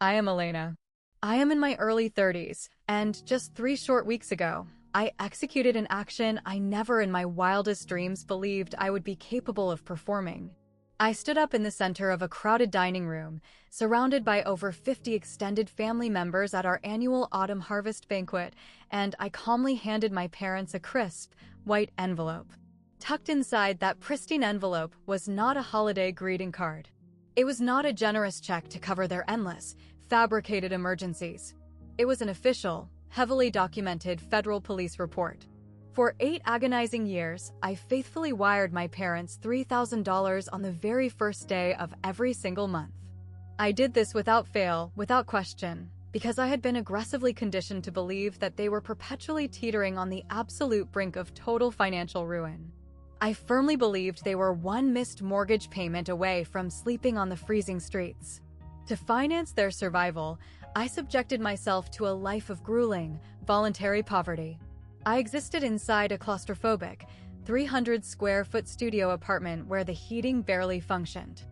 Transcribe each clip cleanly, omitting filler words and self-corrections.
I am Elena. I am in my early 30s, and just 3 short weeks ago, I executed an action I never in my wildest dreams believed I would be capable of performing. I stood up in the center of a crowded dining room, surrounded by over 50 extended family members at our annual autumn harvest banquet, and I calmly handed my parents a crisp, white envelope. Tucked inside that pristine envelope was not a holiday greeting card. It was not a generous check to cover their endless, fabricated emergencies. It was an official, heavily documented federal police report. For 8 agonizing years, I faithfully wired my parents $3,000 on the very first day of every single month. I did this without fail, without question, because I had been aggressively conditioned to believe that they were perpetually teetering on the absolute brink of total financial ruin. I firmly believed they were one missed mortgage payment away from sleeping on the freezing streets. To finance their survival, I subjected myself to a life of grueling, voluntary poverty. I existed inside a claustrophobic, 300-square-foot studio apartment where the heating barely functioned.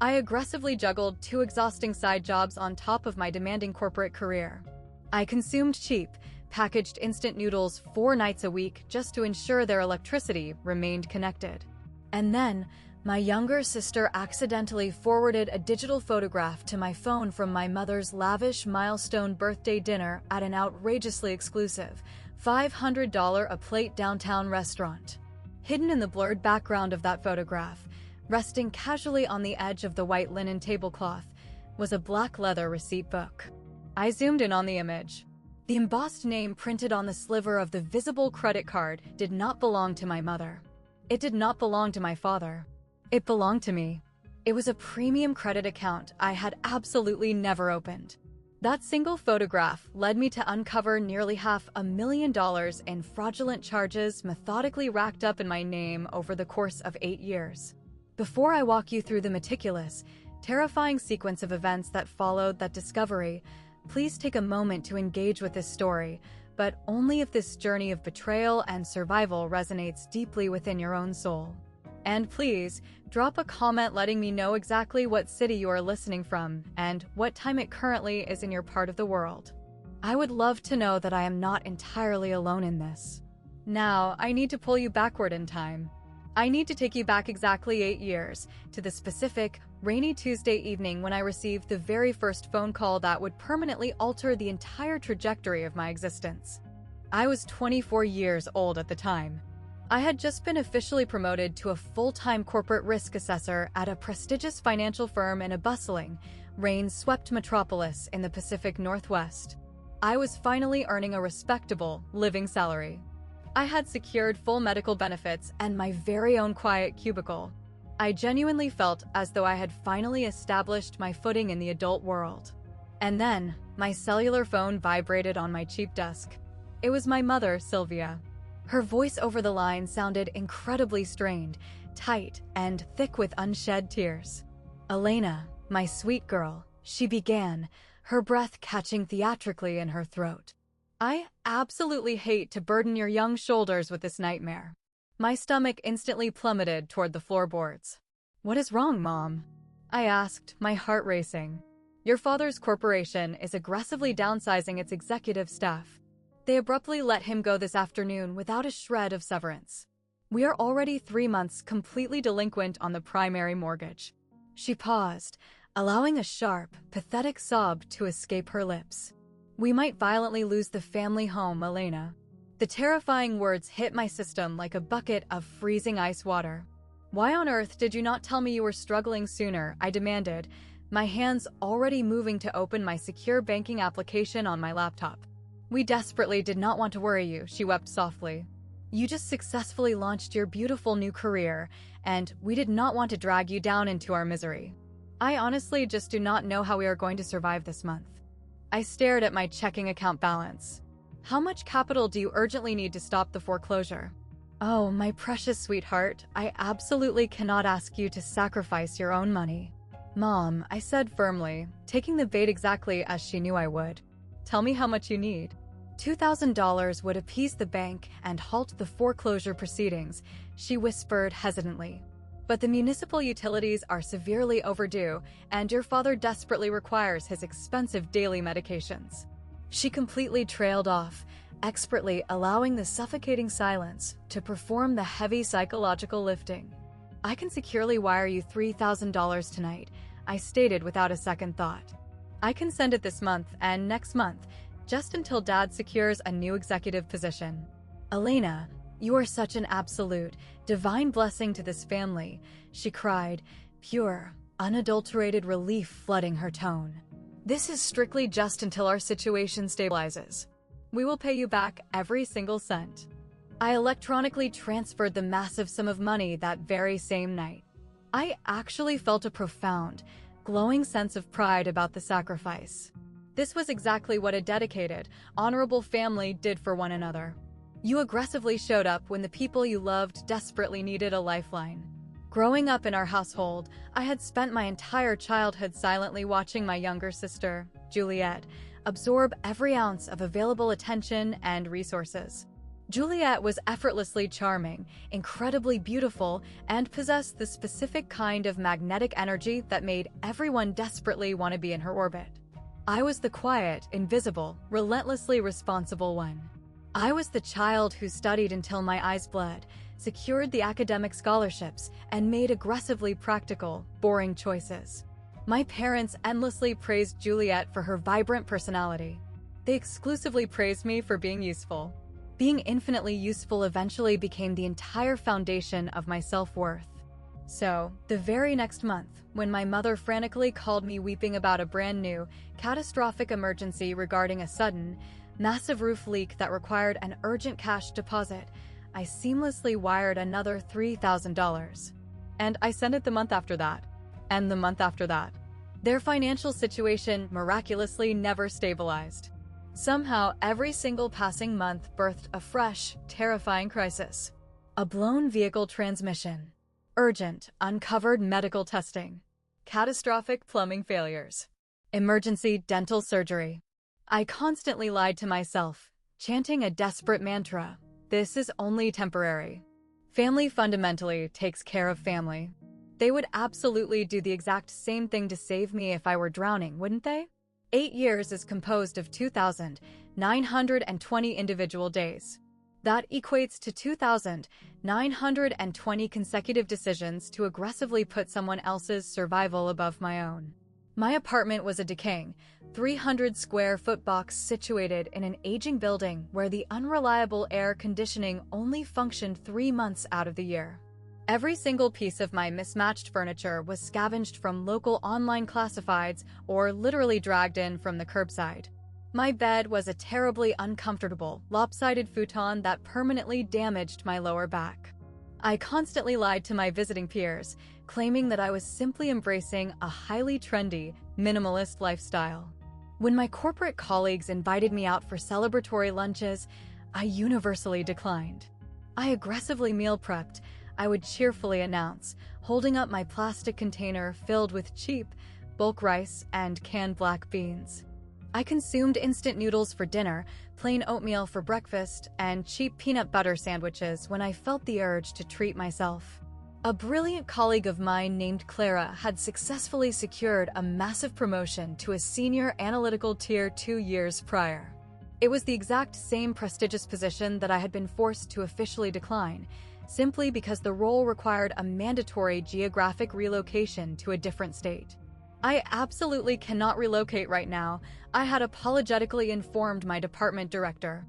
I aggressively juggled 2 exhausting side jobs on top of my demanding corporate career. I consumed cheap, packaged instant noodles 4 nights a week just to ensure their electricity remained connected. And then, my younger sister accidentally forwarded a digital photograph to my phone from my mother's lavish milestone birthday dinner at an outrageously exclusive, $500-a-plate downtown restaurant. Hidden in the blurred background of that photograph, resting casually on the edge of the white linen tablecloth, was a black leather receipt book. I zoomed in on the image. The embossed name printed on the sliver of the visible credit card did not belong to my mother. It did not belong to my father. It belonged to me. It was a premium credit account I had absolutely never opened. That single photograph led me to uncover nearly $500,000 in fraudulent charges methodically racked up in my name over the course of 8 years. Before I walk you through the meticulous, terrifying sequence of events that followed that discovery, please take a moment to engage with this story, but only if this journey of betrayal and survival resonates deeply within your own soul. And please, drop a comment letting me know exactly what city you are listening from and what time it currently is in your part of the world. I would love to know that I am not entirely alone in this. Now, I need to pull you backward in time. I need to take you back exactly 8 years, to the specific, rainy Tuesday evening when I received the very first phone call that would permanently alter the entire trajectory of my existence. I was 24 years old at the time. I had just been officially promoted to a full-time corporate risk assessor at a prestigious financial firm in a bustling, rain-swept metropolis in the Pacific Northwest. I was finally earning a respectable, living salary. I had secured full medical benefits and my very own quiet cubicle. I genuinely felt as though I had finally established my footing in the adult world. And then, my cellular phone vibrated on my cheap desk. It was my mother, Sylvia. Her voice over the line sounded incredibly strained, tight, and thick with unshed tears. "Elena, my sweet girl," she began, her breath catching theatrically in her throat. "I absolutely hate to burden your young shoulders with this nightmare." My stomach instantly plummeted toward the floorboards. "What is wrong, Mom?" I asked, my heart racing. "Your father's corporation is aggressively downsizing its executive staff. They abruptly let him go this afternoon without a shred of severance. We are already 3 months completely delinquent on the primary mortgage." She paused, allowing a sharp, pathetic sob to escape her lips. "We might violently lose the family home, Elena." The terrifying words hit my system like a bucket of freezing ice water. "Why on earth did you not tell me you were struggling sooner?" I demanded, my hands already moving to open my secure banking application on my laptop. "We desperately did not want to worry you," she wept softly. "You just successfully launched your beautiful new career, and we did not want to drag you down into our misery. I honestly just do not know how we are going to survive this month." I stared at my checking account balance. "How much capital do you urgently need to stop the foreclosure?" "Oh, my precious sweetheart, I absolutely cannot ask you to sacrifice your own money." "Mom," I said firmly, taking the bait exactly as she knew I would. "Tell me how much you need." $2,000 would appease the bank and halt the foreclosure proceedings, she whispered hesitantly. But the municipal utilities are severely overdue, and your father desperately requires his expensive daily medications." She completely trailed off, expertly allowing the suffocating silence to perform the heavy psychological lifting. "I can securely wire you $3,000 tonight," I stated without a second thought. "I can send it this month and next month, just until Dad secures a new executive position." "Elena, you are such an absolute, divine blessing to this family," she cried, pure, unadulterated relief flooding her tone. "This is strictly just until our situation stabilizes. We will pay you back every single cent." I electronically transferred the massive sum of money that very same night. I actually felt a profound, glowing sense of pride about the sacrifice. This was exactly what a dedicated, honorable family did for one another. You aggressively showed up when the people you loved desperately needed a lifeline. Growing up in our household, I had spent my entire childhood silently watching my younger sister, Juliet, absorb every ounce of available attention and resources. Juliet was effortlessly charming, incredibly beautiful, and possessed the specific kind of magnetic energy that made everyone desperately want to be in her orbit. I was the quiet, invisible, relentlessly responsible one. I was the child who studied until my eyes bled, secured the academic scholarships, and made aggressively practical, boring choices. My parents endlessly praised Juliet for her vibrant personality. They exclusively praised me for being useful. Being infinitely useful eventually became the entire foundation of my self-worth. So, the very next month, when my mother frantically called me weeping about a brand new, catastrophic emergency regarding a sudden, massive roof leak that required an urgent cash deposit, I seamlessly wired another $3,000. And I sent it the month after that. And the month after that. Their financial situation miraculously never stabilized. Somehow, every single passing month birthed a fresh, terrifying crisis. A blown vehicle transmission. Urgent, uncovered medical testing. Catastrophic plumbing failures. Emergency dental surgery. I constantly lied to myself, chanting a desperate mantra: "This is only temporary. Family fundamentally takes care of family." They would absolutely do the exact same thing to save me if I were drowning, wouldn't they? 8 years is composed of 2,920 individual days. That equates to 2,920 consecutive decisions to aggressively put someone else's survival above my own. My apartment was a decaying, 300-square-foot box situated in an aging building where the unreliable air conditioning only functioned 3 months out of the year. Every single piece of my mismatched furniture was scavenged from local online classifieds or literally dragged in from the curbside. My bed was a terribly uncomfortable, lopsided futon that permanently damaged my lower back. I constantly lied to my visiting peers, claiming that I was simply embracing a highly trendy, minimalist lifestyle. When my corporate colleagues invited me out for celebratory lunches, I universally declined. I aggressively meal prepped, I would cheerfully announce, holding up my plastic container filled with cheap, bulk rice and canned black beans. I consumed instant noodles for dinner, plain oatmeal for breakfast, and cheap peanut butter sandwiches when I felt the urge to treat myself. A brilliant colleague of mine named Clara had successfully secured a massive promotion to a senior analytical tier 2 years prior. It was the exact same prestigious position that I had been forced to officially decline, simply because the role required a mandatory geographic relocation to a different state. I absolutely cannot relocate right now, I had apologetically informed my department director.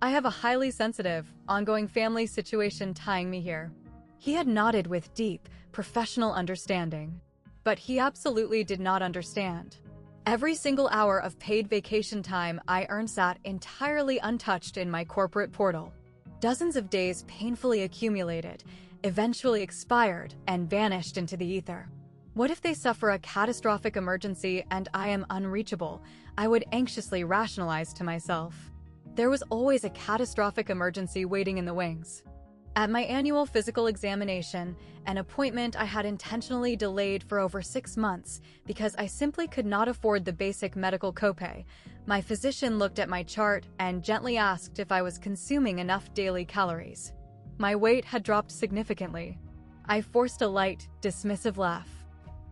I have a highly sensitive, ongoing family situation tying me here. He had nodded with deep, professional understanding. But he absolutely did not understand. Every single hour of paid vacation time I earned sat entirely untouched in my corporate portal. Dozens of days painfully accumulated, eventually expired, and vanished into the ether. What if they suffer a catastrophic emergency and I am unreachable? I would anxiously rationalize to myself. There was always a catastrophic emergency waiting in the wings. At my annual physical examination, an appointment I had intentionally delayed for over 6 months because I simply could not afford the basic medical copay, my physician looked at my chart and gently asked if I was consuming enough daily calories. My weight had dropped significantly. I forced a light, dismissive laugh.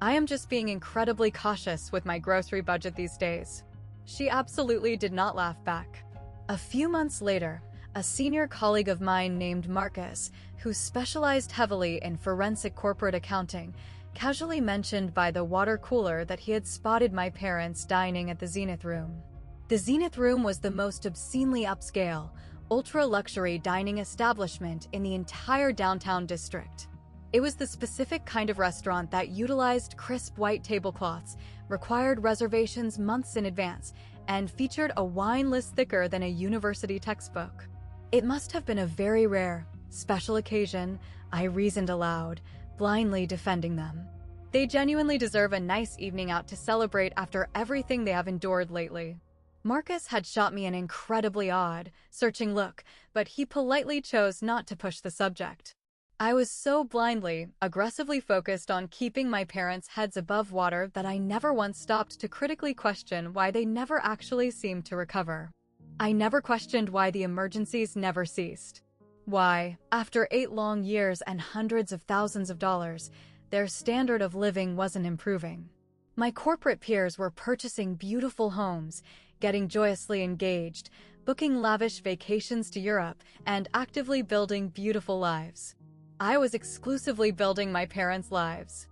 I am just being incredibly cautious with my grocery budget these days. She absolutely did not laugh back. A few months later, a senior colleague of mine named Marcus, who specialized heavily in forensic corporate accounting, casually mentioned by the water cooler that he had spotted my parents dining at the Zenith Room. The Zenith Room was the most obscenely upscale, ultra-luxury dining establishment in the entire downtown district. It was the specific kind of restaurant that utilized crisp white tablecloths, required reservations months in advance, and featured a wine list thicker than a university textbook. It must have been a very rare, special occasion, I reasoned aloud, blindly defending them. They genuinely deserve a nice evening out to celebrate after everything they have endured lately. Marcus had shot me an incredibly odd, searching look, but he politely chose not to push the subject. I was so blindly, aggressively focused on keeping my parents' heads above water that I never once stopped to critically question why they never actually seemed to recover. I never questioned why the emergencies never ceased. Why, after 8 long years and hundreds of thousands of dollars, their standard of living wasn't improving. My corporate peers were purchasing beautiful homes, getting joyously engaged, booking lavish vacations to Europe, and actively building beautiful lives. I was exclusively building my parents' lives.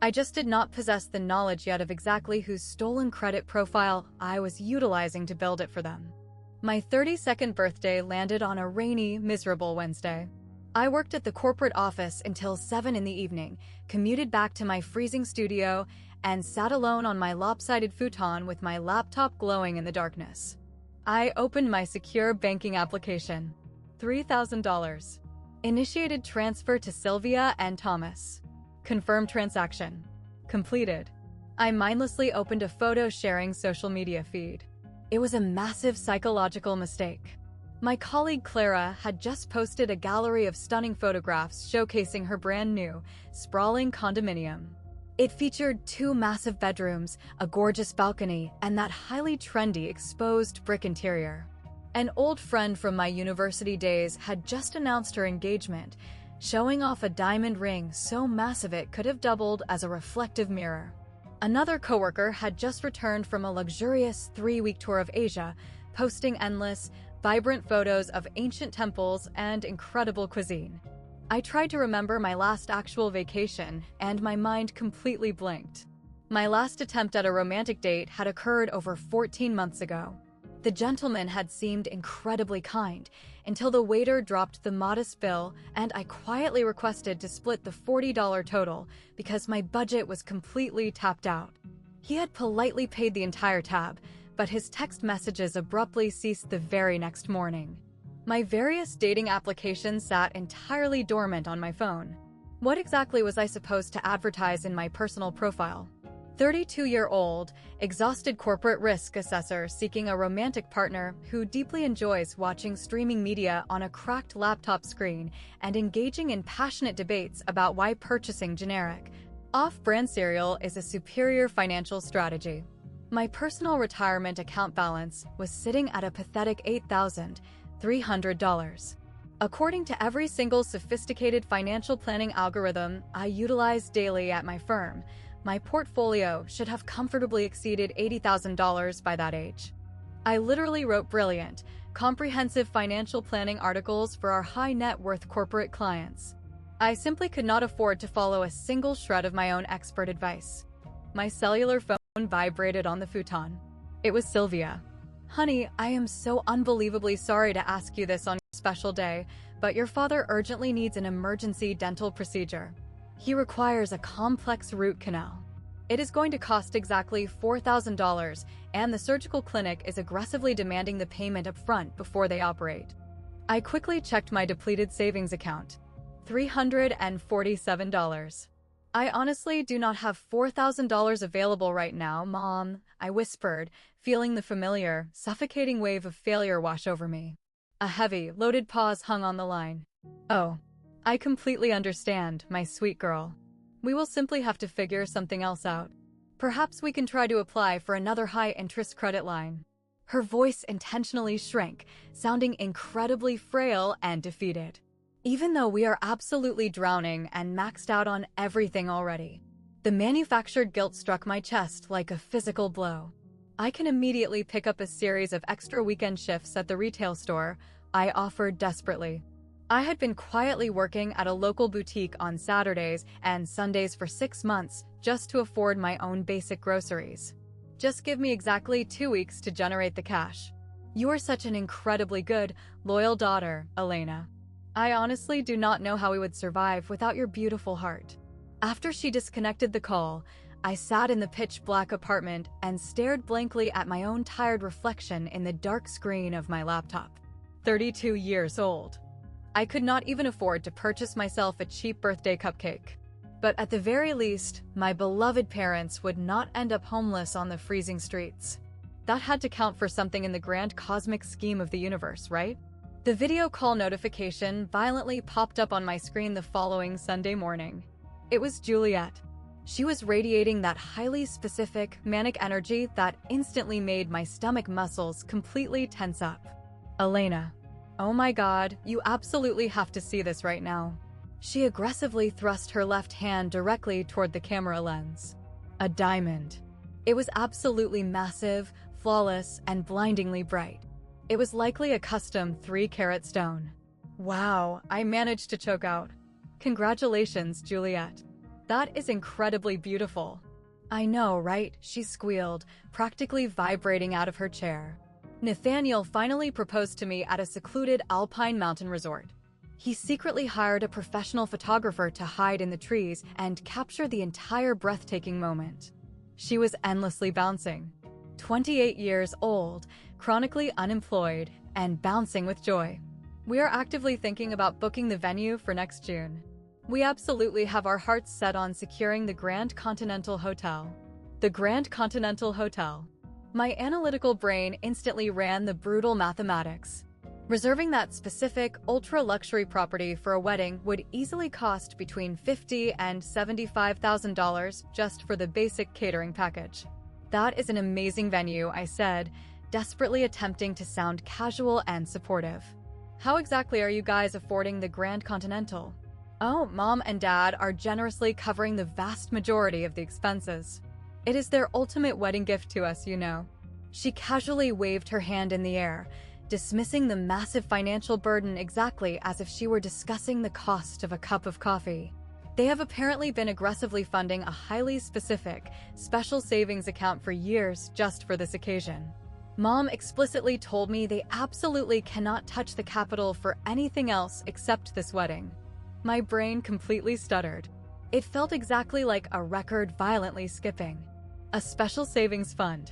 I just did not possess the knowledge yet of exactly whose stolen credit profile I was utilizing to build it for them. My 32nd birthday landed on a rainy, miserable Wednesday. I worked at the corporate office until 7 in the evening, commuted back to my freezing studio, and sat alone on my lopsided futon with my laptop glowing in the darkness. I opened my secure banking application. $3,000. Initiated transfer to Sylvia and Thomas. Confirmed transaction. Completed. I mindlessly opened a photo-sharing social media feed. It was a massive psychological mistake. My colleague Clara had just posted a gallery of stunning photographs showcasing her brand new, sprawling condominium. It featured 2 massive bedrooms, a gorgeous balcony, and that highly trendy exposed brick interior. An old friend from my university days had just announced her engagement, showing off a diamond ring so massive it could have doubled as a reflective mirror. Another coworker had just returned from a luxurious 3-week tour of Asia, posting endless, vibrant photos of ancient temples and incredible cuisine. I tried to remember my last actual vacation, and my mind completely blinked. My last attempt at a romantic date had occurred over 14 months ago. The gentleman had seemed incredibly kind, until the waiter dropped the modest bill and I quietly requested to split the $40 total because my budget was completely tapped out. He had politely paid the entire tab, but his text messages abruptly ceased the very next morning. My various dating applications sat entirely dormant on my phone. What exactly was I supposed to advertise in my personal profile? 32-year-old, exhausted corporate risk assessor seeking a romantic partner who deeply enjoys watching streaming media on a cracked laptop screen and engaging in passionate debates about why purchasing generic, off-brand cereal is a superior financial strategy. My personal retirement account balance was sitting at a pathetic $8,300. According to every single sophisticated financial planning algorithm I utilize daily at my firm, my portfolio should have comfortably exceeded $80,000 by that age. I literally wrote brilliant, comprehensive financial planning articles for our high-net-worth corporate clients. I simply could not afford to follow a single shred of my own expert advice. My cellular phone vibrated on the futon. It was Sylvia. "Honey, I am so unbelievably sorry to ask you this on your special day, but your father urgently needs an emergency dental procedure. He requires a complex root canal. It is going to cost exactly $4,000, and the surgical clinic is aggressively demanding the payment up front before they operate." I quickly checked my depleted savings account. $347. "I honestly do not have $4,000 available right now, Mom," I whispered, feeling the familiar, suffocating wave of failure wash over me. A heavy, loaded pause hung on the line. "Oh. I completely understand, my sweet girl. We will simply have to figure something else out. Perhaps we can try to apply for another high-interest credit line." Her voice intentionally shrank, sounding incredibly frail and defeated. even though we are absolutely drowning and maxed out on everything already. The manufactured guilt struck my chest like a physical blow. I can immediately pick up a series of extra weekend shifts at the retail store, I offered desperately. I had been quietly working at a local boutique on Saturdays and Sundays for 6 months just to afford my own basic groceries. Just give me exactly 2 weeks to generate the cash. You are such an incredibly good, loyal daughter, Elena. I honestly do not know how we would survive without your beautiful heart. After she disconnected the call, I sat in the pitch-black apartment and stared blankly at my own tired reflection in the dark screen of my laptop. 32 years old. I could not even afford to purchase myself a cheap birthday cupcake. But at the very least, my beloved parents would not end up homeless on the freezing streets. That had to count for something in the grand cosmic scheme of the universe, right? The video call notification violently popped up on my screen the following Sunday morning. It was Juliet. She was radiating that highly specific, manic energy that instantly made my stomach muscles completely tense up. Elena. Oh my God, you absolutely have to see this right now. She aggressively thrust her left hand directly toward the camera lens. A diamond. It was absolutely massive, flawless, and blindingly bright. It was likely a custom 3-carat stone. Wow, I managed to choke out. Congratulations, Juliet. That is incredibly beautiful. I know, right? She squealed, practically vibrating out of her chair. Nathaniel finally proposed to me at a secluded alpine mountain resort. He secretly hired a professional photographer to hide in the trees and capture the entire breathtaking moment. She was endlessly bouncing. 28 years old, chronically unemployed, and bouncing with joy. We are actively thinking about booking the venue for next June. We absolutely have our hearts set on securing the Grand Continental Hotel. The Grand Continental Hotel. My analytical brain instantly ran the brutal mathematics. Reserving that specific, ultra-luxury property for a wedding would easily cost between $50,000 and $75,000 just for the basic catering package. That is an amazing venue, I said, desperately attempting to sound casual and supportive. How exactly are you guys affording the Grand Continental? Oh, Mom and Dad are generously covering the vast majority of the expenses. It is their ultimate wedding gift to us, you know. She casually waved her hand in the air, dismissing the massive financial burden exactly as if she were discussing the cost of a cup of coffee. They have apparently been aggressively funding a highly specific, special savings account for years just for this occasion. Mom explicitly told me they absolutely cannot touch the capital for anything else except this wedding. My brain completely stuttered. It felt exactly like a record violently skipping. A special savings fund.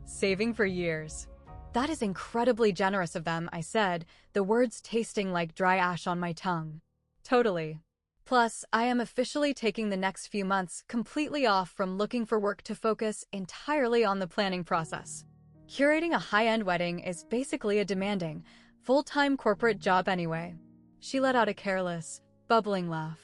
Saving for years. That is incredibly generous of them, I said, the words tasting like dry ash on my tongue. Totally. Plus, I am officially taking the next few months completely off from looking for work to focus entirely on the planning process. Curating a high-end wedding is basically a demanding, full-time corporate job anyway. She let out a careless, bubbling laugh.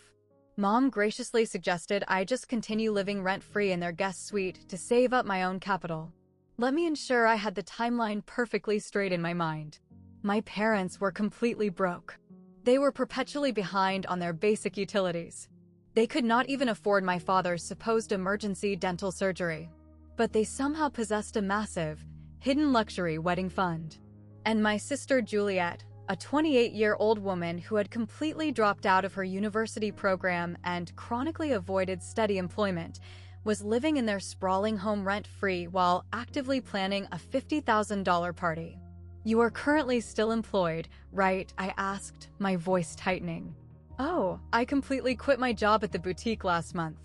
Mom graciously suggested I just continue living rent-free in their guest suite to save up my own capital. Let me ensure I had the timeline perfectly straight in my mind. My parents were completely broke. They were perpetually behind on their basic utilities. They could not even afford my father's supposed emergency dental surgery. But they somehow possessed a massive, hidden luxury wedding fund. And my sister Juliet, a 28-year-old woman who had completely dropped out of her university program and chronically avoided steady employment, was living in their sprawling home rent-free while actively planning a $50,000 party. You are currently still employed, right? I asked, my voice tightening. Oh, I completely quit my job at the boutique last month.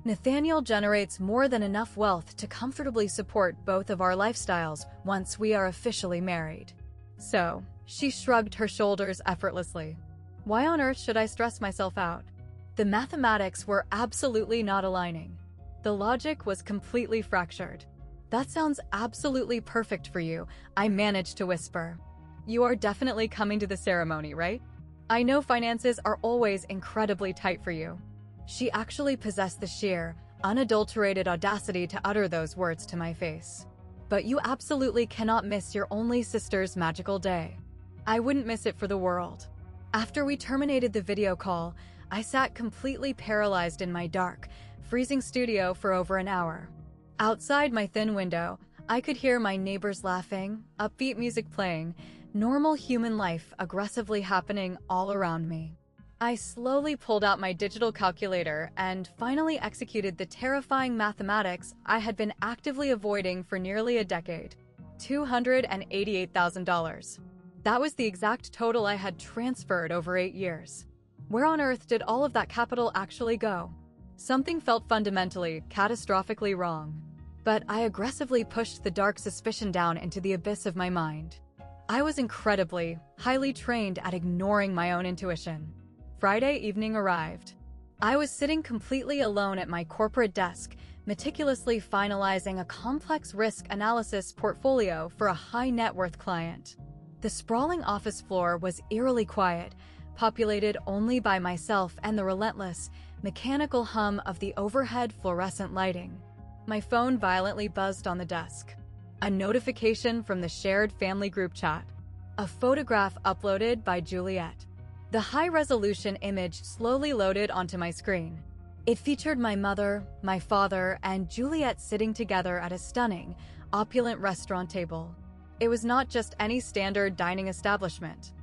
Nathaniel generates more than enough wealth to comfortably support both of our lifestyles once we are officially married. So, she shrugged her shoulders effortlessly. Why on earth should I stress myself out? The mathematics were absolutely not aligning. The logic was completely fractured. That sounds absolutely perfect for you, I managed to whisper. You are definitely coming to the ceremony, right? I know finances are always incredibly tight for you. She actually possessed the sheer, unadulterated audacity to utter those words to my face. But you absolutely cannot miss your only sister's magical day. I wouldn't miss it for the world. After we terminated the video call, I sat completely paralyzed in my dark, freezing studio for over an hour. Outside my thin window, I could hear my neighbors laughing, upbeat music playing, normal human life aggressively happening all around me. I slowly pulled out my digital calculator and finally executed the terrifying mathematics I had been actively avoiding for nearly a decade. $288,000. That was the exact total I had transferred over 8 years. Where on earth did all of that capital actually go? Something felt fundamentally, catastrophically wrong. But I aggressively pushed the dark suspicion down into the abyss of my mind. I was incredibly, highly trained at ignoring my own intuition. Friday evening arrived. I was sitting completely alone at my corporate desk, meticulously finalizing a complex risk analysis portfolio for a high-net-worth client. The sprawling office floor was eerily quiet, populated only by myself and the relentless, mechanical hum of the overhead fluorescent lighting. My phone violently buzzed on the desk. A notification from the shared family group chat. A photograph uploaded by Juliet. The high-resolution image slowly loaded onto my screen. It featured my mother, my father, and Juliet sitting together at a stunning, opulent restaurant table. It was not just any standard dining establishment.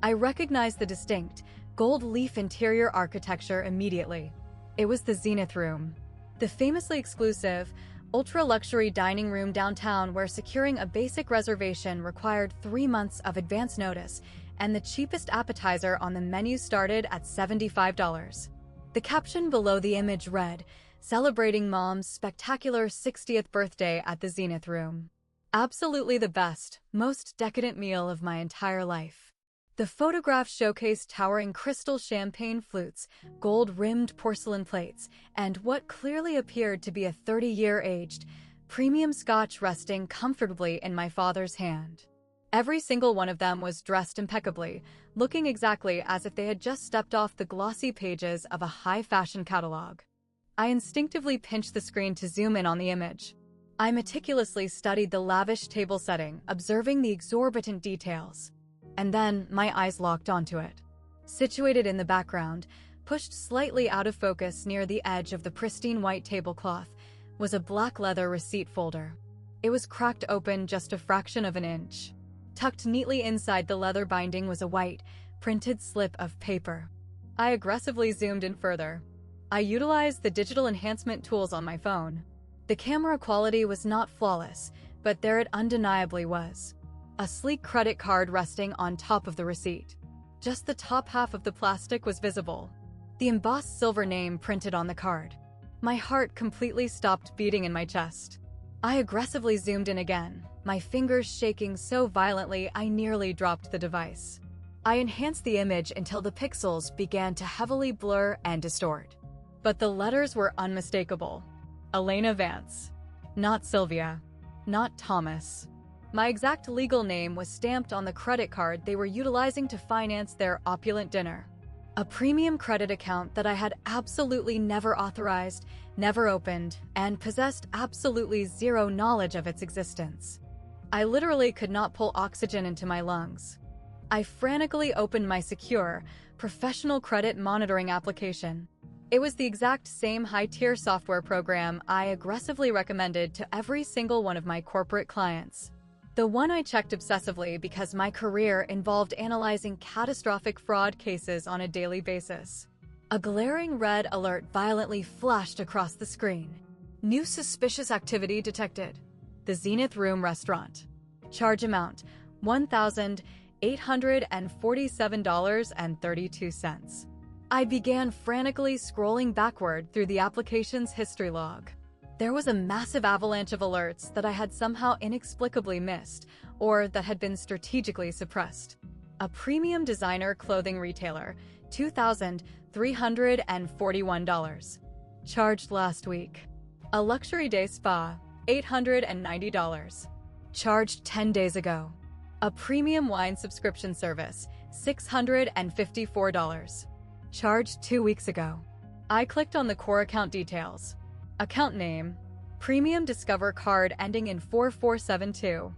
I recognized the distinct, gold leaf interior architecture immediately. It was the Zenith Room, the famously exclusive, ultra-luxury dining room downtown where securing a basic reservation required 3 months of advance notice, and the cheapest appetizer on the menu started at $75. The caption below the image read, "Celebrating Mom's spectacular 60th birthday at the Zenith Room. Absolutely the best, most decadent meal of my entire life." The photograph showcased towering crystal champagne flutes, gold-rimmed porcelain plates, and what clearly appeared to be a 30-year-aged, premium scotch resting comfortably in my father's hand. Every single one of them was dressed impeccably, looking exactly as if they had just stepped off the glossy pages of a high-fashion catalog. I instinctively pinched the screen to zoom in on the image. I meticulously studied the lavish table setting, observing the exorbitant details. And then my eyes locked onto it. Situated in the background, pushed slightly out of focus near the edge of the pristine white tablecloth, was a black leather receipt folder. It was cracked open just a fraction of an inch. Tucked neatly inside the leather binding was a white, printed slip of paper. I aggressively zoomed in further. I utilized the digital enhancement tools on my phone. The camera quality was not flawless, but there it undeniably was. A sleek credit card resting on top of the receipt. Just the top half of the plastic was visible. The embossed silver name printed on the card. My heart completely stopped beating in my chest. I aggressively zoomed in again, my fingers shaking so violently I nearly dropped the device. I enhanced the image until the pixels began to heavily blur and distort. But the letters were unmistakable. Elena Vance. Not Sylvia. Not Thomas. My exact legal name was stamped on the credit card they were utilizing to finance their opulent dinner. A premium credit account that I had absolutely never authorized, never opened, and possessed absolutely zero knowledge of its existence. I literally could not pull oxygen into my lungs. I frantically opened my secure, professional credit monitoring application. It was the exact same high-tier software program I aggressively recommended to every single one of my corporate clients. The one I checked obsessively because my career involved analyzing catastrophic fraud cases on a daily basis. A glaring red alert violently flashed across the screen. New suspicious activity detected. The Zenith Room restaurant. Charge amount, $1,847.32. I began frantically scrolling backward through the application's history log. There was a massive avalanche of alerts that I had somehow inexplicably missed, or that had been strategically suppressed. A premium designer clothing retailer, $2,341. Charged last week. A luxury day spa, $890. Charged 10 days ago. A premium wine subscription service, $654. Charged 2 weeks ago. I clicked on the core account details. Account name, Premium Discover card ending in 4472.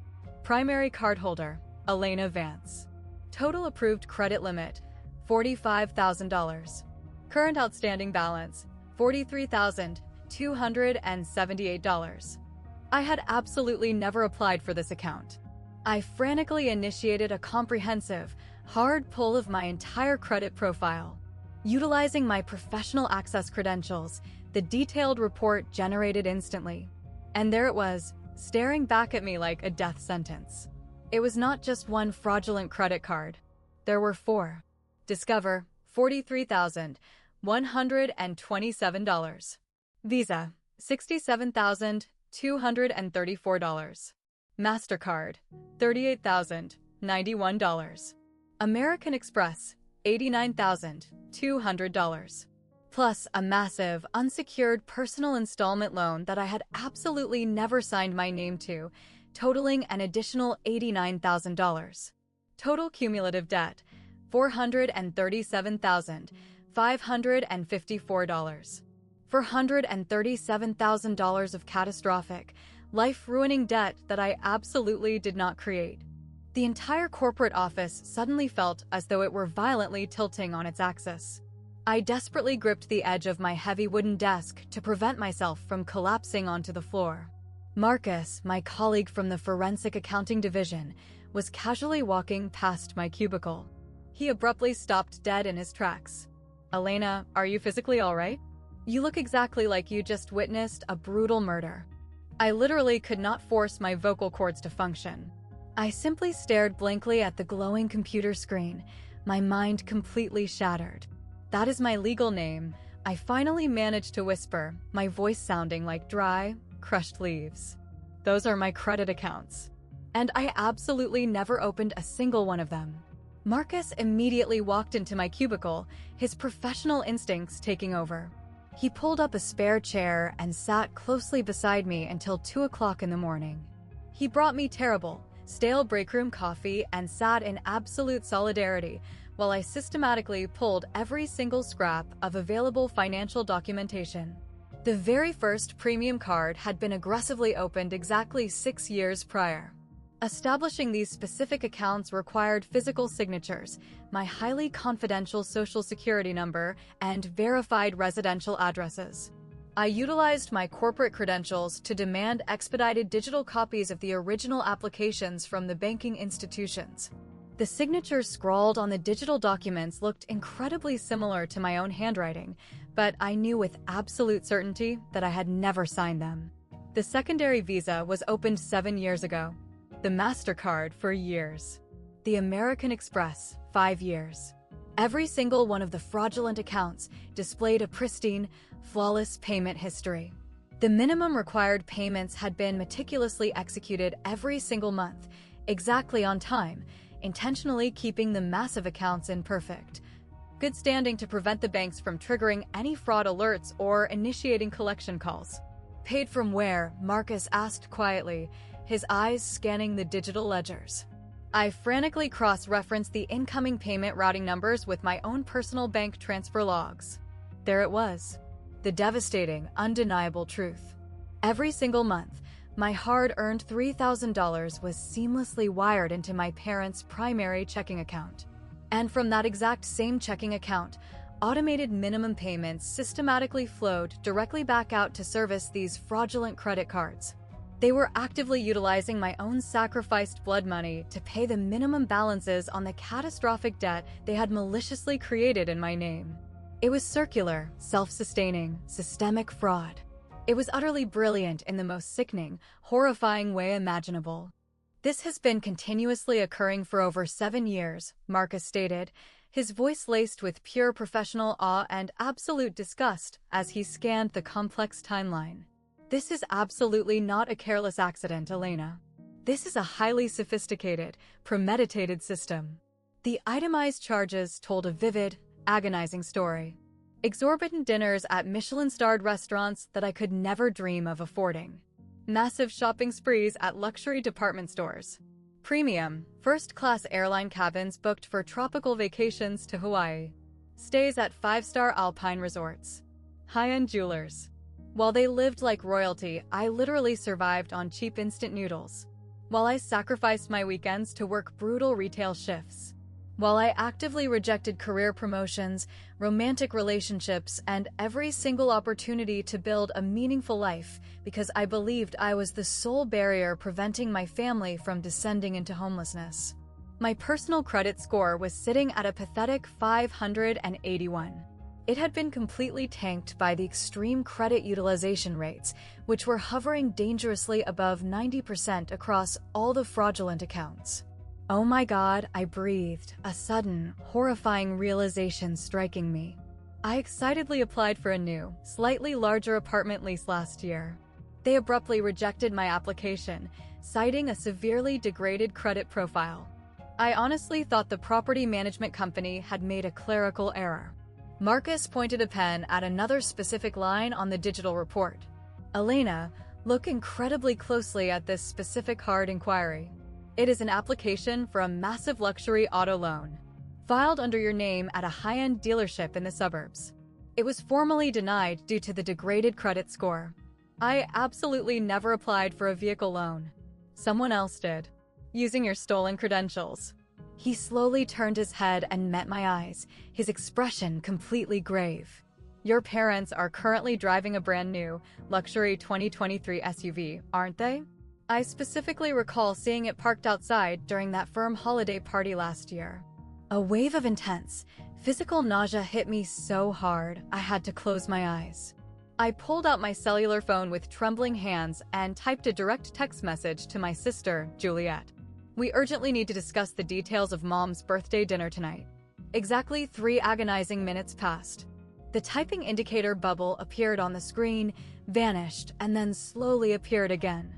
Primary cardholder, Elena Vance. Total approved credit limit, $45,000. Current outstanding balance, $43,278. I had absolutely never applied for this account. I frantically initiated a comprehensive, hard pull of my entire credit profile. Utilizing my professional access credentials, the detailed report generated instantly. And there it was, staring back at me like a death sentence. It was not just one fraudulent credit card. There were four. Discover, $43,127. Visa, $67,234. MasterCard, $38,091. American Express, $89,200. Plus a massive, unsecured personal installment loan that I had absolutely never signed my name to, totaling an additional $89,000. Total cumulative debt, $437,554. $437,000 of catastrophic, life-ruining debt that I absolutely did not create. The entire corporate office suddenly felt as though it were violently tilting on its axis. I desperately gripped the edge of my heavy wooden desk to prevent myself from collapsing onto the floor. Marcus, my colleague from the forensic accounting division, was casually walking past my cubicle. He abruptly stopped dead in his tracks. "Elena, are you physically all right? You look exactly like you just witnessed a brutal murder." I literally could not force my vocal cords to function. I simply stared blankly at the glowing computer screen, my mind completely shattered. "That is my legal name," I finally managed to whisper, my voice sounding like dry, crushed leaves. "Those are my credit accounts. And I absolutely never opened a single one of them." Marcus immediately walked into my cubicle, his professional instincts taking over. He pulled up a spare chair and sat closely beside me until 2 o'clock in the morning. He brought me terrible, stale breakroom coffee and sat in absolute solidarity while I systematically pulled every single scrap of available financial documentation. The very first premium card had been aggressively opened exactly 6 years prior. Establishing these specific accounts required physical signatures, my highly confidential social security number, and verified residential addresses. I utilized my corporate credentials to demand expedited digital copies of the original applications from the banking institutions. The signatures scrawled on the digital documents looked incredibly similar to my own handwriting, but I knew with absolute certainty that I had never signed them. The secondary Visa was opened 7 years ago. The MasterCard for years. The American Express, 5 years. Every single one of the fraudulent accounts displayed a pristine, flawless payment history. The minimum required payments had been meticulously executed every single month, exactly on time, intentionally keeping the massive accounts in perfect good standing to prevent the banks from triggering any fraud alerts or initiating collection calls. "Paid from where?" Marcus asked quietly, his eyes scanning the digital ledgers. I frantically cross-referenced the incoming payment routing numbers with my own personal bank transfer logs. There it was, the devastating, undeniable truth. Every single month, my hard-earned $3,000 was seamlessly wired into my parents' primary checking account. And from that exact same checking account, automated minimum payments systematically flowed directly back out to service these fraudulent credit cards. They were actively utilizing my own sacrificed blood money to pay the minimum balances on the catastrophic debt they had maliciously created in my name. It was circular, self-sustaining, systemic fraud. It was utterly brilliant in the most sickening, horrifying way imaginable. "This has been continuously occurring for over 7 years, Marcus stated, his voice laced with pure professional awe and absolute disgust as he scanned the complex timeline. "This is absolutely not a careless accident, Elena. This is a highly sophisticated, premeditated system." The itemized charges told a vivid, agonizing story. Exorbitant dinners at Michelin-starred restaurants that I could never dream of affording. Massive shopping sprees at luxury department stores. Premium, first-class airline cabins booked for tropical vacations to Hawaii. Stays at 5-star alpine resorts. High-end jewelers. While they lived like royalty, I literally survived on cheap instant noodles. While I sacrificed my weekends to work brutal retail shifts. While I actively rejected career promotions, romantic relationships, and every single opportunity to build a meaningful life because I believed I was the sole barrier preventing my family from descending into homelessness. My personal credit score was sitting at a pathetic 581. It had been completely tanked by the extreme credit utilization rates, which were hovering dangerously above 90% across all the fraudulent accounts. Oh my God, I breathed, a sudden, horrifying realization striking me. I excitedly applied for a new, slightly larger apartment lease last year. They abruptly rejected my application, citing a severely degraded credit profile. I honestly thought the property management company had made a clerical error. Marcus pointed a pen at another specific line on the digital report. Elena, look incredibly closely at this specific hard inquiry. It is an application for a massive luxury auto loan, filed under your name at a high-end dealership in the suburbs. It was formally denied due to the degraded credit score. I absolutely never applied for a vehicle loan. Someone else did, using your stolen credentials. He slowly turned his head and met my eyes, his expression completely grave. Your parents are currently driving a brand new, luxury 2023 SUV, aren't they? I specifically recall seeing it parked outside during that firm holiday party last year. A wave of intense, physical nausea hit me so hard I had to close my eyes. I pulled out my cellular phone with trembling hands and typed a direct text message to my sister, Juliet. We urgently need to discuss the details of Mom's birthday dinner tonight. Exactly 3 agonizing minutes passed. The typing indicator bubble appeared on the screen, vanished, and then slowly appeared again.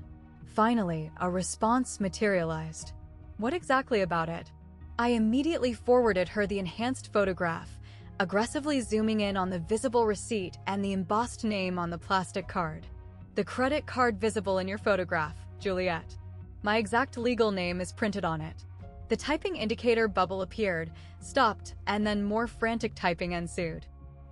Finally, a response materialized. What exactly about it? I immediately forwarded her the enhanced photograph, aggressively zooming in on the visible receipt and the embossed name on the plastic card. The credit card visible in your photograph, Juliet. My exact legal name is printed on it. The typing indicator bubble appeared, stopped, and then more frantic typing ensued.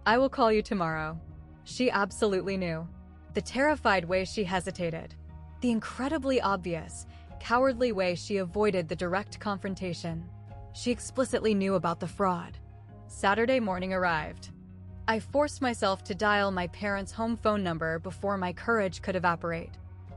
I will call you tomorrow. She absolutely knew. The terrified way she hesitated. The incredibly obvious, cowardly way she avoided the direct confrontation. She explicitly knew about the fraud. Saturday morning arrived. I forced myself to dial my parents' home phone number before my courage could evaporate.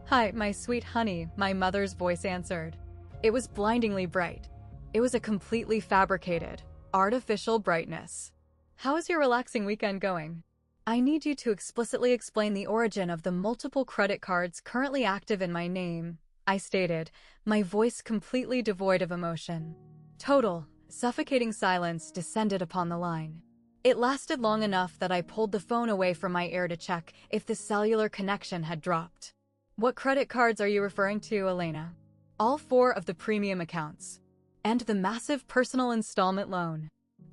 Hi, my sweet honey, my mother's voice answered. It was blindingly bright. It was a completely fabricated, artificial brightness. How is your relaxing weekend going? I need you to explicitly explain the origin of the multiple credit cards currently active in my name, I stated, my voice completely devoid of emotion. Total, suffocating silence descended upon the line. It lasted long enough that I pulled the phone away from my ear to check if the cellular connection had dropped. What credit cards are you referring to, Elena? All 4 of the premium accounts. And the massive personal installment loan.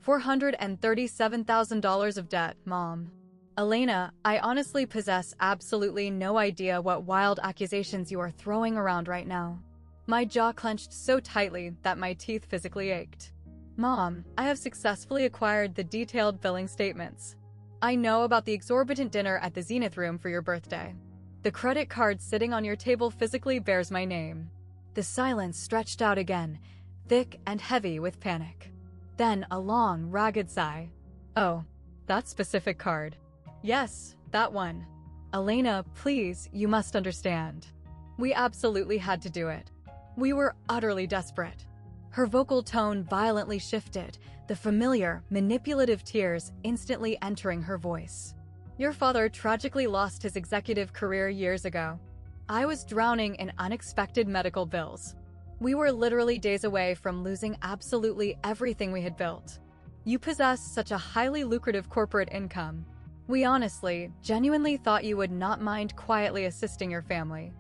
$437,000 of debt, Mom. Elena, I honestly possess absolutely no idea what wild accusations you are throwing around right now. My jaw clenched so tightly that my teeth physically ached. Mom, I have successfully acquired the detailed billing statements. I know about the exorbitant dinner at the Zenith Room for your birthday. The credit card sitting on your table physically bears my name. The silence stretched out again, thick and heavy with panic. Then a long, ragged sigh. Oh, that specific card. Yes, that one. Elena, please, you must understand. We absolutely had to do it. We were utterly desperate. Her vocal tone violently shifted, the familiar, manipulative tears instantly entering her voice. Your father tragically lost his executive career years ago. I was drowning in unexpected medical bills. We were literally days away from losing absolutely everything we had built. You possess such a highly lucrative corporate income. We honestly, genuinely thought you would not mind quietly assisting your family.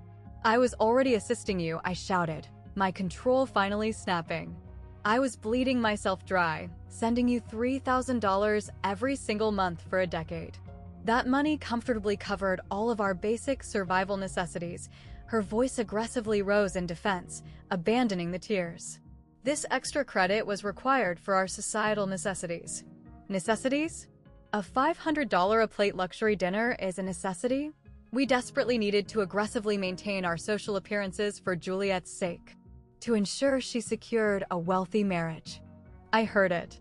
I was already assisting you, I shouted, my control finally snapping. I was bleeding myself dry, sending you $3,000 every single month for a decade. That money comfortably covered all of our basic survival necessities. Her voice aggressively rose in defense, abandoning the tears. This extra credit was required for our societal necessities. Necessities? A $500 a plate luxury dinner is a necessity? We desperately needed to aggressively maintain our social appearances for Juliet's sake, to ensure she secured a wealthy marriage. I heard it.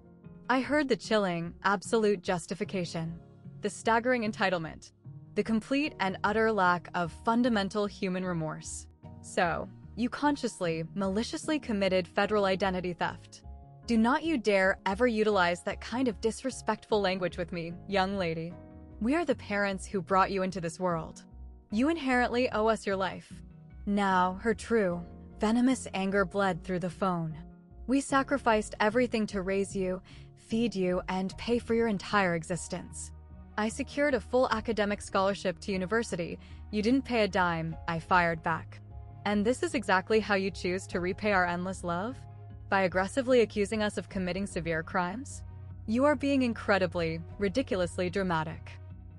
I heard the chilling, absolute justification, the staggering entitlement, the complete and utter lack of fundamental human remorse. So, you consciously, maliciously committed federal identity theft. Do not you dare ever utilize that kind of disrespectful language with me, young lady. We are the parents who brought you into this world. You inherently owe us your life. Now, her true, venomous anger bled through the phone. We sacrificed everything to raise you, feed you, and pay for your entire existence. I secured a full academic scholarship to university. You didn't pay a dime, I fired back. And this is exactly how you choose to repay our endless love? By aggressively accusing us of committing severe crimes? You are being incredibly, ridiculously dramatic.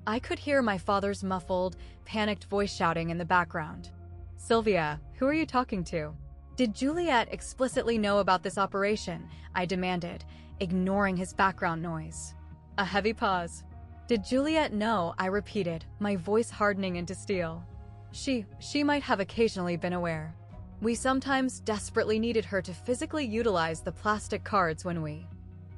I could hear my father's muffled, panicked voice shouting in the background. Sylvia, who are you talking to? Did Juliet explicitly know about this operation? I demanded, ignoring his background noise. A heavy pause. Did Juliet know? I repeated, my voice hardening into steel. She might have occasionally been aware. We sometimes desperately needed her to physically utilize the plastic cards when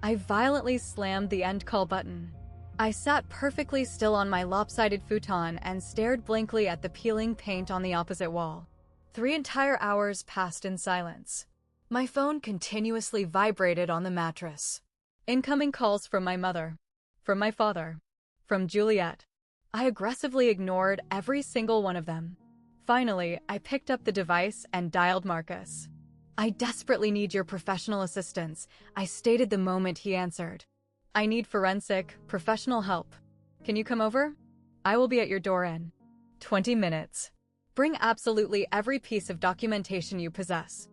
I violently slammed the end call button. I sat perfectly still on my lopsided futon and stared blankly at the peeling paint on the opposite wall. 3 entire hours passed in silence. My phone continuously vibrated on the mattress. Incoming calls from my mother, from my father, from Juliet. I aggressively ignored every single one of them. Finally, I picked up the device and dialed Marcus. I desperately need your professional assistance, I stated the moment he answered. I need forensic, professional help. Can you come over? I will be at your door in 20 minutes. Bring absolutely every piece of documentation you possess.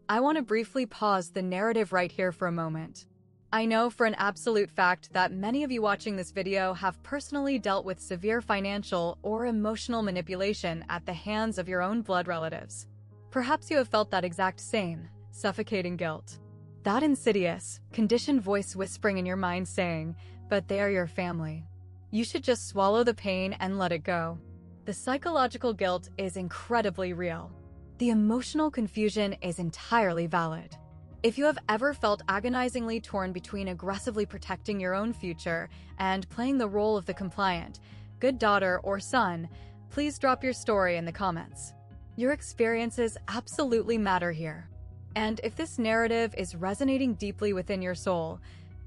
I want to briefly pause the narrative right here for a moment. I know for an absolute fact that many of you watching this video have personally dealt with severe financial or emotional manipulation at the hands of your own blood relatives. Perhaps you have felt that exact same, suffocating guilt. That insidious, conditioned voice whispering in your mind saying, but they are your family. You should just swallow the pain and let it go. The psychological guilt is incredibly real. The emotional confusion is entirely valid. If you have ever felt agonizingly torn between aggressively protecting your own future and playing the role of the compliant, good daughter or son, please drop your story in the comments. Your experiences absolutely matter here. And if this narrative is resonating deeply within your soul,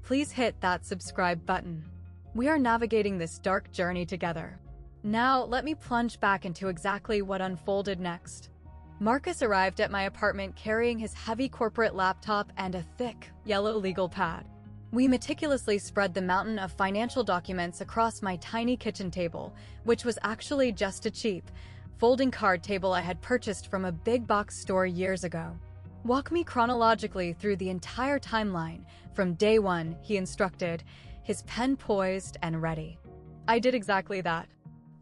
please hit that subscribe button. We are navigating this dark journey together. Now, let me plunge back into exactly what unfolded next. Marcus arrived at my apartment carrying his heavy corporate laptop and a thick, yellow legal pad. We meticulously spread the mountain of financial documents across my tiny kitchen table, which was actually just a cheap, folding card table I had purchased from a big box store years ago. Walk me chronologically through the entire timeline. From day one, he instructed, his pen poised and ready. I did exactly that.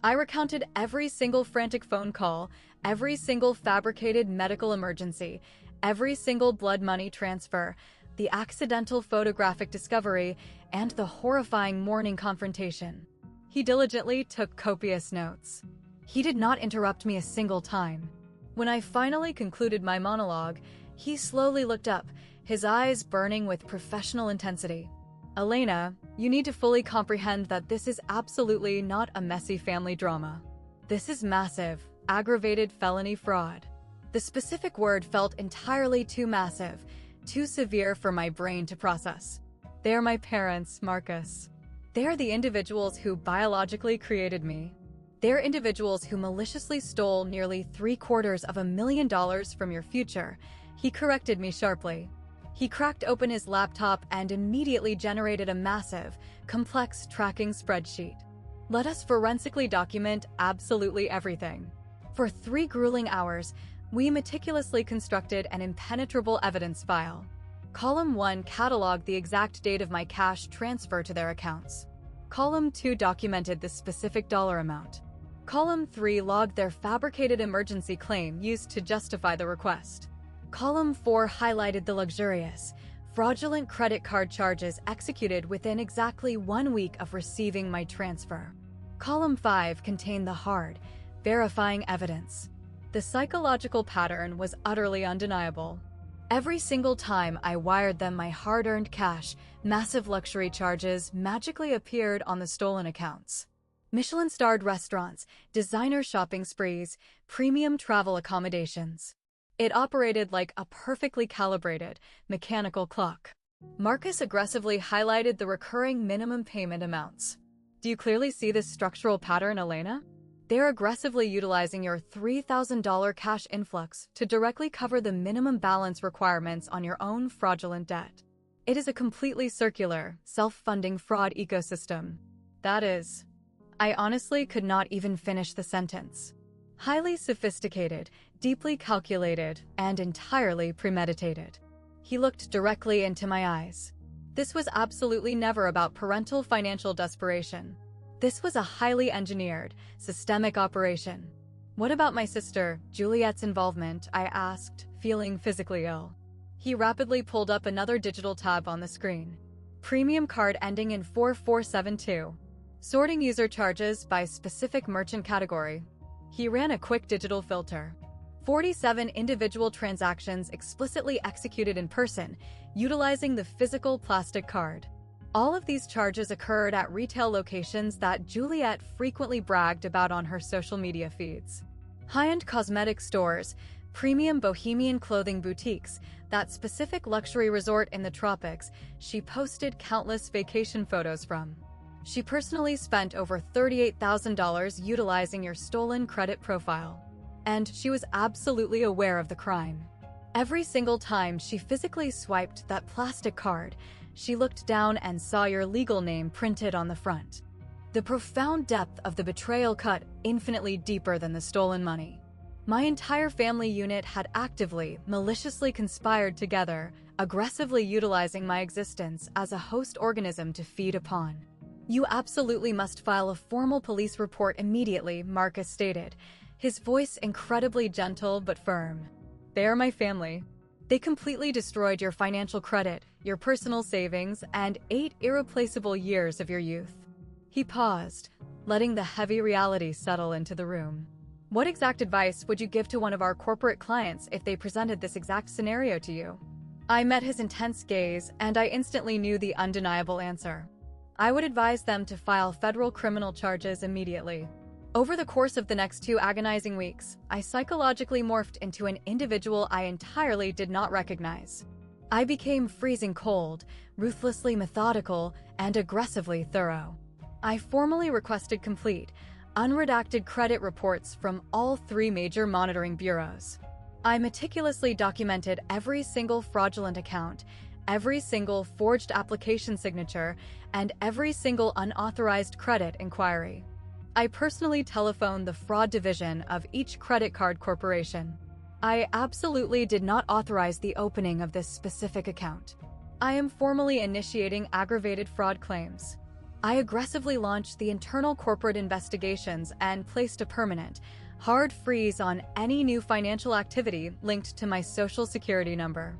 I recounted every single frantic phone call, every single fabricated medical emergency, every single blood money transfer, the accidental photographic discovery, and the horrifying morning confrontation. He diligently took copious notes. He did not interrupt me a single time. When I finally concluded my monologue, he slowly looked up, his eyes burning with professional intensity. Elena, you need to fully comprehend that this is absolutely not a messy family drama. This is massive, aggravated felony fraud. The specific word felt entirely too massive, too severe for my brain to process. They are my parents, Marcus. They are the individuals who biologically created me. They are individuals who maliciously stole nearly $750,000 from your future. He corrected me sharply. He cracked open his laptop and immediately generated a massive, complex tracking spreadsheet. Let us forensically document absolutely everything. For 3 grueling hours, we meticulously constructed an impenetrable evidence file. Column 1 cataloged the exact date of my cash transfer to their accounts. Column 2 documented the specific dollar amount. Column 3 logged their fabricated emergency claim used to justify the request. Column 4 highlighted the luxurious, fraudulent credit card charges executed within exactly 1 week of receiving my transfer. Column 5 contained the hard, verifying evidence. The psychological pattern was utterly undeniable. Every single time I wired them my hard-earned cash, massive luxury charges magically appeared on the stolen accounts. Michelin-starred restaurants, designer shopping sprees, premium travel accommodations. It operated like a perfectly calibrated, mechanical clock. Marcus aggressively highlighted the recurring minimum payment amounts. Do you clearly see this structural pattern, Elena? They're aggressively utilizing your $3,000 cash influx to directly cover the minimum balance requirements on your own fraudulent debt. It is a completely circular, self-funding fraud ecosystem. That is, I honestly could not even finish the sentence. Highly sophisticated, deeply calculated, and entirely premeditated. He looked directly into my eyes. This was absolutely never about parental financial desperation. This was a highly engineered, systemic operation. What about my sister, Juliet's involvement? I asked, feeling physically ill. He rapidly pulled up another digital tab on the screen. Premium card ending in 4472. Sorting user charges by specific merchant category. He ran a quick digital filter. 47 individual transactions explicitly executed in person, utilizing the physical plastic card. All of these charges occurred at retail locations that Juliet frequently bragged about on her social media feeds. High-end cosmetic stores, premium bohemian clothing boutiques, that specific luxury resort in the tropics she posted countless vacation photos from. She personally spent over $38,000 utilizing your stolen credit profile. And she was absolutely aware of the crime. Every single time she physically swiped that plastic card, she looked down and saw your legal name printed on the front. The profound depth of the betrayal cut infinitely deeper than the stolen money. My entire family unit had actively, maliciously conspired together, aggressively utilizing my existence as a host organism to feed upon. You absolutely must file a formal police report immediately, Marcus stated, his voice incredibly gentle but firm. They are my family. They completely destroyed your financial credit, your personal savings, and 8 irreplaceable years of your youth. He paused, letting the heavy reality settle into the room. What exact advice would you give to one of our corporate clients if they presented this exact scenario to you? I met his intense gaze, and I instantly knew the undeniable answer. I would advise them to file federal criminal charges immediately. Over the course of the next 2 agonizing weeks, I psychologically morphed into an individual I entirely did not recognize. I became freezing cold, ruthlessly methodical, and aggressively thorough. I formally requested complete, unredacted credit reports from all 3 major monitoring bureaus. I meticulously documented every single fraudulent account, every single forged application signature, and every single unauthorized credit inquiry. I personally telephoned the fraud division of each credit card corporation. I absolutely did not authorize the opening of this specific account. I am formally initiating aggravated fraud claims. I aggressively launched the internal corporate investigations and placed a permanent, hard freeze on any new financial activity linked to my social security number.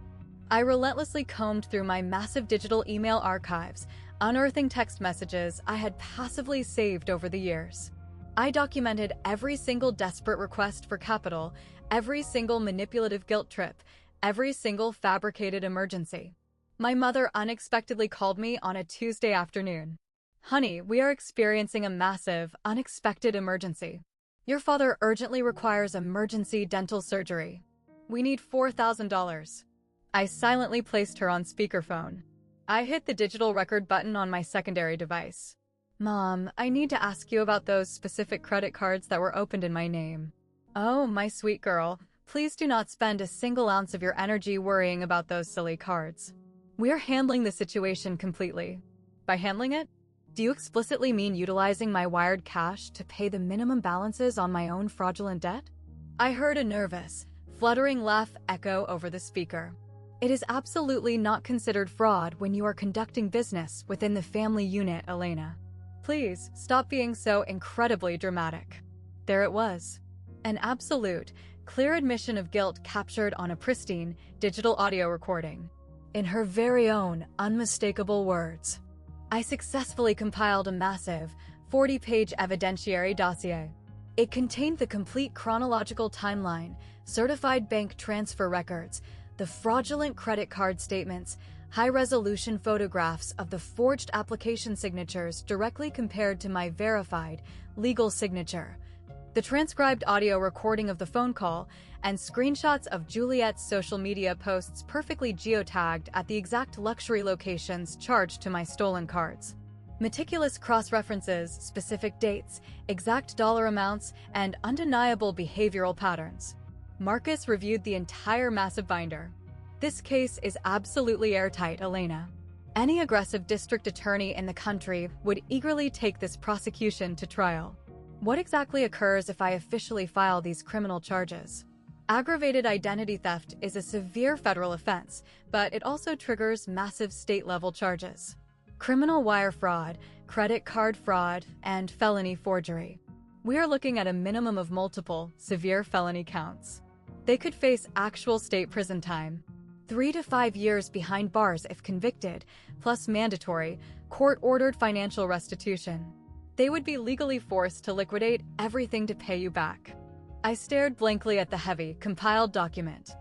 I relentlessly combed through my massive digital email archives, unearthing text messages I had passively saved over the years. I documented every single desperate request for capital, every single manipulative guilt trip, every single fabricated emergency. My mother unexpectedly called me on a Tuesday afternoon. "Honey, we are experiencing a massive, unexpected emergency. Your father urgently requires emergency dental surgery. We need $4,000. I silently placed her on speakerphone. I hit the digital record button on my secondary device. "Mom, I need to ask you about those specific credit cards that were opened in my name." "Oh, my sweet girl, please do not spend a single ounce of your energy worrying about those silly cards. We are handling the situation completely." By handling it, do you explicitly mean utilizing my wired cash to pay the minimum balances on my own fraudulent debt? I heard a nervous, fluttering laugh echo over the speaker. It is absolutely not considered fraud when you are conducting business within the family unit, Elena. Please stop being so incredibly dramatic. There it was. An absolute, clear admission of guilt captured on a pristine, digital audio recording. In her very own, unmistakable words. I successfully compiled a massive, 40-page evidentiary dossier. It contained the complete chronological timeline, certified bank transfer records, The fraudulent credit card statements, high-resolution photographs of the forged application signatures directly compared to my verified, legal signature, the transcribed audio recording of the phone call, and screenshots of Juliet's social media posts perfectly geotagged at the exact luxury locations charged to my stolen cards. Meticulous cross-references, specific dates, exact dollar amounts, and undeniable behavioral patterns. Marcus reviewed the entire massive binder. This case is absolutely airtight, Elena. Any aggressive district attorney in the country would eagerly take this prosecution to trial. What exactly occurs if I officially file these criminal charges? Aggravated identity theft is a severe federal offense, but it also triggers massive state-level charges. Criminal wire fraud, credit card fraud, and felony forgery. We are looking at a minimum of multiple, severe felony counts. They could face actual state prison time, 3 to 5 years behind bars if convicted, plus mandatory, court-ordered financial restitution. They would be legally forced to liquidate everything to pay you back. I stared blankly at the heavy, compiled document.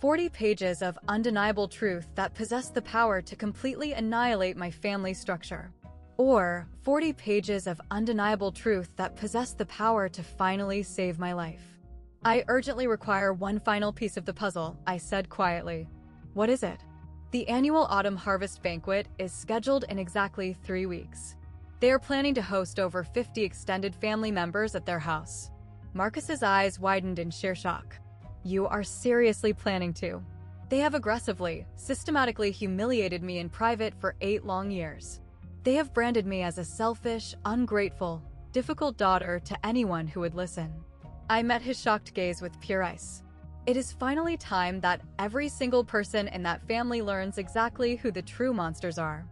40 pages of undeniable truth that possessed the power to completely annihilate my family structure. Or 40 pages of undeniable truth that possessed the power to finally save my life. I urgently require one final piece of the puzzle, I said quietly. What is it? The annual autumn harvest banquet is scheduled in exactly 3 weeks. They are planning to host over 50 extended family members at their house. Marcus's eyes widened in sheer shock. You are seriously planning to? They have aggressively, systematically humiliated me in private for 8 long years. They have branded me as a selfish, ungrateful, difficult daughter to anyone who would listen. I met his shocked gaze with pure ice. It is finally time that every single person in that family learns exactly who the true monsters are.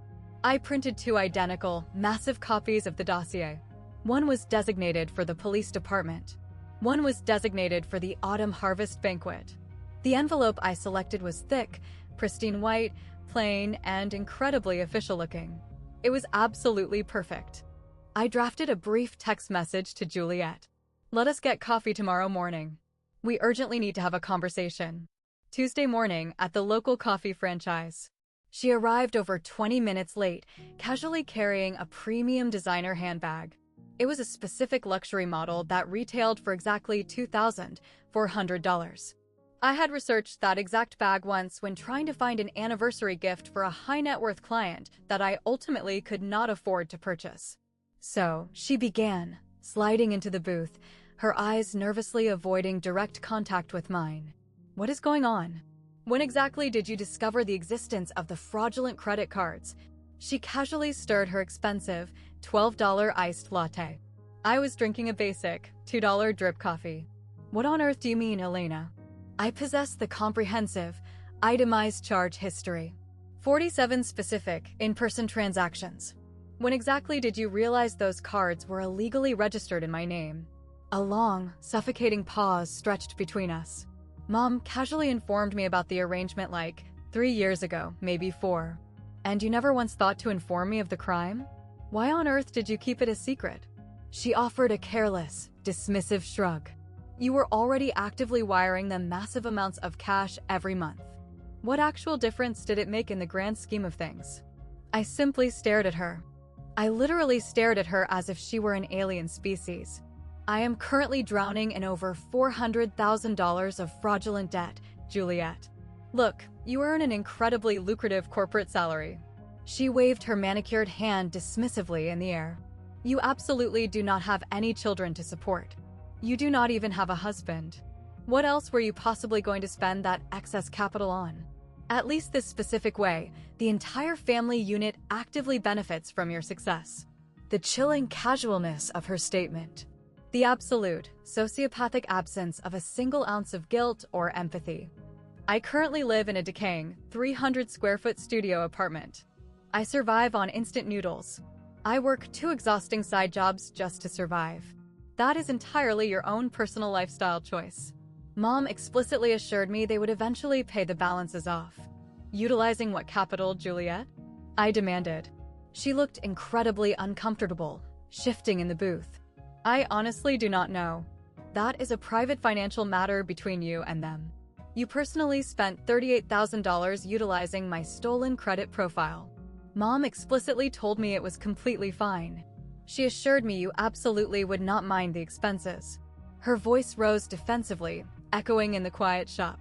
I printed 2 identical, massive copies of the dossier. One was designated for the police department. One was designated for the autumn harvest banquet. The envelope I selected was thick, pristine white, plain, and incredibly official-looking. It was absolutely perfect. I drafted a brief text message to Juliet. Let us get coffee tomorrow morning. We urgently need to have a conversation. Tuesday morning at the local coffee franchise. She arrived over 20 minutes late, casually carrying a premium designer handbag. It was a specific luxury model that retailed for exactly $2,400. I had researched that exact bag once when trying to find an anniversary gift for a high-net-worth client that I ultimately could not afford to purchase. So, she began, sliding into the booth, her eyes nervously avoiding direct contact with mine. What is going on? When exactly did you discover the existence of the fraudulent credit cards? She casually stirred her expensive, $12 iced latte. I was drinking a basic, $2 drip coffee. What on earth do you mean, Elena? I possess the comprehensive, itemized charge history. 47 specific, in-person transactions. When exactly did you realize those cards were illegally registered in my name? A long, suffocating pause stretched between us. Mom casually informed me about the arrangement like 3 years ago, maybe 4. And you never once thought to inform me of the crime? Why on earth did you keep it a secret? She offered a careless, dismissive shrug. You were already actively wiring them massive amounts of cash every month. What actual difference did it make in the grand scheme of things? I simply stared at her. I literally stared at her as if she were an alien species. I am currently drowning in over $400,000 of fraudulent debt, Juliet. Look, you earn an incredibly lucrative corporate salary. She waved her manicured hand dismissively in the air. You absolutely do not have any children to support. You do not even have a husband. What else were you possibly going to spend that excess capital on? At least this specific way, the entire family unit actively benefits from your success. The chilling casualness of her statement. The absolute, sociopathic absence of a single ounce of guilt or empathy. I currently live in a decaying, 300-square-foot studio apartment. I survive on instant noodles. I work 2 exhausting side jobs just to survive. That is entirely your own personal lifestyle choice. Mom explicitly assured me they would eventually pay the balances off. Utilizing what capital, Juliet? I demanded. She looked incredibly uncomfortable, shifting in the booth. I honestly do not know. That is a private financial matter between you and them. You personally spent $38,000 utilizing my stolen credit profile. Mom explicitly told me it was completely fine. She assured me you absolutely would not mind the expenses. Her voice rose defensively, echoing in the quiet shop.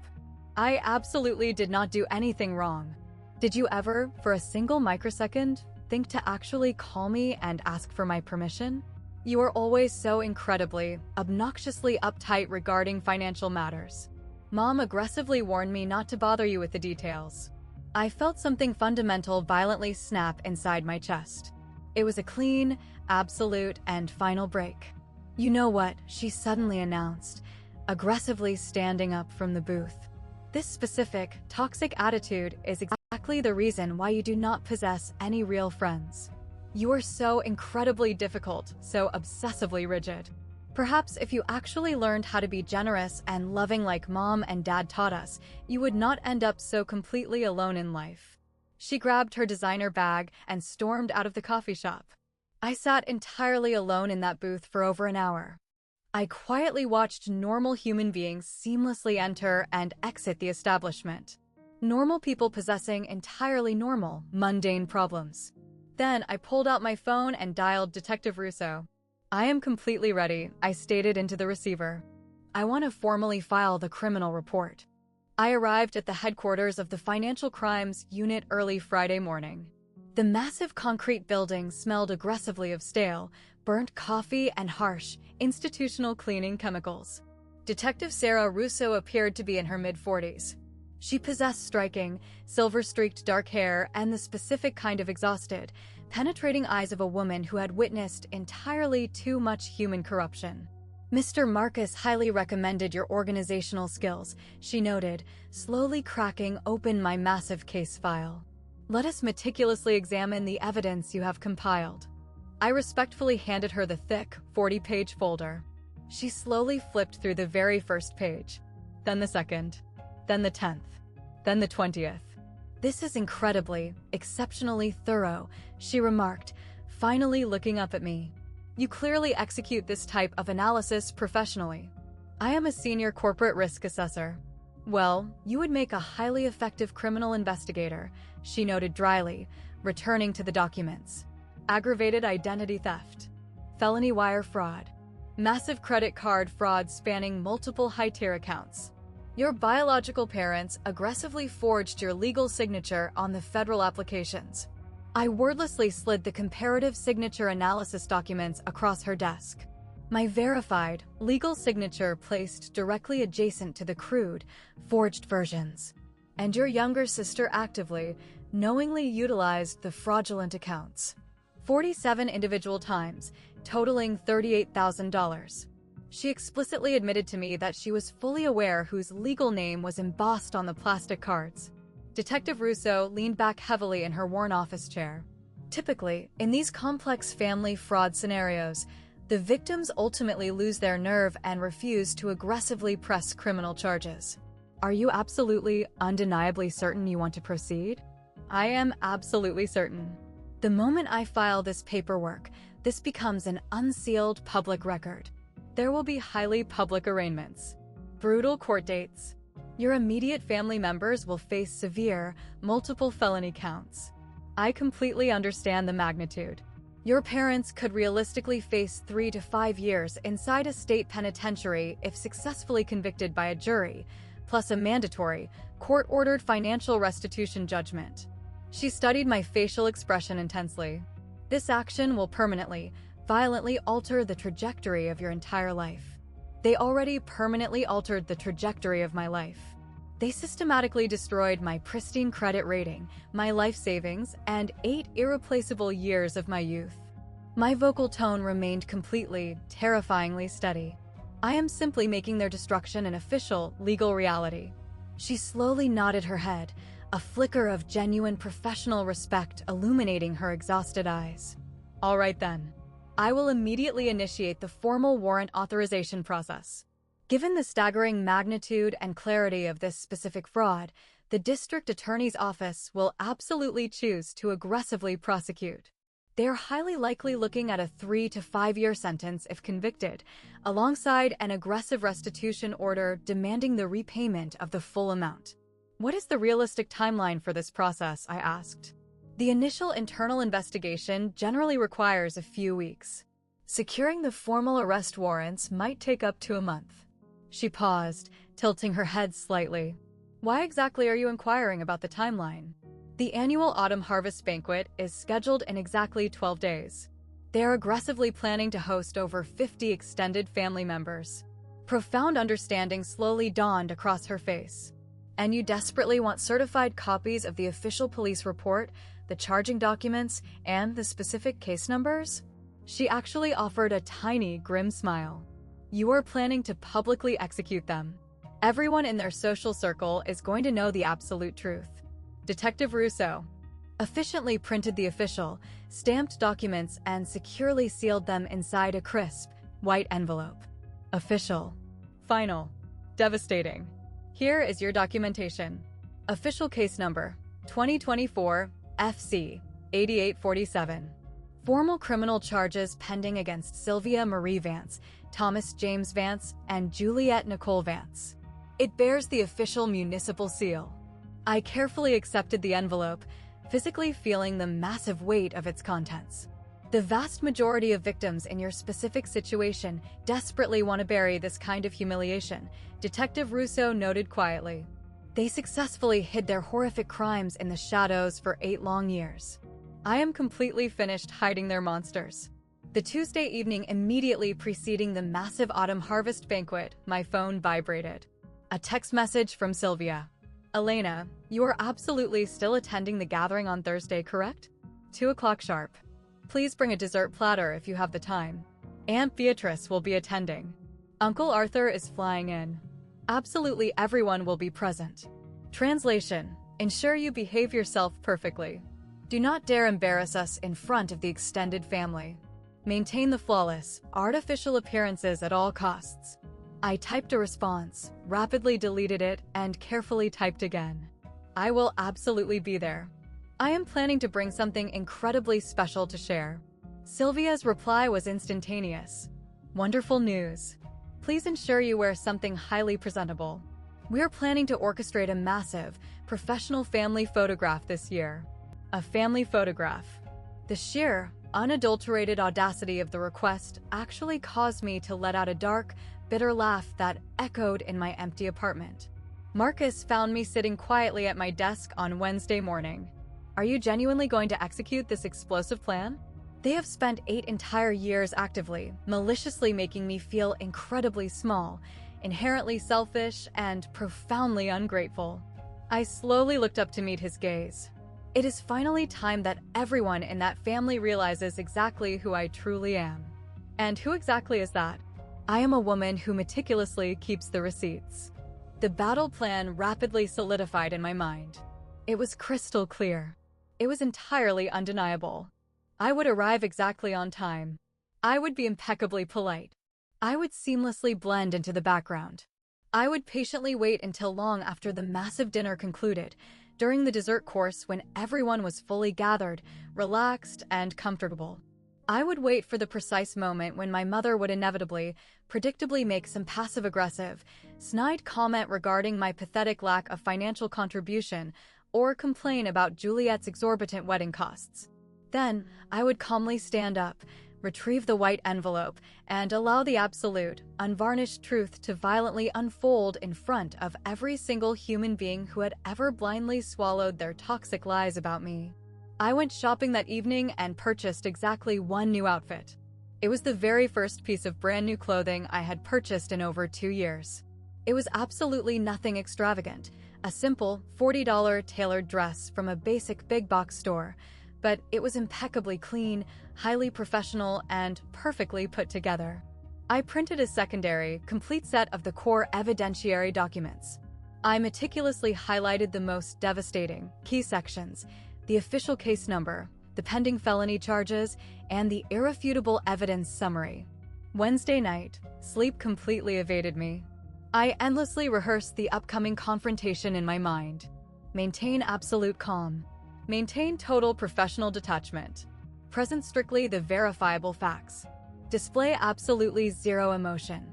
I absolutely did not do anything wrong. Did you ever, for a single microsecond, think to actually call me and ask for my permission? You are always so incredibly, obnoxiously uptight regarding financial matters. Mom aggressively warned me not to bother you with the details. I felt something fundamental violently snap inside my chest. It was a clean, absolute, and final break. You know what, she suddenly announced, aggressively standing up from the booth. This specific, toxic attitude is exactly the reason why you do not possess any real friends. You are so incredibly difficult, so obsessively rigid. Perhaps if you actually learned how to be generous and loving like Mom and Dad taught us, you would not end up so completely alone in life. She grabbed her designer bag and stormed out of the coffee shop. I sat entirely alone in that booth for over an hour. I quietly watched normal human beings seamlessly enter and exit the establishment. Normal people possessing entirely normal, mundane problems. Then I pulled out my phone and dialed Detective Russo. I am completely ready, I stated into the receiver. I want to formally file the criminal report. I arrived at the headquarters of the Financial Crimes Unit early Friday morning. The massive concrete building smelled aggressively of stale, burnt coffee and harsh, institutional cleaning chemicals. Detective Sarah Russo appeared to be in her mid-40s. She possessed striking, silver-streaked dark hair and the specific kind of exhausted, penetrating eyes of a woman who had witnessed entirely too much human corruption. Mr. Marcus highly recommended your organizational skills, she noted, slowly cracking open my massive case file. Let us meticulously examine the evidence you have compiled. I respectfully handed her the thick, 40-page folder. She slowly flipped through the very first page, then the second, then the 10th, then the 20th. This is incredibly, exceptionally thorough, she remarked, finally looking up at me. You clearly execute this type of analysis professionally. I am a senior corporate risk assessor. Well, you would make a highly effective criminal investigator, she noted dryly, returning to the documents. Aggravated identity theft, felony wire fraud, massive credit card fraud spanning multiple high-tier accounts. Your biological parents aggressively forged your legal signature on the federal applications. I wordlessly slid the comparative signature analysis documents across her desk. My verified, legal signature placed directly adjacent to the crude, forged versions. And your younger sister actively, knowingly utilized the fraudulent accounts. 47 individual times, totaling $38,000. She explicitly admitted to me that she was fully aware whose legal name was embossed on the plastic cards. Detective Russo leaned back heavily in her worn office chair. Typically, in these complex family fraud scenarios, the victims ultimately lose their nerve and refuse to aggressively press criminal charges. Are you absolutely, undeniably certain you want to proceed? I am absolutely certain. The moment I file this paperwork, this becomes an unsealed public record. There will be highly public arraignments, brutal court dates. Your immediate family members will face severe, multiple felony counts. I completely understand the magnitude. Your parents could realistically face 3 to 5 years inside a state penitentiary if successfully convicted by a jury, plus a mandatory, court-ordered financial restitution judgment. She studied my facial expression intensely. This action will permanently, violently alter the trajectory of your entire life. They already permanently altered the trajectory of my life. They systematically destroyed my pristine credit rating, my life savings, and 8 irreplaceable years of my youth. My vocal tone remained completely, terrifyingly steady. I am simply making their destruction an official, legal reality. She slowly nodded her head, a flicker of genuine professional respect illuminating her exhausted eyes. All right then. I will immediately initiate the formal warrant authorization process. Given the staggering magnitude and clarity of this specific fraud, the district attorney's office will absolutely choose to aggressively prosecute. They are highly likely looking at a 3 to 5 year sentence if convicted, alongside an aggressive restitution order demanding the repayment of the full amount. What is the realistic timeline for this process? I asked. The initial internal investigation generally requires a few weeks. Securing the formal arrest warrants might take up to a month. She paused, tilting her head slightly. Why exactly are you inquiring about the timeline? The annual autumn harvest banquet is scheduled in exactly 12 days. They are aggressively planning to host over 50 extended family members. Profound understanding slowly dawned across her face. And you desperately want certified copies of the official police report, the charging documents, and the specific case numbers? She actually offered a tiny, grim smile. You are planning to publicly execute them. Everyone in their social circle is going to know the absolute truth. Detective Russo efficiently printed the official, stamped documents, and securely sealed them inside a crisp, white envelope. Official. Final. Devastating. Here is your documentation. Official case number 2024 FC 8847. Formal criminal charges pending against Sylvia Marie Vance, Thomas James Vance, and Juliet Nicole Vance. It bears the official municipal seal. I carefully accepted the envelope, physically feeling the massive weight of its contents. The vast majority of victims in your specific situation desperately want to bury this kind of humiliation, Detective Russo noted quietly. They successfully hid their horrific crimes in the shadows for 8 long years. I am completely finished hiding their monsters. The Tuesday evening immediately preceding the massive autumn harvest banquet, my phone vibrated. A text message from Sylvia. Elena, you are absolutely still attending the gathering on Thursday, correct? 2 o'clock sharp. Please bring a dessert platter if you have the time. Aunt Beatrice will be attending. Uncle Arthur is flying in. Absolutely everyone will be present. Translation: ensure you behave yourself perfectly. Do not dare embarrass us in front of the extended family. Maintain the flawless, artificial appearances at all costs. I typed a response, rapidly deleted it, and carefully typed again. I will absolutely be there. I am planning to bring something incredibly special to share. Sylvia's reply was instantaneous. Wonderful news. Please ensure you wear something highly presentable. We are planning to orchestrate a massive, professional family photograph this year. A family photograph. The sheer, unadulterated audacity of the request actually caused me to let out a dark, bitter laugh that echoed in my empty apartment. Marcus found me sitting quietly at my desk on Wednesday morning. Are you genuinely going to execute this explosive plan? They have spent 8 entire years actively, maliciously making me feel incredibly small, inherently selfish, and profoundly ungrateful. I slowly looked up to meet his gaze. It is finally time that everyone in that family realizes exactly who I truly am. And who exactly is that? I am a woman who meticulously keeps the receipts. The battle plan rapidly solidified in my mind. It was crystal clear. It was entirely undeniable. I would arrive exactly on time. I would be impeccably polite. I would seamlessly blend into the background. I would patiently wait until long after the massive dinner concluded, during the dessert course when everyone was fully gathered, relaxed, and comfortable. I would wait for the precise moment when my mother would inevitably, predictably make some passive-aggressive, snide comment regarding my pathetic lack of financial contribution or complain about Juliet's exorbitant wedding costs. Then, I would calmly stand up, retrieve the white envelope, and allow the absolute, unvarnished truth to violently unfold in front of every single human being who had ever blindly swallowed their toxic lies about me. I went shopping that evening and purchased exactly 1 new outfit. It was the very first piece of brand new clothing I had purchased in over 2 years. It was absolutely nothing extravagant, a simple $40 tailored dress from a basic big box store, but it was impeccably clean, highly professional, and perfectly put together. I printed a secondary, complete set of the core evidentiary documents. I meticulously highlighted the most devastating, key sections, the official case number, the pending felony charges, and the irrefutable evidence summary. Wednesday night, sleep completely evaded me. I endlessly rehearsed the upcoming confrontation in my mind. Maintain absolute calm. Maintain total professional detachment. Present strictly the verifiable facts. Display absolutely zero emotion.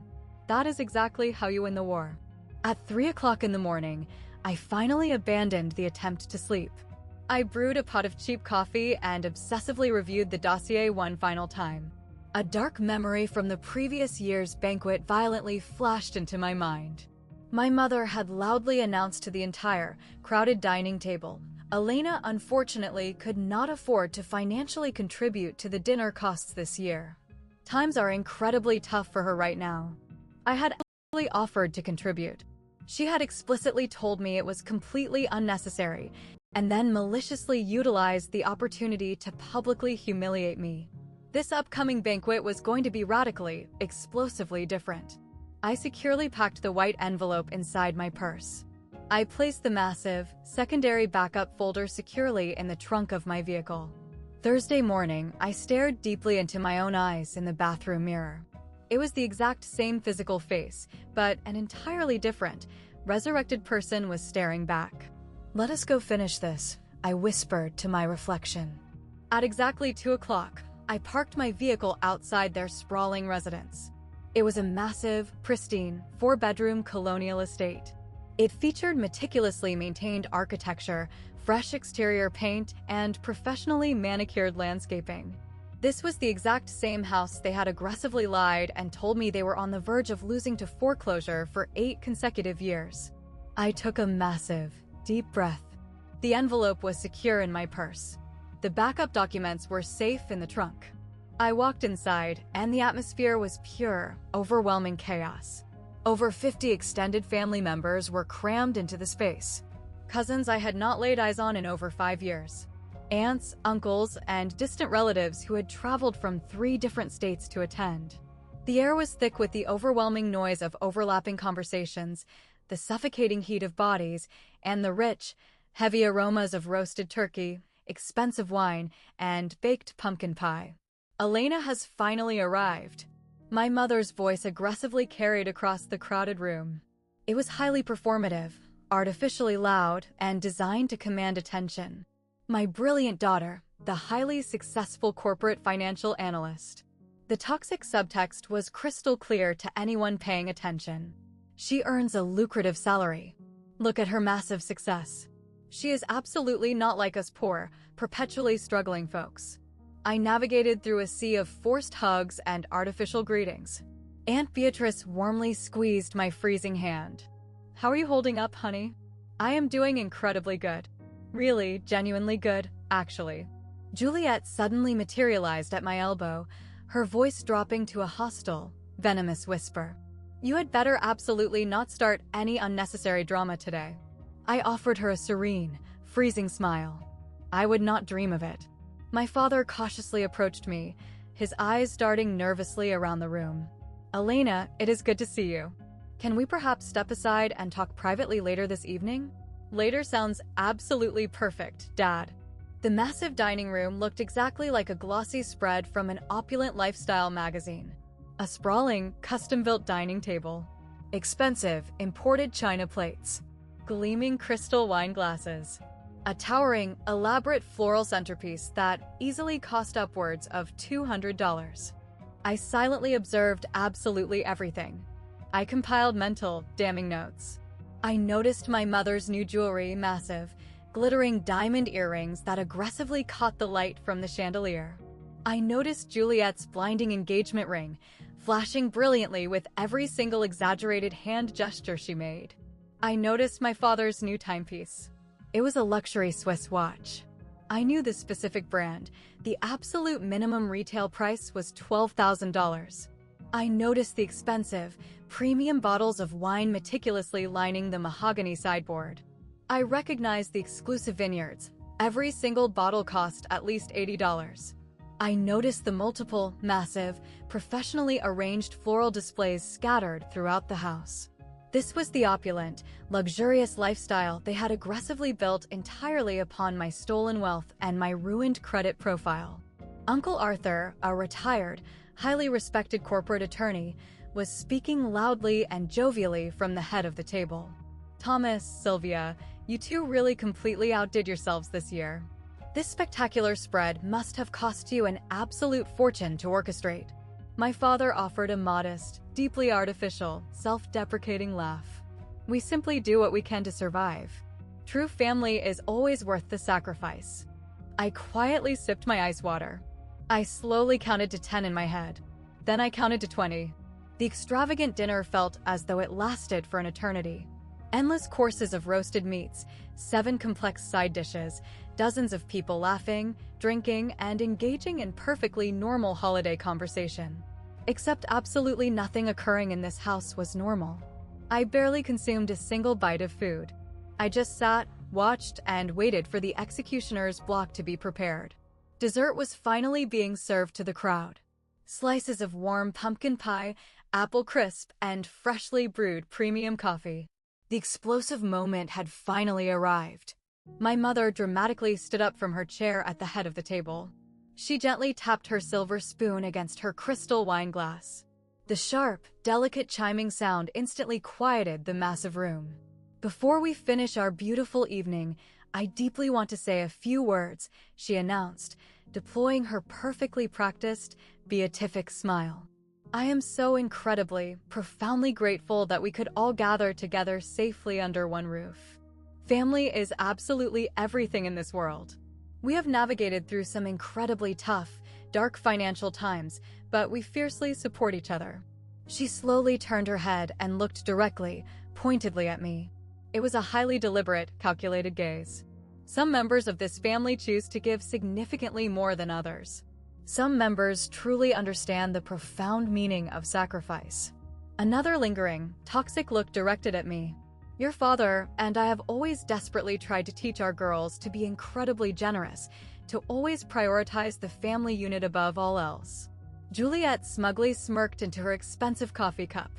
That is exactly how you win the war. At 3 o'clock in the morning, I finally abandoned the attempt to sleep. I brewed a pot of cheap coffee and obsessively reviewed the dossier one final time. A dark memory from the previous year's banquet violently flashed into my mind. My mother had loudly announced to the entire crowded dining table, Elena unfortunately could not afford to financially contribute to the dinner costs this year. Times are incredibly tough for her right now. I had actually offered to contribute. She had explicitly told me it was completely unnecessary, and then maliciously utilized the opportunity to publicly humiliate me. This upcoming banquet was going to be radically, explosively different. I securely packed the white envelope inside my purse. I placed the massive, secondary backup folder securely in the trunk of my vehicle. Thursday morning, I stared deeply into my own eyes in the bathroom mirror. It was the exact same physical face, but an entirely different, resurrected person was staring back. "Let us go finish this," I whispered to my reflection. At exactly 2 o'clock, I parked my vehicle outside their sprawling residence. It was a massive, pristine, 4-bedroom colonial estate. It featured meticulously maintained architecture, fresh exterior paint, and professionally manicured landscaping. This was the exact same house they had aggressively lied and told me they were on the verge of losing to foreclosure for 8 consecutive years. I took a massive, deep breath. The envelope was secure in my purse. The backup documents were safe in the trunk. I walked inside, and the atmosphere was pure, overwhelming chaos. Over 50 extended family members were crammed into the space. Cousins I had not laid eyes on in over 5 years. Aunts, uncles, and distant relatives who had traveled from 3 different states to attend. The air was thick with the overwhelming noise of overlapping conversations, the suffocating heat of bodies, and the rich, heavy aromas of roasted turkey, expensive wine, and baked pumpkin pie. "Elena has finally arrived," my mother's voice aggressively carried across the crowded room. It was highly performative, artificially loud, and designed to command attention. My brilliant daughter, the highly successful corporate financial analyst. The toxic subtext was crystal clear to anyone paying attention. She earns a lucrative salary. Look at her massive success. She is absolutely not like us poor, perpetually struggling folks. I navigated through a sea of forced hugs and artificial greetings. Aunt Beatrice warmly squeezed my freezing hand. "How are you holding up, honey?" "I am doing incredibly good. Really, genuinely good, actually." Juliet suddenly materialized at my elbow, her voice dropping to a hostile, venomous whisper. "You had better absolutely not start any unnecessary drama today." I offered her a serene, freezing smile. "I would not dream of it." My father cautiously approached me, his eyes darting nervously around the room. "Elena, it is good to see you. Can we perhaps step aside and talk privately later this evening?" "Later sounds absolutely perfect, Dad." The massive dining room looked exactly like a glossy spread from an opulent lifestyle magazine. A sprawling, custom-built dining table. Expensive, imported china plates. Gleaming crystal wine glasses. A towering, elaborate floral centerpiece that easily cost upwards of $200. I silently observed absolutely everything. I compiled mental, damning notes. I noticed my mother's new jewelry, massive, glittering diamond earrings that aggressively caught the light from the chandelier. I noticed Juliet's blinding engagement ring, flashing brilliantly with every single exaggerated hand gesture she made. I noticed my father's new timepiece. It was a luxury Swiss watch. I knew the specific brand. The absolute minimum retail price was $12,000. I noticed the expensive, premium bottles of wine meticulously lining the mahogany sideboard. I recognized the exclusive vineyards. Every single bottle cost at least $80. I noticed the multiple, massive, professionally arranged floral displays scattered throughout the house. This was the opulent, luxurious lifestyle they had aggressively built entirely upon my stolen wealth and my ruined credit profile. Uncle Arthur, a retired, highly respected corporate attorney, was speaking loudly and jovially from the head of the table. "Thomas, Sylvia, you two really completely outdid yourselves this year. This spectacular spread must have cost you an absolute fortune to orchestrate. My father offered a modest, deeply artificial, self-deprecating laugh. We simply do what we can to survive. True family is always worth the sacrifice. I quietly sipped my ice water. I slowly counted to 10 in my head. Then I counted to 20. The extravagant dinner felt as though it lasted for an eternity. Endless courses of roasted meats, 7 complex side dishes, dozens of people laughing, drinking, and engaging in perfectly normal holiday conversation. Except absolutely nothing occurring in this house was normal. I barely consumed a single bite of food. I just sat, watched, and waited for the executioner's block to be prepared. Dessert was finally being served to the crowd. Slices of warm pumpkin pie, apple crisp, and freshly brewed premium coffee. The explosive moment had finally arrived. My mother dramatically stood up from her chair at the head of the table. She gently tapped her silver spoon against her crystal wine glass. The sharp, delicate chiming sound instantly quieted the massive room. "Before we finish our beautiful evening, I deeply want to say a few words," she announced, deploying her perfectly practiced, beatific smile. "I am so incredibly, profoundly grateful that we could all gather together safely under one roof. Family is absolutely everything in this world. We have navigated through some incredibly tough, dark financial times, but we fiercely support each other." She slowly turned her head and looked directly, pointedly at me. It was a highly deliberate, calculated gaze. Some members of this family choose to give significantly more than others. Some members truly understand the profound meaning of sacrifice. Another lingering, toxic look directed at me. "Your father and I have always desperately tried to teach our girls to be incredibly generous, to always prioritize the family unit above all else." Juliet smugly smirked into her expensive coffee cup.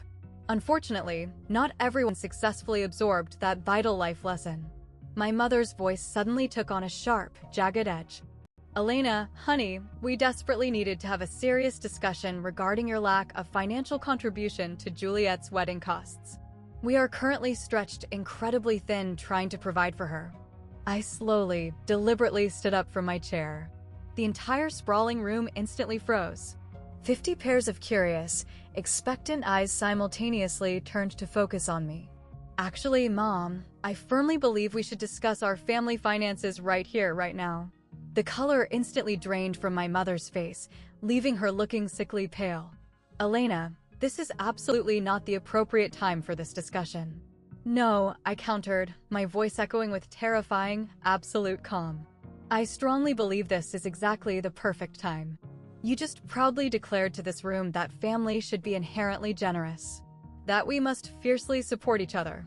Unfortunately, not everyone successfully absorbed that vital life lesson. My mother's voice suddenly took on a sharp, jagged edge. "Elena, honey, we desperately needed to have a serious discussion regarding your lack of financial contribution to Juliet's wedding costs. We are currently stretched incredibly thin trying to provide for her." I slowly, deliberately stood up from my chair. The entire sprawling room instantly froze. 50 pairs of curious, expectant eyes simultaneously turned to focus on me. "Actually, Mom, I firmly believe we should discuss our family finances right here, right now." The color instantly drained from my mother's face, leaving her looking sickly pale. "Elena, this is absolutely not the appropriate time for this discussion." "No," I countered, my voice echoing with terrifying, absolute calm. "I strongly believe this is exactly the perfect time. You just proudly declared to this room that family should be inherently generous, that we must fiercely support each other.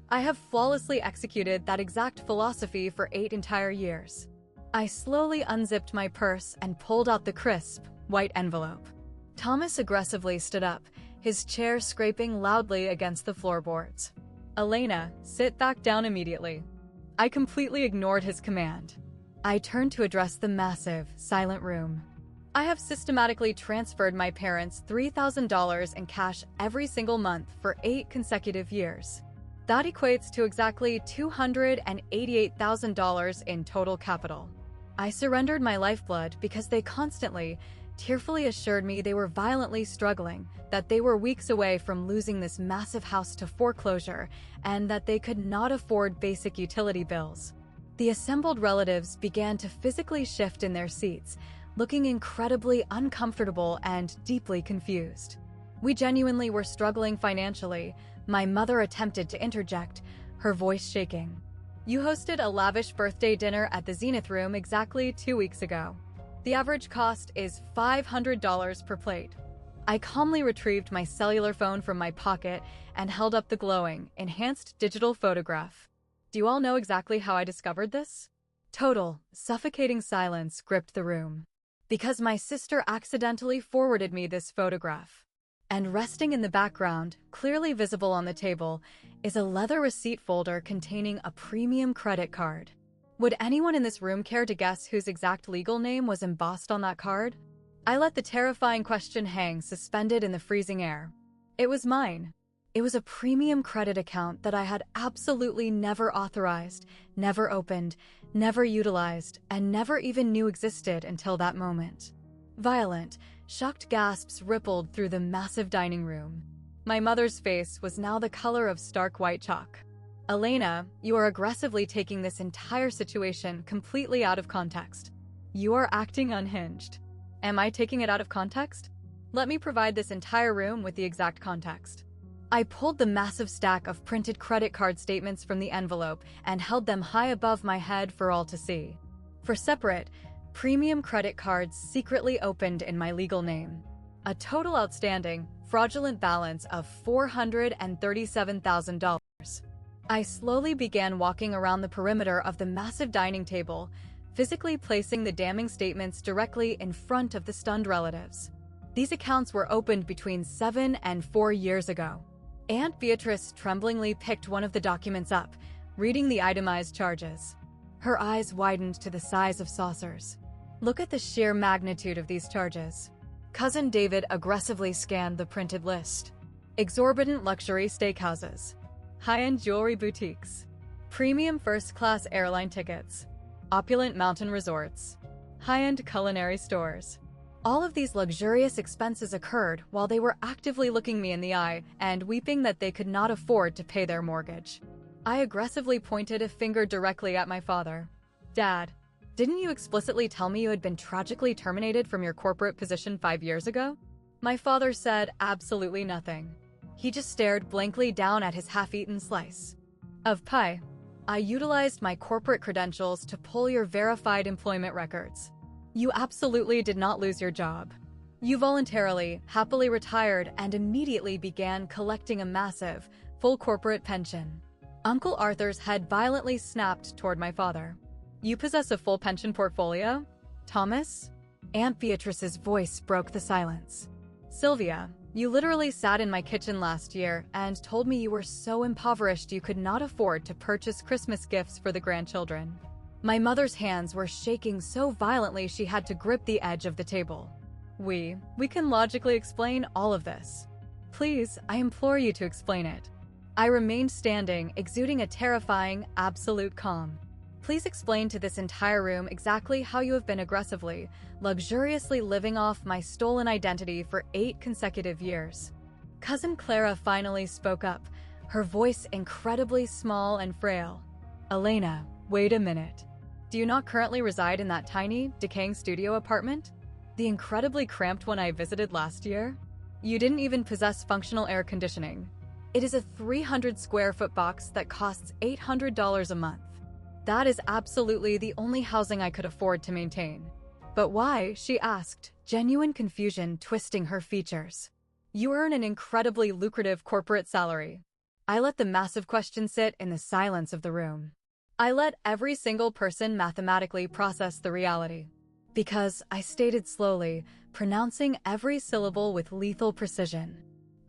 I have flawlessly executed that exact philosophy for 8 entire years." I slowly unzipped my purse and pulled out the crisp, white envelope. Thomas aggressively stood up, his chair scraping loudly against the floorboards. "Elena, sit back down immediately." I completely ignored his command. I turned to address the massive, silent room. "I have systematically transferred my parents $3,000 in cash every single month for 8 consecutive years. That equates to exactly $288,000 in total capital. I surrendered my lifeblood because they constantly, tearfully assured me they were violently struggling, that they were weeks away from losing this massive house to foreclosure, and that they could not afford basic utility bills." The assembled relatives began to physically shift in their seats, looking incredibly uncomfortable and deeply confused. "We genuinely were struggling financially," my mother attempted to interject, her voice shaking. "You hosted a lavish birthday dinner at the Zenith Room exactly 2 weeks ago. The average cost is $500 per plate." I calmly retrieved my cellular phone from my pocket and held up the glowing, enhanced digital photograph. Do you all know exactly how I discovered this? Total, suffocating silence gripped the room. Because my sister accidentally forwarded me this photograph. And resting in the background, clearly visible on the table, is a leather receipt folder containing a premium credit card. Would anyone in this room care to guess whose exact legal name was embossed on that card? I let the terrifying question hang suspended in the freezing air. It was mine. It was a premium credit account that I had absolutely never authorized, never opened, never utilized, and never even knew existed until that moment. Violent, shocked gasps rippled through the massive dining room. My mother's face was now the color of stark white chalk. Elena, you are aggressively taking this entire situation completely out of context. You are acting unhinged. Am I taking it out of context? Let me provide this entire room with the exact context. I pulled the massive stack of printed credit card statements from the envelope and held them high above my head for all to see. For separate, premium credit cards secretly opened in my legal name. A total outstanding, fraudulent balance of $437,000. I slowly began walking around the perimeter of the massive dining table, physically placing the damning statements directly in front of the stunned relatives. These accounts were opened between 7 and 4 years ago. Aunt Beatrice tremblingly picked one of the documents up, reading the itemized charges. Her eyes widened to the size of saucers. Look at the sheer magnitude of these charges. Cousin David aggressively scanned the printed list. Exorbitant luxury steakhouses, high-end jewelry boutiques, premium first-class airline tickets, opulent mountain resorts, high-end culinary stores. All of these luxurious expenses occurred while they were actively looking me in the eye and weeping that they could not afford to pay their mortgage. I aggressively pointed a finger directly at my father. Dad, didn't you explicitly tell me you had been tragically terminated from your corporate position 5 years ago? My father said absolutely nothing. He just stared blankly down at his half-eaten slice of pie. I utilized my corporate credentials to pull your verified employment records. You absolutely did not lose your job. You voluntarily, happily retired and immediately began collecting a massive, full corporate pension. Uncle Arthur's head violently snapped toward my father. You possess a full pension portfolio? Thomas? Aunt Beatrice's voice broke the silence. Sylvia, you literally sat in my kitchen last year and told me you were so impoverished you could not afford to purchase Christmas gifts for the grandchildren. My mother's hands were shaking so violently she had to grip the edge of the table. We can logically explain all of this. Please, I implore you to explain it. I remained standing, exuding a terrifying, absolute calm. Please explain to this entire room exactly how you have been aggressively, luxuriously living off my stolen identity for 8 consecutive years. Cousin Clara finally spoke up, her voice incredibly small and frail. Elena, wait a minute. Do you not currently reside in that tiny, decaying studio apartment? The incredibly cramped one I visited last year? You didn't even possess functional air conditioning. It is a 300 square foot box that costs $800 a month. That is absolutely the only housing I could afford to maintain. But why? She asked, genuine confusion twisting her features. You earn an incredibly lucrative corporate salary. I let the massive question sit in the silence of the room. I let every single person mathematically process the reality. Because I stated slowly, pronouncing every syllable with lethal precision.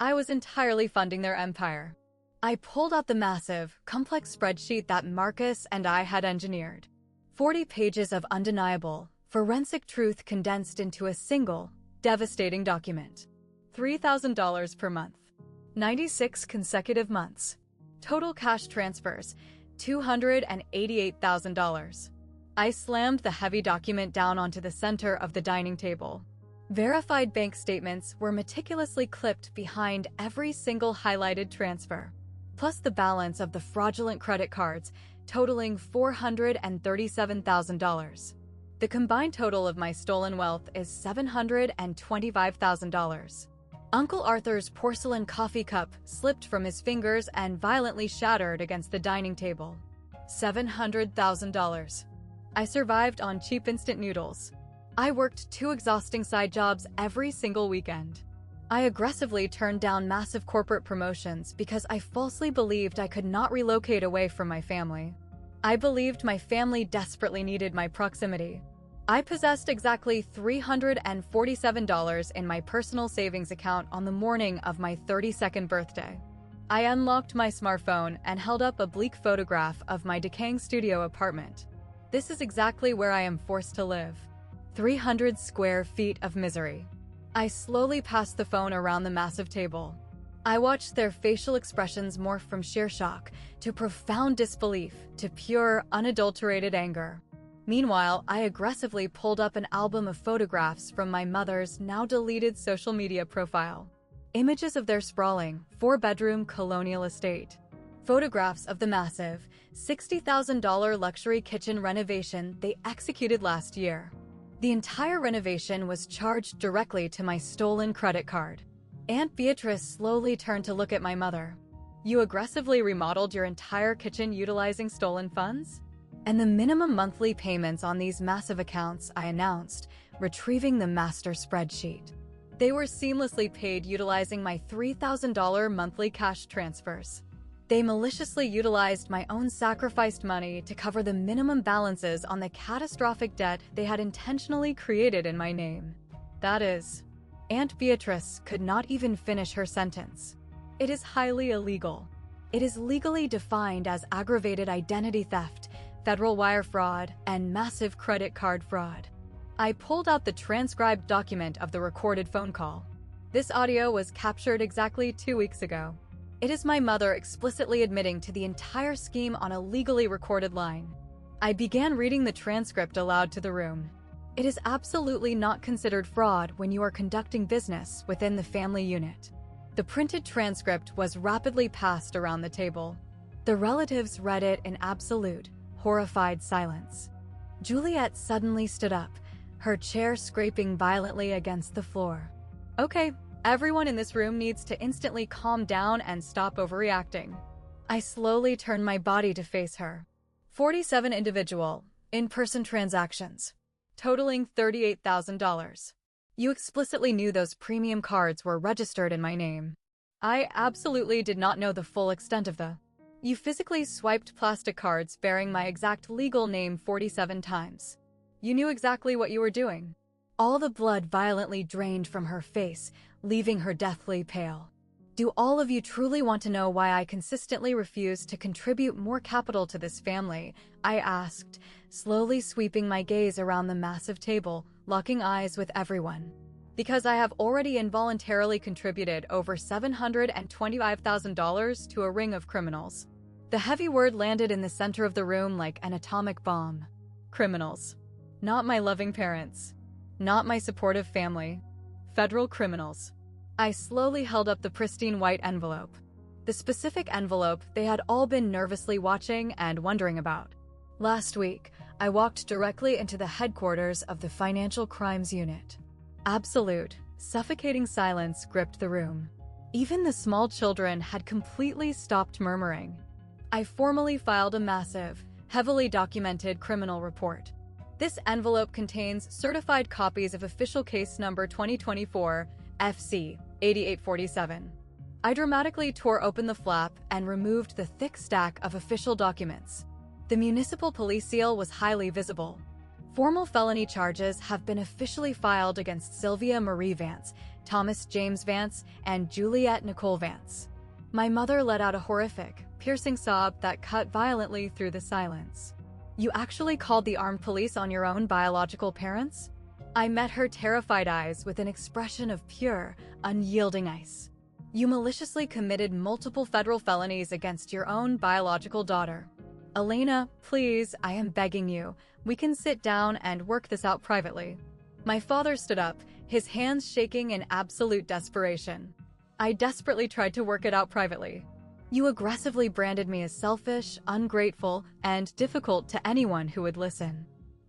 I was entirely funding their empire. I pulled out the massive, complex spreadsheet that Marcus and I had engineered. 40 pages of undeniable, forensic truth condensed into a single, devastating document. $3,000 per month. 96 consecutive months. Total cash transfers, $288,000. I slammed the heavy document down onto the center of the dining table. Verified bank statements were meticulously clipped behind every single highlighted transfer, plus the balance of the fraudulent credit cards, totaling $437,000. The combined total of my stolen wealth is $725,000. Uncle Arthur's porcelain coffee cup slipped from his fingers and violently shattered against the dining table. $700,000. I survived on cheap instant noodles. I worked 2 exhausting side jobs every single weekend. I aggressively turned down massive corporate promotions because I falsely believed I could not relocate away from my family. I believed my family desperately needed my proximity. I possessed exactly $347 in my personal savings account on the morning of my 32nd birthday. I unlocked my smartphone and held up a bleak photograph of my decaying studio apartment. This is exactly where I am forced to live. 300 square feet of misery. I slowly passed the phone around the massive table. I watched their facial expressions morph from sheer shock to profound disbelief to pure, unadulterated anger. Meanwhile, I aggressively pulled up an album of photographs from my mother's now-deleted social media profile. Images of their sprawling, four-bedroom colonial estate. Photographs of the massive, $60,000 luxury kitchen renovation they executed last year. The entire renovation was charged directly to my stolen credit card. Aunt Beatrice slowly turned to look at my mother. "You aggressively remodeled your entire kitchen utilizing stolen funds?" "And the minimum monthly payments on these massive accounts," I announced, retrieving the master spreadsheet. "They were seamlessly paid utilizing my $3,000 monthly cash transfers. They maliciously utilized my own sacrificed money to cover the minimum balances on the catastrophic debt they had intentionally created in my name. That is..." Aunt Beatrice could not even finish her sentence. "It is highly illegal. It is legally defined as aggravated identity theft, federal wire fraud, and massive credit card fraud." I pulled out the transcribed document of the recorded phone call. This audio was captured exactly 2 weeks ago. It is my mother explicitly admitting to the entire scheme on a legally recorded line. I began reading the transcript aloud to the room. It is absolutely not considered fraud when you are conducting business within the family unit. The printed transcript was rapidly passed around the table. The relatives read it in absolute, horrified silence. Juliet suddenly stood up, her chair scraping violently against the floor. "Okay, everyone in this room needs to instantly calm down and stop overreacting." I slowly turned my body to face her. 47 individual, in-person transactions, totaling $38,000. You explicitly knew those premium cards were registered in my name. I absolutely did not know the full extent of the... You physically swiped plastic cards bearing my exact legal name 47 times. You knew exactly what you were doing. All the blood violently drained from her face, leaving her deathly pale. "Do all of you truly want to know why I consistently refuse to contribute more capital to this family?" I asked, slowly sweeping my gaze around the massive table, locking eyes with everyone. "Because I have already involuntarily contributed over $725,000 to a ring of criminals." The heavy word landed in the center of the room like an atomic bomb. Criminals. Not my loving parents. Not my supportive family. Federal criminals. I slowly held up the pristine white envelope. The specific envelope they had all been nervously watching and wondering about. Last week, I walked directly into the headquarters of the Financial Crimes Unit. Absolute, suffocating silence gripped the room. Even the small children had completely stopped murmuring. I formally filed a massive, heavily documented criminal report. This envelope contains certified copies of official case number 2024 FC 8847. I dramatically tore open the flap and removed the thick stack of official documents. The municipal police seal was highly visible. Formal felony charges have been officially filed against Sylvia Marie Vance, Thomas James Vance, and Juliet Nicole Vance. My mother let out a horrific, piercing sob that cut violently through the silence. "You actually called the armed police on your own biological parents?" I met her terrified eyes with an expression of pure, unyielding ice. "You maliciously committed multiple federal felonies against your own biological daughter." "Elena, please, I am begging you. We can sit down and work this out privately." My father stood up, his hands shaking in absolute desperation. I desperately tried to work it out privately. "You aggressively branded me as selfish, ungrateful, and difficult to anyone who would listen."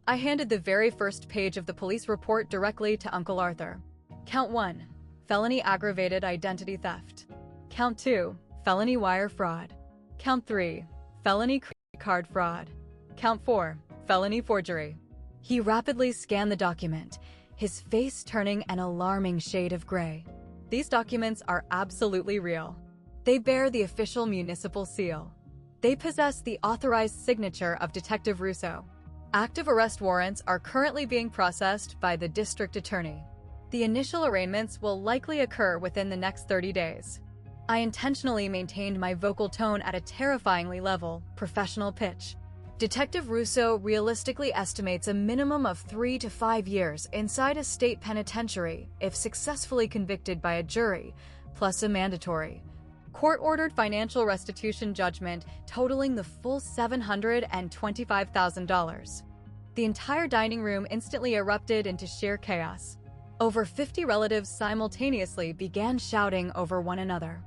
I handed the very first page of the police report directly to Uncle Arthur. Count 1, felony aggravated identity theft. Count 2, felony wire fraud. Count 3, felony credit card fraud. Count 4, felony forgery. He rapidly scanned the document, his face turning an alarming shade of gray. "These documents are absolutely real. They bear the official municipal seal. They possess the authorized signature of Detective Russo. Active arrest warrants are currently being processed by the district attorney. The initial arraignments will likely occur within the next 30 days. I intentionally maintained my vocal tone at a terrifyingly level, professional pitch. Detective Russo realistically estimates a minimum of 3 to 5 years inside a state penitentiary if successfully convicted by a jury, plus a mandatory court-ordered financial restitution judgment totaling the full $725,000. The entire dining room instantly erupted into sheer chaos. Over 50 relatives simultaneously began shouting over one another.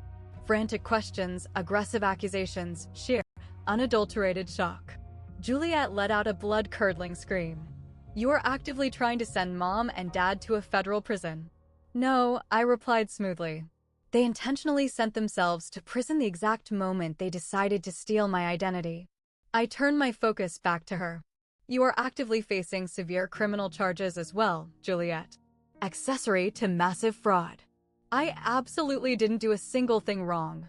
Frantic questions, aggressive accusations, sheer, unadulterated shock. Juliet let out a blood-curdling scream. "You are actively trying to send Mom and Dad to a federal prison." "No," I replied smoothly. "They intentionally sent themselves to prison the exact moment they decided to steal my identity." I turned my focus back to her. "You are actively facing severe criminal charges as well, Juliet. Accessory to massive fraud." I absolutely didn't do a single thing wrong.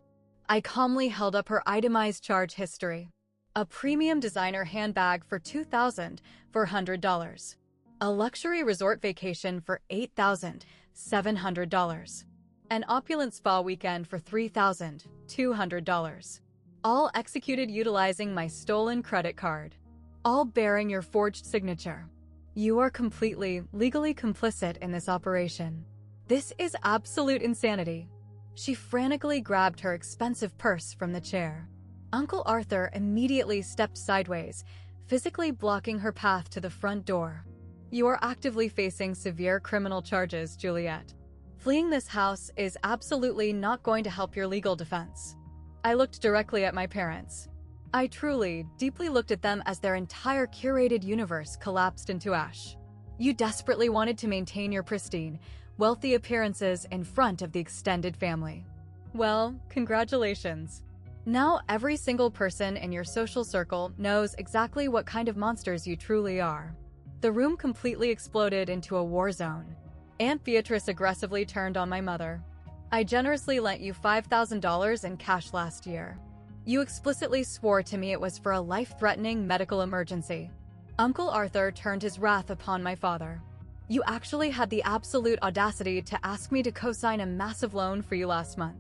I calmly held up her itemized charge history. A premium designer handbag for $2,400. A luxury resort vacation for $8,700. An opulent spa weekend for $3,200. All executed utilizing my stolen credit card. All bearing your forged signature. You are completely, legally complicit in this operation. This is absolute insanity. She frantically grabbed her expensive purse from the chair. Uncle Arthur immediately stepped sideways, physically blocking her path to the front door. "You are actively facing severe criminal charges, Juliet. Fleeing this house is absolutely not going to help your legal defense." I looked directly at my parents. I truly, deeply looked at them as their entire curated universe collapsed into ash. You desperately wanted to maintain your pristine, wealthy appearances in front of the extended family. Well, congratulations. Now every single person in your social circle knows exactly what kind of monsters you truly are. The room completely exploded into a war zone. Aunt Beatrice aggressively turned on my mother. "I generously lent you $5,000 in cash last year. You explicitly swore to me it was for a life-threatening medical emergency." Uncle Arthur turned his wrath upon my father. "You actually had the absolute audacity to ask me to co-sign a massive loan for you last month.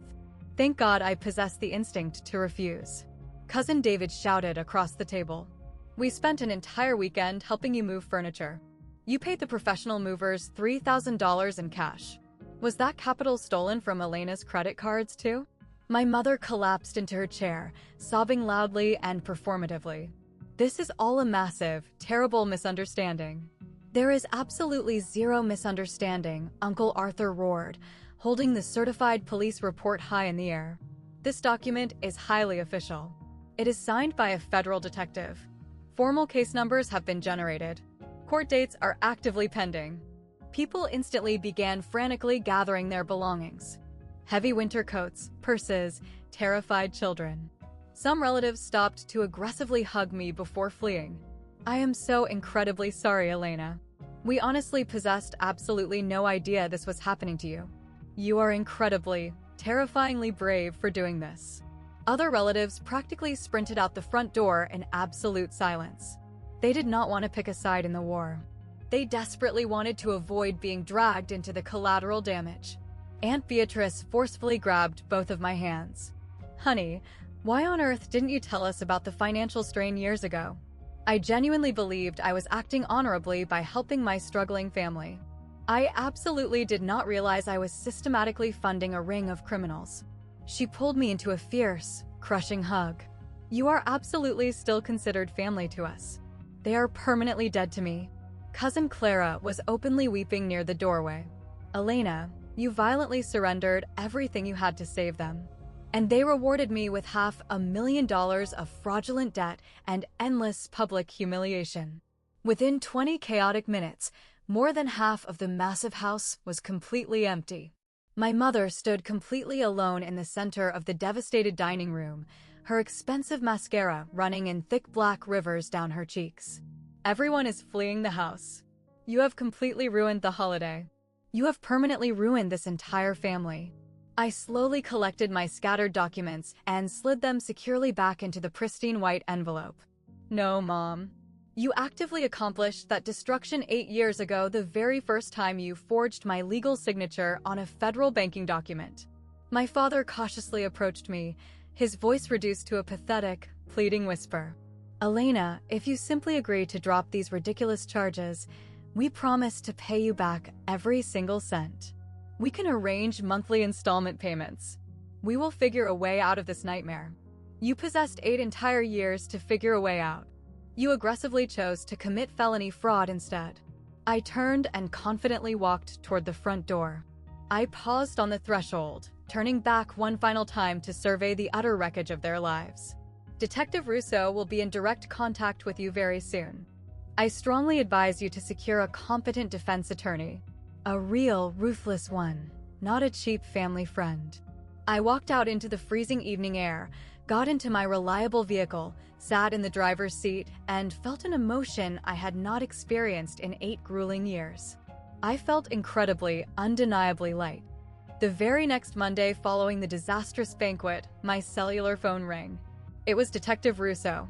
Thank God I possessed the instinct to refuse." Cousin David shouted across the table. "We spent an entire weekend helping you move furniture. You paid the professional movers $3,000 in cash. Was that capital stolen from Elena's credit cards too?" My mother collapsed into her chair, sobbing loudly and performatively. "This is all a massive, terrible misunderstanding." "There is absolutely zero misunderstanding," Uncle Arthur roared, holding the certified police report high in the air. "This document is highly official. It is signed by a federal detective. Formal case numbers have been generated. Court dates are actively pending." People instantly began frantically gathering their belongings. Heavy winter coats, purses, terrified children. Some relatives stopped to aggressively hug me before fleeing. "I am so incredibly sorry, Elena. We honestly possessed absolutely no idea this was happening to you. You are incredibly, terrifyingly brave for doing this." Other relatives practically sprinted out the front door in absolute silence. They did not want to pick a side in the war. They desperately wanted to avoid being dragged into the collateral damage. Aunt Beatrice forcefully grabbed both of my hands. "Honey, why on earth didn't you tell us about the financial strain years ago?" I genuinely believed I was acting honorably by helping my struggling family. I absolutely did not realize I was systematically funding a ring of criminals. She pulled me into a fierce, crushing hug. "You are absolutely still considered family to us. They are permanently dead to me." Cousin Clara was openly weeping near the doorway. "Elena, you violently surrendered everything you had to save them. And they rewarded me with $500,000 of fraudulent debt and endless public humiliation." Within 20 chaotic minutes, more than half of the massive house was completely empty. My mother stood completely alone in the center of the devastated dining room, her expensive mascara running in thick black rivers down her cheeks. "Everyone is fleeing the house. You have completely ruined the holiday. You have permanently ruined this entire family." I slowly collected my scattered documents and slid them securely back into the pristine white envelope. "No, Mom. You actively accomplished that destruction 8 years ago, the very first time you forged my legal signature on a federal banking document." My father cautiously approached me, his voice reduced to a pathetic, pleading whisper. "Elena, if you simply agree to drop these ridiculous charges, we promise to pay you back every single cent. We can arrange monthly installment payments. We will figure a way out of this nightmare. You possessed 8 entire years to figure a way out. You aggressively chose to commit felony fraud instead. I turned and confidently walked toward the front door. I paused on the threshold, turning back one final time to survey the utter wreckage of their lives. Detective Russo will be in direct contact with you very soon. I strongly advise you to secure a competent defense attorney. A real, ruthless one, not a cheap family friend. I walked out into the freezing evening air, got into my reliable vehicle, sat in the driver's seat, and felt an emotion I had not experienced in 8 grueling years. I felt incredibly, undeniably light. The very next Monday following the disastrous banquet, my cellular phone rang. It was Detective Russo.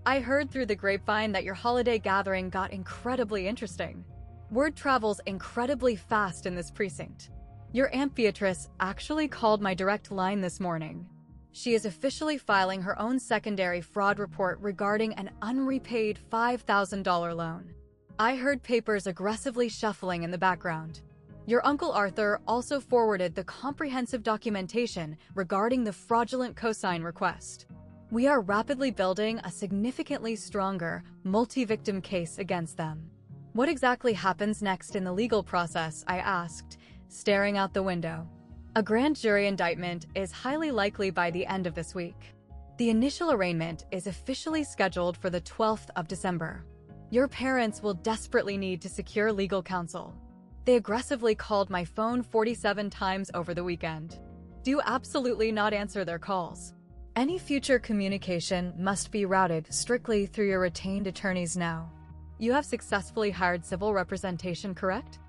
I heard through the grapevine that your holiday gathering got incredibly interesting. Word travels incredibly fast in this precinct. Your Aunt Beatrice actually called my direct line this morning. She is officially filing her own secondary fraud report regarding an unrepaid $5,000 loan. I heard papers aggressively shuffling in the background. Your Uncle Arthur also forwarded the comprehensive documentation regarding the fraudulent cosign request. We are rapidly building a significantly stronger, multi-victim case against them. What exactly happens next in the legal process? I asked, staring out the window. A grand jury indictment is highly likely by the end of this week. The initial arraignment is officially scheduled for the 12th of December. Your parents will desperately need to secure legal counsel. They aggressively called my phone 47 times over the weekend. Do absolutely not answer their calls. Any future communication must be routed strictly through your retained attorneys now. You have successfully hired civil representation, correct?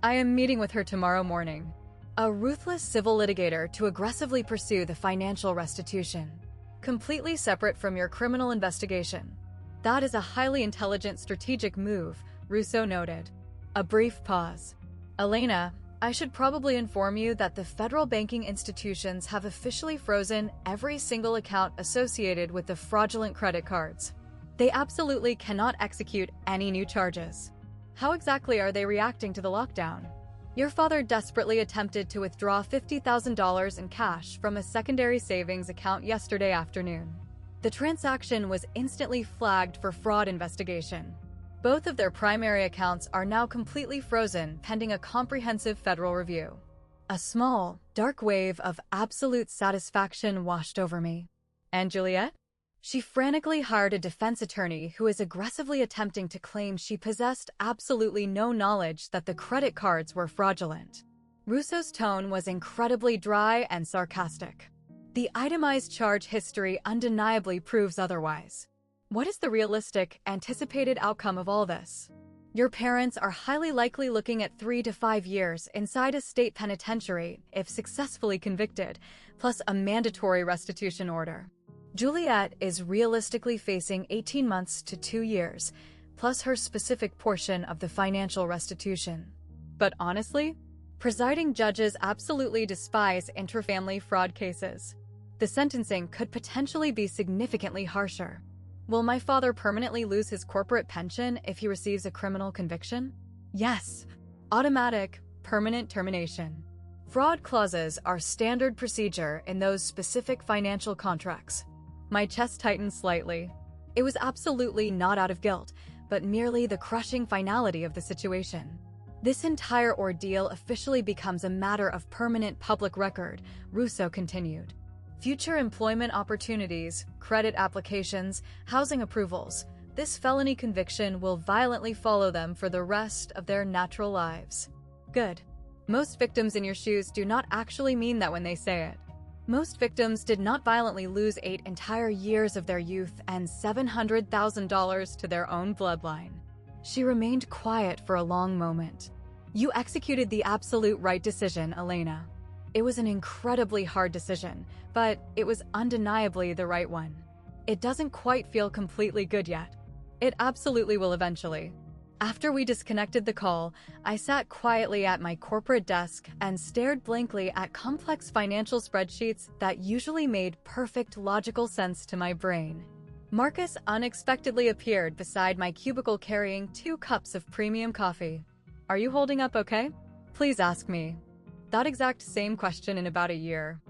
I am meeting with her tomorrow morning. A ruthless civil litigator to aggressively pursue the financial restitution. Completely separate from your criminal investigation. That is a highly intelligent strategic move, Russo noted. A brief pause. Elena, I should probably inform you that the federal banking institutions have officially frozen every single account associated with the fraudulent credit cards. They absolutely cannot execute any new charges. How exactly are they reacting to the lockdown? Your father desperately attempted to withdraw $50,000 in cash from a secondary savings account yesterday afternoon. The transaction was instantly flagged for fraud investigation. Both of their primary accounts are now completely frozen pending a comprehensive federal review. A small, dark wave of absolute satisfaction washed over me. And Juliet? She frantically hired a defense attorney who is aggressively attempting to claim she possessed absolutely no knowledge that the credit cards were fraudulent. Russo's tone was incredibly dry and sarcastic. The itemized charge history undeniably proves otherwise. What is the realistic, anticipated outcome of all this? Your parents are highly likely looking at 3 to 5 years inside a state penitentiary if successfully convicted, plus a mandatory restitution order. Juliet is realistically facing 18 months to 2 years, plus her specific portion of the financial restitution. But honestly, presiding judges absolutely despise intrafamily fraud cases. The sentencing could potentially be significantly harsher. Will my father permanently lose his corporate pension if he receives a criminal conviction? Yes. Automatic, permanent termination. Fraud clauses are standard procedure in those specific financial contracts. My chest tightened slightly. It was absolutely not out of guilt, but merely the crushing finality of the situation. This entire ordeal officially becomes a matter of permanent public record, Russo continued. Future employment opportunities, credit applications, housing approvals, this felony conviction will violently follow them for the rest of their natural lives. Good. Most victims in your shoes do not actually mean that when they say it. Most victims did not violently lose 8 entire years of their youth and $700,000 to their own bloodline. She remained quiet for a long moment. You executed the absolute right decision, Elena. It was an incredibly hard decision, but it was undeniably the right one. It doesn't quite feel completely good yet. It absolutely will eventually. After we disconnected the call, I sat quietly at my corporate desk and stared blankly at complex financial spreadsheets that usually made perfect logical sense to my brain. Marcus unexpectedly appeared beside my cubicle carrying 2 cups of premium coffee. Are you holding up okay? Please ask me. That exact same question in about a year.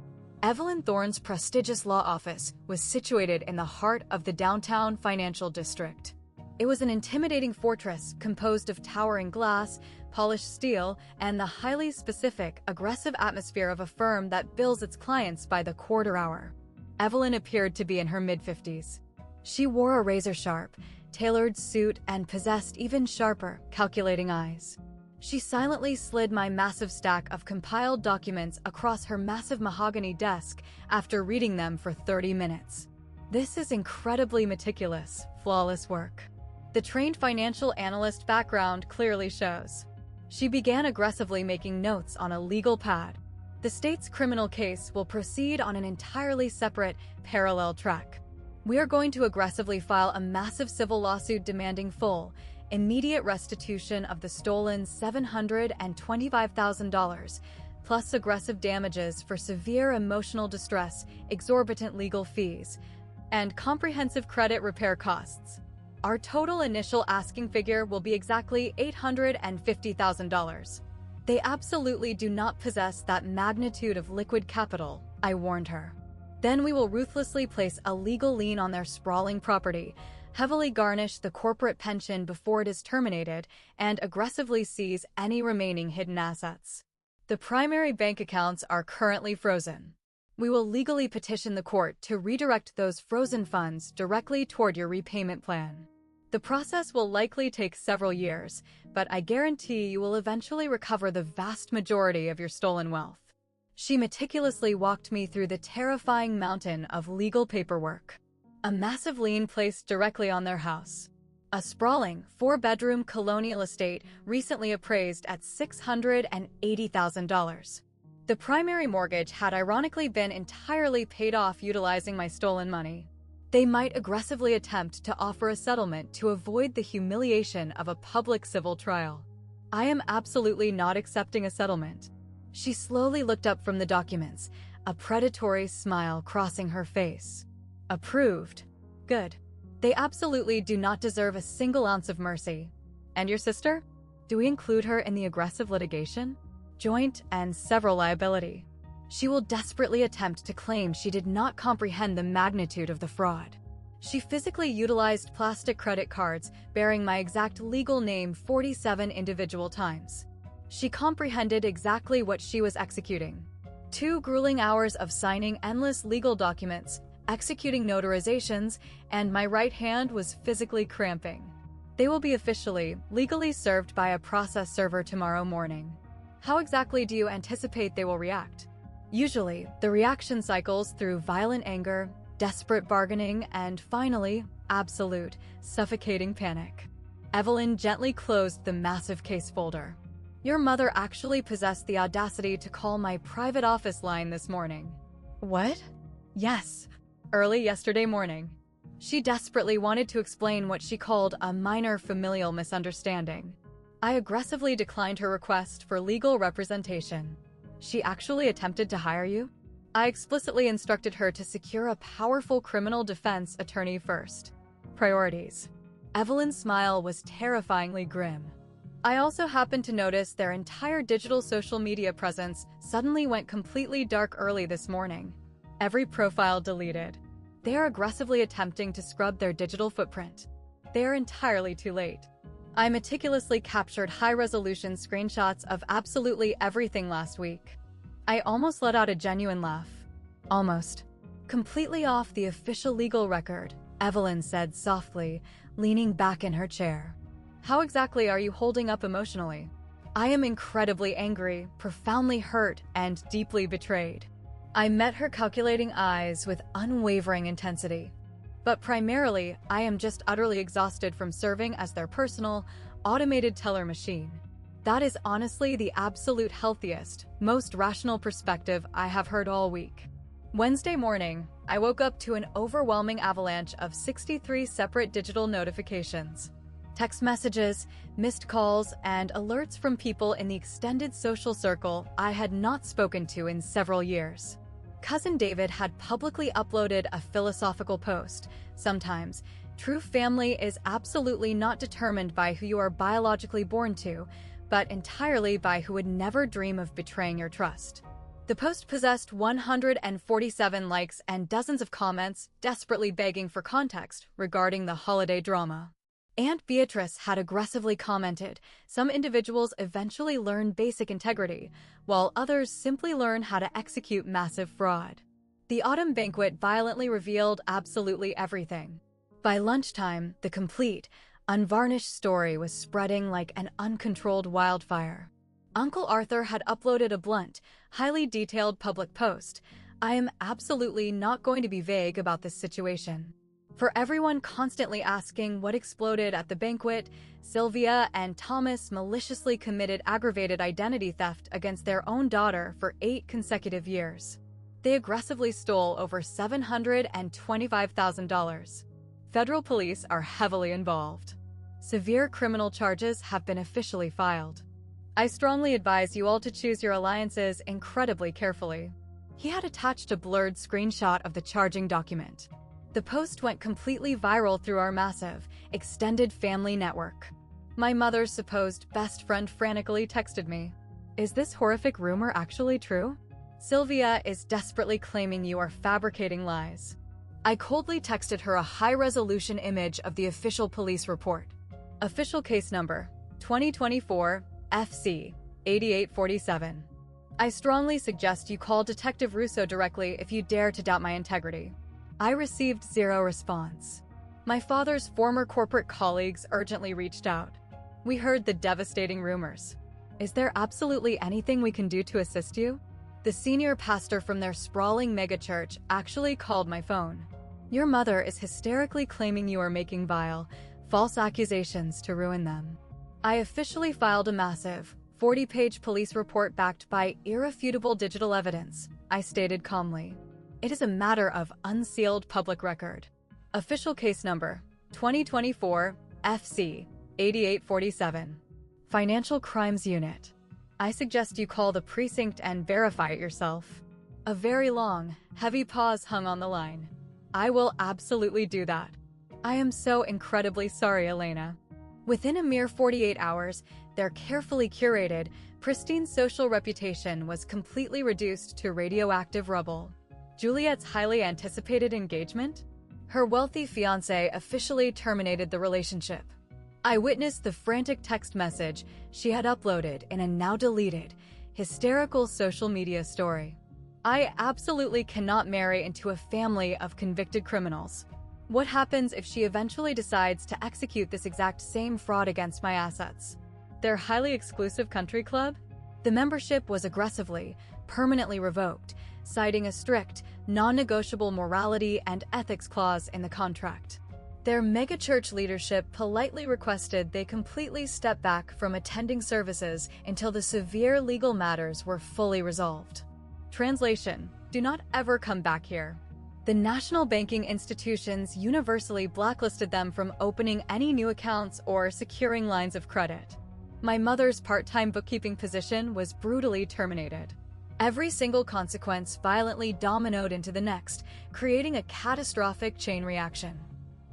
Evelyn Thorne's prestigious law office was situated in the heart of the downtown financial district. It was an intimidating fortress composed of towering glass, polished steel, and the highly specific, aggressive atmosphere of a firm that bills its clients by the quarter hour. Evelyn appeared to be in her mid-50s. She wore a razor-sharp, tailored suit and possessed even sharper, calculating eyes. She silently slid my massive stack of compiled documents across her massive mahogany desk after reading them for 30 minutes. This is incredibly meticulous, flawless work. The trained financial analyst background clearly shows. She began aggressively making notes on a legal pad. The state's criminal case will proceed on an entirely separate, parallel track. We are going to aggressively file a massive civil lawsuit demanding full, immediate restitution of the stolen $725,000, plus aggressive damages for severe emotional distress, exorbitant legal fees, and comprehensive credit repair costs. Our total initial asking figure will be exactly $850,000. They absolutely do not possess that magnitude of liquid capital, I warned her. Then we will ruthlessly place a legal lien on their sprawling property, heavily garnish the corporate pension before it is terminated, and aggressively seize any remaining hidden assets. The primary bank accounts are currently frozen. We will legally petition the court to redirect those frozen funds directly toward your repayment plan. The process will likely take several years, but I guarantee you will eventually recover the vast majority of your stolen wealth. She meticulously walked me through the terrifying mountain of legal paperwork. A massive lien placed directly on their house. A sprawling, 4-bedroom colonial estate recently appraised at $680,000. The primary mortgage had ironically been entirely paid off utilizing my stolen money. They might aggressively attempt to offer a settlement to avoid the humiliation of a public civil trial. I am absolutely not accepting a settlement. She slowly looked up from the documents, a predatory smile crossing her face. Approved. Good. They absolutely do not deserve a single ounce of mercy. And your sister? Do we include her in the aggressive litigation? Joint and several liability. She will desperately attempt to claim she did not comprehend the magnitude of the fraud. She physically utilized plastic credit cards bearing my exact legal name 47 individual times. She comprehended exactly what she was executing. 2 grueling hours of signing endless legal documents, executing notarizations, and my right hand was physically cramping. They will be officially, legally served by a process server tomorrow morning. How exactly do you anticipate they will react? Usually, the reaction cycles through violent anger, desperate bargaining, and finally, absolute, suffocating panic. Evelyn gently closed the massive case folder. Your mother actually possessed the audacity to call my private office line this morning. What? Yes, early yesterday morning. She desperately wanted to explain what she called a minor familial misunderstanding. I aggressively declined her request for legal representation. She actually attempted to hire you? I explicitly instructed her to secure a powerful criminal defense attorney first. Priorities. Evelyn's smile was terrifyingly grim. I also happened to notice their entire digital social media presence suddenly went completely dark early this morning. Every profile deleted. They are aggressively attempting to scrub their digital footprint. They are entirely too late. I meticulously captured high-resolution screenshots of absolutely everything last week. I almost let out a genuine laugh. Almost. Completely off the official legal record, Evelyn said softly, leaning back in her chair. How exactly are you holding up emotionally? I am incredibly angry, profoundly hurt, and deeply betrayed. I met her calculating eyes with unwavering intensity. But primarily, I am just utterly exhausted from serving as their personal, automated teller machine. That is honestly the absolute healthiest, most rational perspective I have heard all week. Wednesday morning, I woke up to an overwhelming avalanche of 63 separate digital notifications. Text messages, missed calls, and alerts from people in the extended social circle I had not spoken to in several years. Cousin David had publicly uploaded a philosophical post. Sometimes, true family is absolutely not determined by who you are biologically born to, but entirely by who would never dream of betraying your trust. The post possessed 147 likes and dozens of comments desperately begging for context regarding the holiday drama. Aunt Beatrice had aggressively commented, "Some individuals eventually learn basic integrity, while others simply learn how to execute massive fraud." The autumn banquet violently revealed absolutely everything. By lunchtime, the complete, unvarnished story was spreading like an uncontrolled wildfire. Uncle Arthur had uploaded a blunt, highly detailed public post. "I am absolutely not going to be vague about this situation." For everyone constantly asking what exploded at the banquet, Sylvia and Thomas maliciously committed aggravated identity theft against their own daughter for 8 consecutive years. They aggressively stole over $725,000. Federal police are heavily involved. Severe criminal charges have been officially filed. I strongly advise you all to choose your alliances incredibly carefully. He had attached a blurred screenshot of the charging document. The post went completely viral through our massive, extended family network. My mother's supposed best friend frantically texted me, "Is this horrific rumor actually true? Sylvia is desperately claiming you are fabricating lies." I coldly texted her a high-resolution image of the official police report. Official case number, 2024 FC 8847. I strongly suggest you call Detective Russo directly if you dare to doubt my integrity. I received zero response. My father's former corporate colleagues urgently reached out. "We heard the devastating rumors. Is there absolutely anything we can do to assist you?" The senior pastor from their sprawling megachurch actually called my phone. "Your mother is hysterically claiming you are making vile, false accusations to ruin them." I officially filed a massive, 40-page police report backed by irrefutable digital evidence, I stated calmly. It is a matter of unsealed public record. Official case number, 2024 FC 8847. Financial Crimes Unit. I suggest you call the precinct and verify it yourself. A very long, heavy pause hung on the line. I will absolutely do that. I am so incredibly sorry, Elena. Within a mere 48 hours, their carefully curated, pristine social reputation was completely reduced to radioactive rubble. Juliet's highly anticipated engagement? Her wealthy fiancé officially terminated the relationship. I witnessed the frantic text message she had uploaded in a now-deleted, hysterical social media story. I absolutely cannot marry into a family of convicted criminals. What happens if she eventually decides to execute this exact same fraud against my assets? Their highly exclusive country club? The membership was aggressively, permanently revoked, citing a strict, non-negotiable morality and ethics clause in the contract. Their megachurch leadership politely requested they completely step back from attending services until the severe legal matters were fully resolved. Translation: do not ever come back here. The national banking institutions universally blacklisted them from opening any new accounts or securing lines of credit. My mother's part-time bookkeeping position was brutally terminated. Every single consequence violently dominoed into the next, creating a catastrophic chain reaction.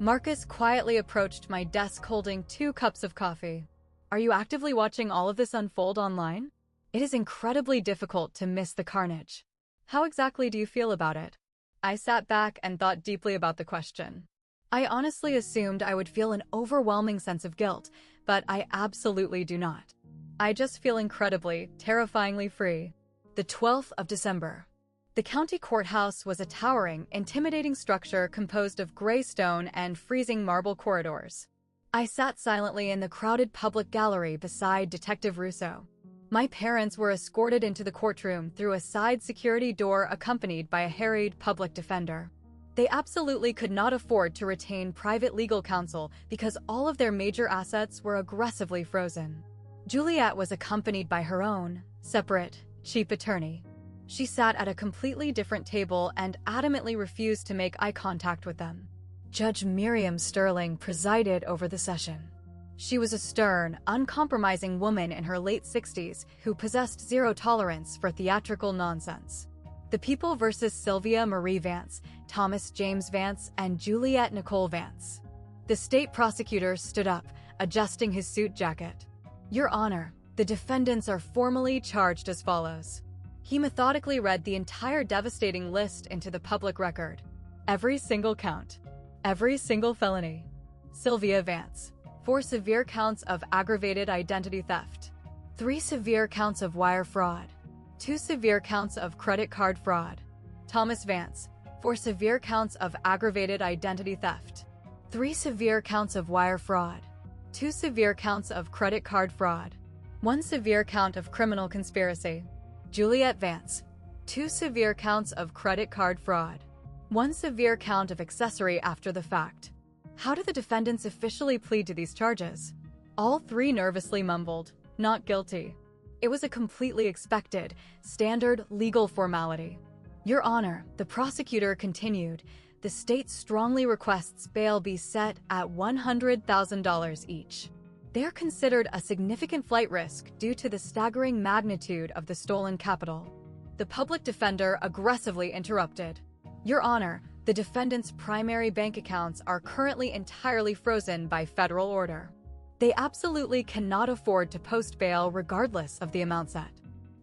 Marcus quietly approached my desk holding 2 cups of coffee. "Are you actively watching all of this unfold online? It is incredibly difficult to miss the carnage. How exactly do you feel about it?" I sat back and thought deeply about the question. I honestly assumed I would feel an overwhelming sense of guilt, but I absolutely do not. I just feel incredibly, terrifyingly free. The 12th of December. The county courthouse was a towering, intimidating structure composed of gray stone and freezing marble corridors. I sat silently in the crowded public gallery beside Detective Russo. My parents were escorted into the courtroom through a side security door accompanied by a harried public defender. They absolutely could not afford to retain private legal counsel because all of their major assets were aggressively frozen. Juliet was accompanied by her own, separate, cheap attorney. She sat at a completely different table and adamantly refused to make eye contact with them. Judge Miriam Sterling presided over the session. She was a stern, uncompromising woman in her late 60s who possessed zero tolerance for theatrical nonsense. The People versus Sylvia Marie Vance, Thomas James Vance, and Juliet Nicole Vance. The state prosecutor stood up, adjusting his suit jacket. "Your Honor, The defendants are formally charged as follows. He methodically read the entire devastating list into the public record. Every single count. Every single felony. Sylvia Vance. 4 severe counts of aggravated identity theft. 3 severe counts of wire fraud. 2 severe counts of credit card fraud. Thomas Vance. 4 severe counts of aggravated identity theft. 3 severe counts of wire fraud. 2 severe counts of credit card fraud. 1 severe count of criminal conspiracy. Juliet Vance. 2 severe counts of credit card fraud. 1 severe count of accessory after the fact. How did the defendants officially plead to these charges? All 3 nervously mumbled, "Not guilty." It was a completely expected, standard legal formality. Your Honor, the prosecutor continued, the state strongly requests bail be set at $100,000 each. They are considered a significant flight risk due to the staggering magnitude of the stolen capital. The public defender aggressively interrupted. Your Honor, the defendants' primary bank accounts are currently entirely frozen by federal order. They absolutely cannot afford to post bail regardless of the amount set.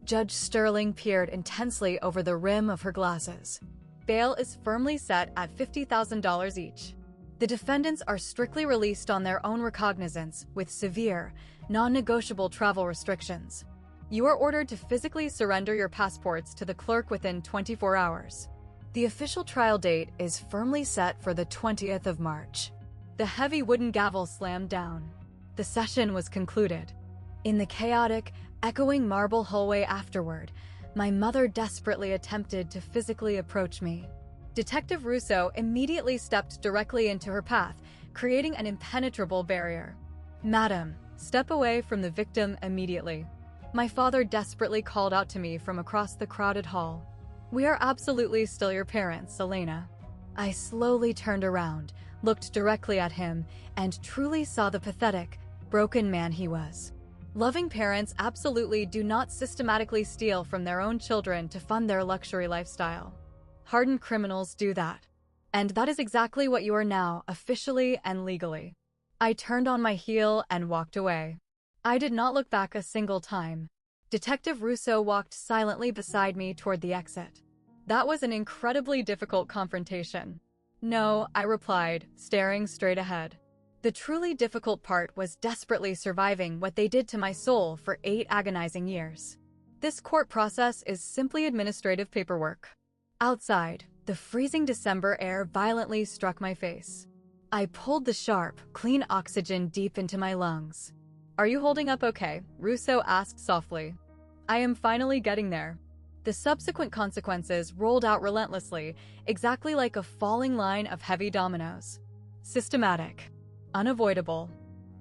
Judge Sterling peered intensely over the rim of her glasses. Bail is firmly set at $50,000 each. The defendants are strictly released on their own recognizance with severe, non-negotiable travel restrictions. You are ordered to physically surrender your passports to the clerk within 24 hours. The official trial date is firmly set for the 20th of March. The heavy wooden gavel slammed down. The session was concluded. In the chaotic, echoing marble hallway afterward, my mother desperately attempted to physically approach me. Detective Russo immediately stepped directly into her path, creating an impenetrable barrier. "Madam, step away from the victim immediately." My father desperately called out to me from across the crowded hall. "We are absolutely still your parents, Elena." I slowly turned around, looked directly at him, and truly saw the pathetic, broken man he was. Loving parents absolutely do not systematically steal from their own children to fund their luxury lifestyle. Hardened criminals do that. And that is exactly what you are now, officially and legally. I turned on my heel and walked away. I did not look back a single time. Detective Russo walked silently beside me toward the exit. That was an incredibly difficult confrontation. "No," I replied, staring straight ahead. The truly difficult part was desperately surviving what they did to my soul for 8 agonizing years. This court process is simply administrative paperwork. Outside, the freezing December air violently struck my face. I pulled the sharp, clean oxygen deep into my lungs. "Are you holding up okay?" Russo asked softly. "I am finally getting there." The subsequent consequences rolled out relentlessly, exactly like a falling line of heavy dominoes. Systematic. Unavoidable.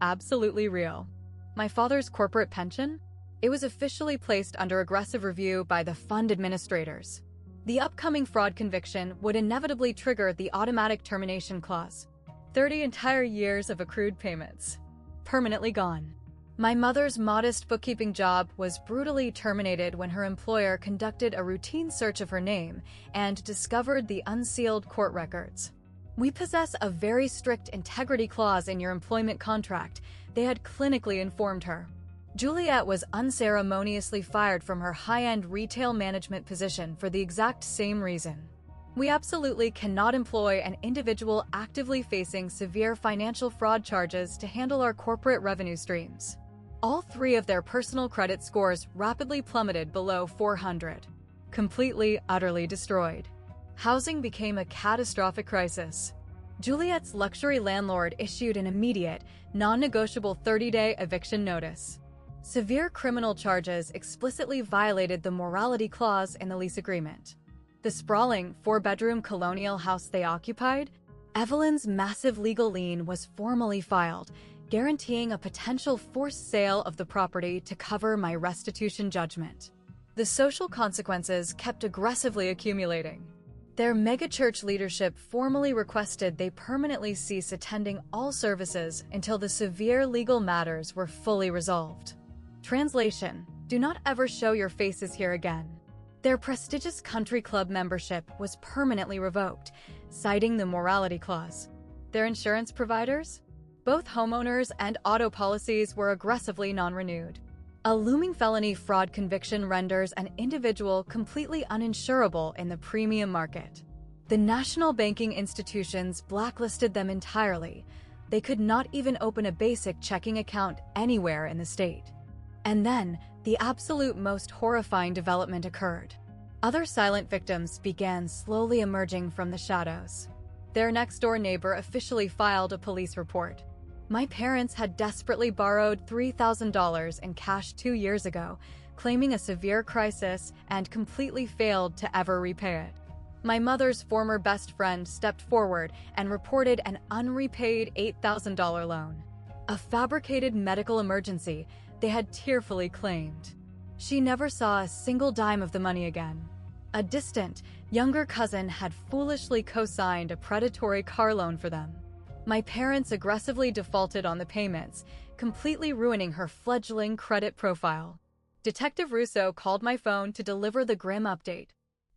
Absolutely real. My father's corporate pension? It was officially placed under aggressive review by the fund administrators. The upcoming fraud conviction would inevitably trigger the automatic termination clause. 30 entire years of accrued payments. Permanently gone. My mother's modest bookkeeping job was brutally terminated when her employer conducted a routine search of her name and discovered the unsealed court records. "We possess a very strict integrity clause in your employment contract," they had clinically informed her. Juliet was unceremoniously fired from her high-end retail management position for the exact same reason. We absolutely cannot employ an individual actively facing severe financial fraud charges to handle our corporate revenue streams. All 3 of their personal credit scores rapidly plummeted below 400. Completely, utterly destroyed. Housing became a catastrophic crisis. Juliet's luxury landlord issued an immediate, non-negotiable 30-day eviction notice. Severe criminal charges explicitly violated the morality clause in the lease agreement. The sprawling, 4-bedroom colonial house they occupied? Evelyn's massive legal lien was formally filed, guaranteeing a potential forced sale of the property to cover my restitution judgment. The social consequences kept aggressively accumulating. Their megachurch leadership formally requested they permanently cease attending all services until the severe legal matters were fully resolved. Translation: do not ever show your faces here again. Their prestigious country club membership was permanently revoked, citing the morality clause. Their insurance providers? Both homeowners and auto policies were aggressively non-renewed. A looming felony fraud conviction renders an individual completely uninsurable in the premium market. The national banking institutions blacklisted them entirely. They could not even open a basic checking account anywhere in the state. And then, the absolute most horrifying development occurred. Other silent victims began slowly emerging from the shadows. Their next-door neighbor officially filed a police report. My parents had desperately borrowed $3,000 in cash 2 years ago, claiming a severe crisis, and completely failed to ever repay it. My mother's former best friend stepped forward and reported an unrepaid $8,000 loan. A fabricated medical emergency they had tearfully claimed. She never saw a single dime of the money again. A distant, younger cousin had foolishly co-signed a predatory car loan for them. My parents aggressively defaulted on the payments, completely ruining her fledgling credit profile. Detective Russo called my phone to deliver the grim update.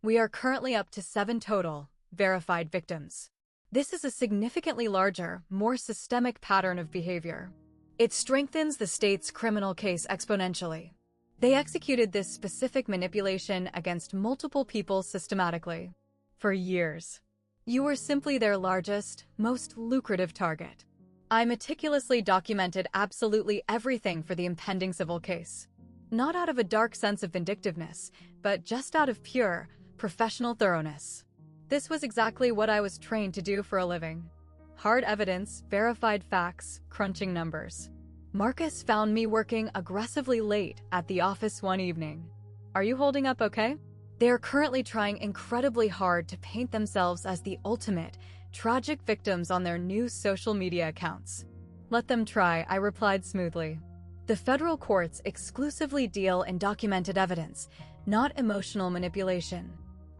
We are currently up to 7 total verified victims. This is a significantly larger, more systemic pattern of behavior. It strengthens the state's criminal case exponentially. They executed this specific manipulation against multiple people systematically. For years. You were simply their largest, most lucrative target. I meticulously documented absolutely everything for the impending civil case. Not out of a dark sense of vindictiveness, but just out of pure, professional thoroughness. This was exactly what I was trained to do for a living. Hard evidence, verified facts, crunching numbers. Marcus found me working aggressively late at the office one evening. Are you holding up okay? They are currently trying incredibly hard to paint themselves as the ultimate, tragic victims on their new social media accounts. Let them try, I replied smoothly. The federal courts exclusively deal in documented evidence, not emotional manipulation.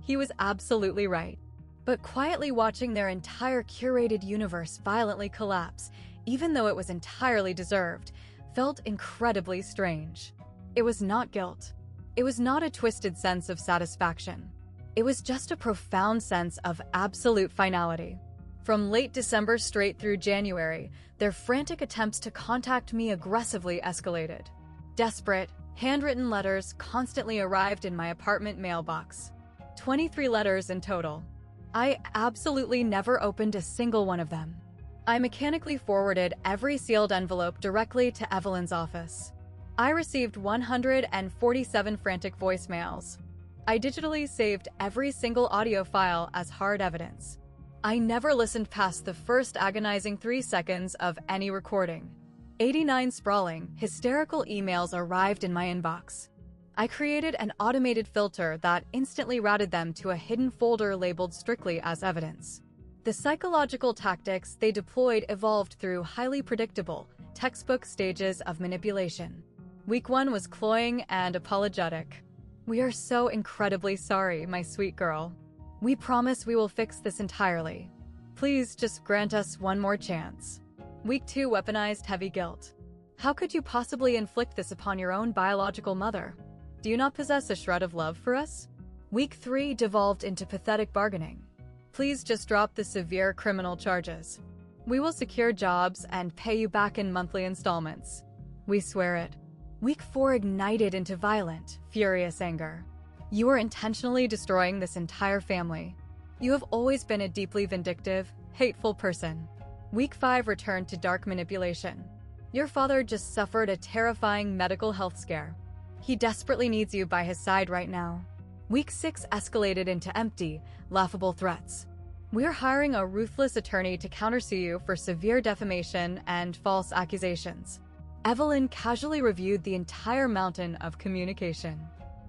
He was absolutely right. But quietly watching their entire curated universe violently collapse, even though it was entirely deserved, felt incredibly strange. It was not guilt. It was not a twisted sense of satisfaction. It was just a profound sense of absolute finality. From late December straight through January, their frantic attempts to contact me aggressively escalated. Desperate, handwritten letters constantly arrived in my apartment mailbox. 23 letters in total. I absolutely never opened a single one of them. I mechanically forwarded every sealed envelope directly to Evelyn's office. I received 147 frantic voicemails. I digitally saved every single audio file as hard evidence. I never listened past the first agonizing 3 seconds of any recording. 89 sprawling, hysterical emails arrived in my inbox. I created an automated filter that instantly routed them to a hidden folder labeled strictly as evidence. The psychological tactics they deployed evolved through highly predictable, textbook stages of manipulation. Week 1 was cloying and apologetic. We are so incredibly sorry, my sweet girl. We promise we will fix this entirely. Please just grant us one more chance. Week 2 weaponized heavy guilt. How could you possibly inflict this upon your own biological mother? Do you not possess a shred of love for us? Week 3 devolved into pathetic bargaining. Please just drop the severe criminal charges. We will secure jobs and pay you back in monthly installments. We swear it. Week 4 ignited into violent, furious anger. You are intentionally destroying this entire family. You have always been a deeply vindictive, hateful person. Week 5 returned to dark manipulation. Your father just suffered a terrifying medical health scare. He desperately needs you by his side right now. Week 6 escalated into empty, laughable threats. We're hiring a ruthless attorney to countersue you for severe defamation and false accusations. Evelyn casually reviewed the entire mountain of communication.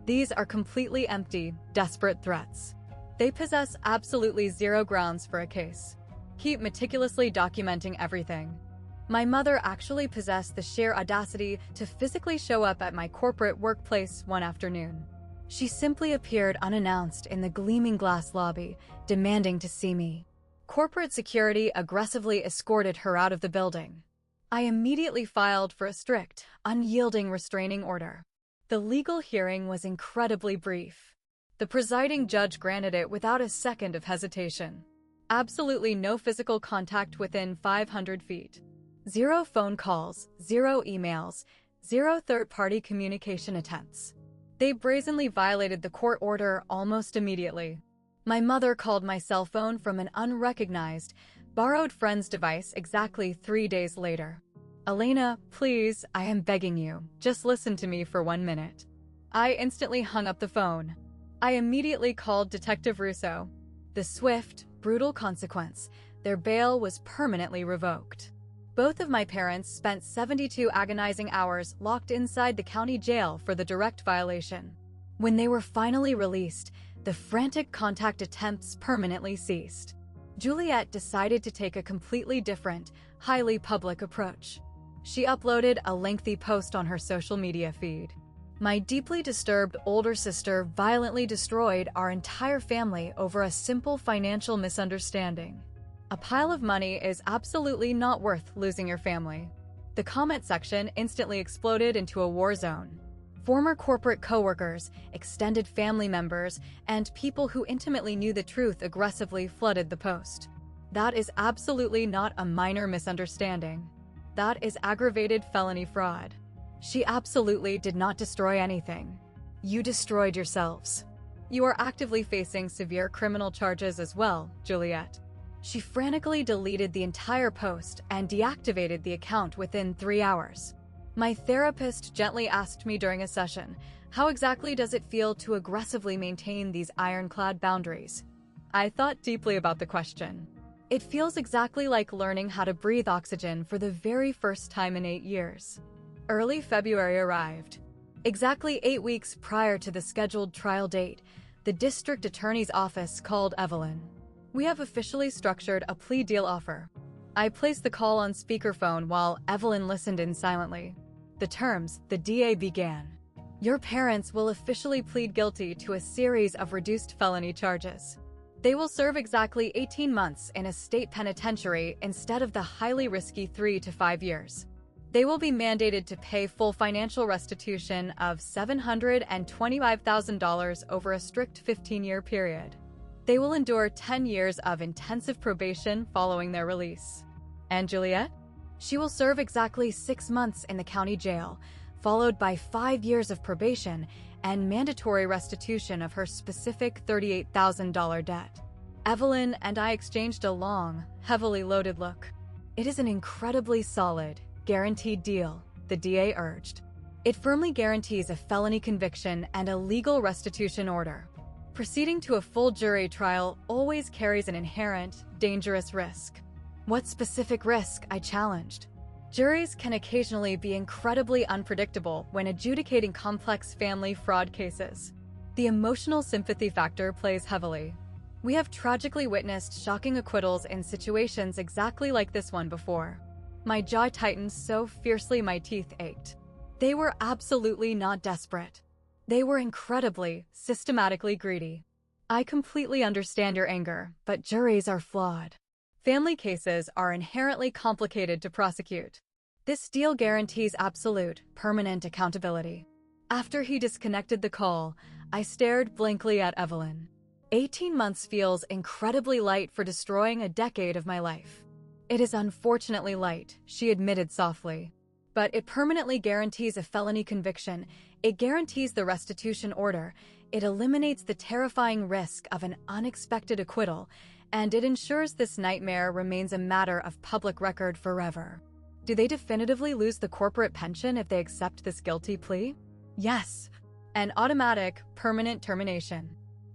These are completely empty, desperate threats. They possess absolutely zero grounds for a case. Keep meticulously documenting everything. My mother actually possessed the sheer audacity to physically show up at my corporate workplace one afternoon. She simply appeared unannounced in the gleaming glass lobby, demanding to see me. Corporate security aggressively escorted her out of the building. I immediately filed for a strict, unyielding restraining order. The legal hearing was incredibly brief. The presiding judge granted it without a second of hesitation. Absolutely no physical contact within 500 feet. 0 phone calls, 0 emails, 0 third-party communication attempts. They brazenly violated the court order almost immediately. My mother called my cell phone from an unrecognized, borrowed friend's device exactly 3 days later. "Elena, please, I am begging you, just listen to me for 1 minute." I instantly hung up the phone. I immediately called Detective Russo. The swift, brutal consequence: their bail was permanently revoked. Both of my parents spent 72 agonizing hours locked inside the county jail for the direct violation. When they were finally released, the frantic contact attempts permanently ceased. Juliet decided to take a completely different, highly public approach. She uploaded a lengthy post on her social media feed. "My deeply disturbed older sister violently destroyed our entire family over a simple financial misunderstanding. A pile of money is absolutely not worth losing your family." The comment section instantly exploded into a war zone. Former corporate coworkers, extended family members, and people who intimately knew the truth aggressively flooded the post. "That is absolutely not a minor misunderstanding. That is aggravated felony fraud. She absolutely did not destroy anything. You destroyed yourselves. You are actively facing severe criminal charges as well, Juliet." She frantically deleted the entire post and deactivated the account within 3 hours. My therapist gently asked me during a session, "How exactly does it feel to aggressively maintain these ironclad boundaries?" I thought deeply about the question. It feels exactly like learning how to breathe oxygen for the very first time in 8 years. Early February arrived. Exactly 8 weeks prior to the scheduled trial date, the district attorney's office called Evelyn. "We have officially structured a plea deal offer." I placed the call on speakerphone while Evelyn listened in silently. The terms, the DA began. "Your parents will officially plead guilty to a series of reduced felony charges. They will serve exactly 18 months in a state penitentiary instead of the highly risky 3 to 5 years. They will be mandated to pay full financial restitution of $725,000 over a strict 15-year period. They will endure 10 years of intensive probation following their release." And Juliet? She will serve exactly 6 months in the county jail, followed by 5 years of probation and mandatory restitution of her specific $38,000 debt. Evelyn and I exchanged a long, heavily loaded look. "It is an incredibly solid, guaranteed deal," the DA urged. "It firmly guarantees a felony conviction and a legal restitution order. Proceeding to a full jury trial always carries an inherent, dangerous risk." "What specific risk?" I challenged. "Juries can occasionally be incredibly unpredictable when adjudicating complex family fraud cases. The emotional sympathy factor plays heavily. We have tragically witnessed shocking acquittals in situations exactly like this one before." My jaw tightened so fiercely my teeth ached. They were absolutely not desperate. They were incredibly, systematically greedy. "I completely understand your anger, but juries are flawed. Family cases are inherently complicated to prosecute. This deal guarantees absolute, permanent accountability." After he disconnected the call, I stared blankly at Evelyn. 18 months feels incredibly light for destroying a decade of my life. "It is unfortunately light," she admitted softly. "But it permanently guarantees a felony conviction, it guarantees the restitution order, it eliminates the terrifying risk of an unexpected acquittal, and it ensures this nightmare remains a matter of public record forever." "Do they definitively lose the corporate pension if they accept this guilty plea?" "Yes. An automatic, permanent termination.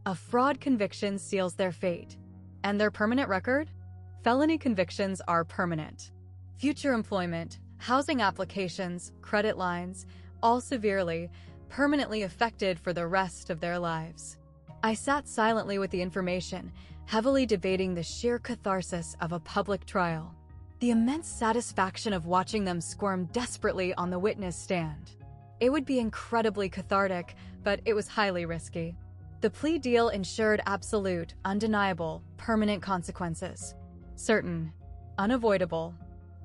A fraud conviction seals their fate. And their permanent record? Felony convictions are permanent. Future employment, housing applications, credit lines, all severely, permanently affected for the rest of their lives." I sat silently with the information, heavily debating the sheer catharsis of a public trial. The immense satisfaction of watching them squirm desperately on the witness stand. It would be incredibly cathartic, but it was highly risky. The plea deal ensured absolute, undeniable, permanent consequences. Certain. Unavoidable.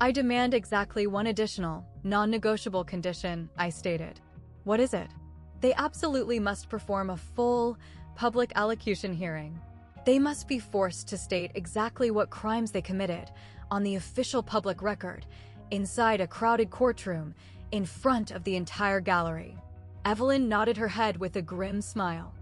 "I demand exactly one additional, non-negotiable condition," I stated. "What is it?" "They absolutely must perform a full, public allocution hearing. They must be forced to state exactly what crimes they committed, on the official public record, inside a crowded courtroom, in front of the entire gallery. Evelyn nodded her head with a grim smile.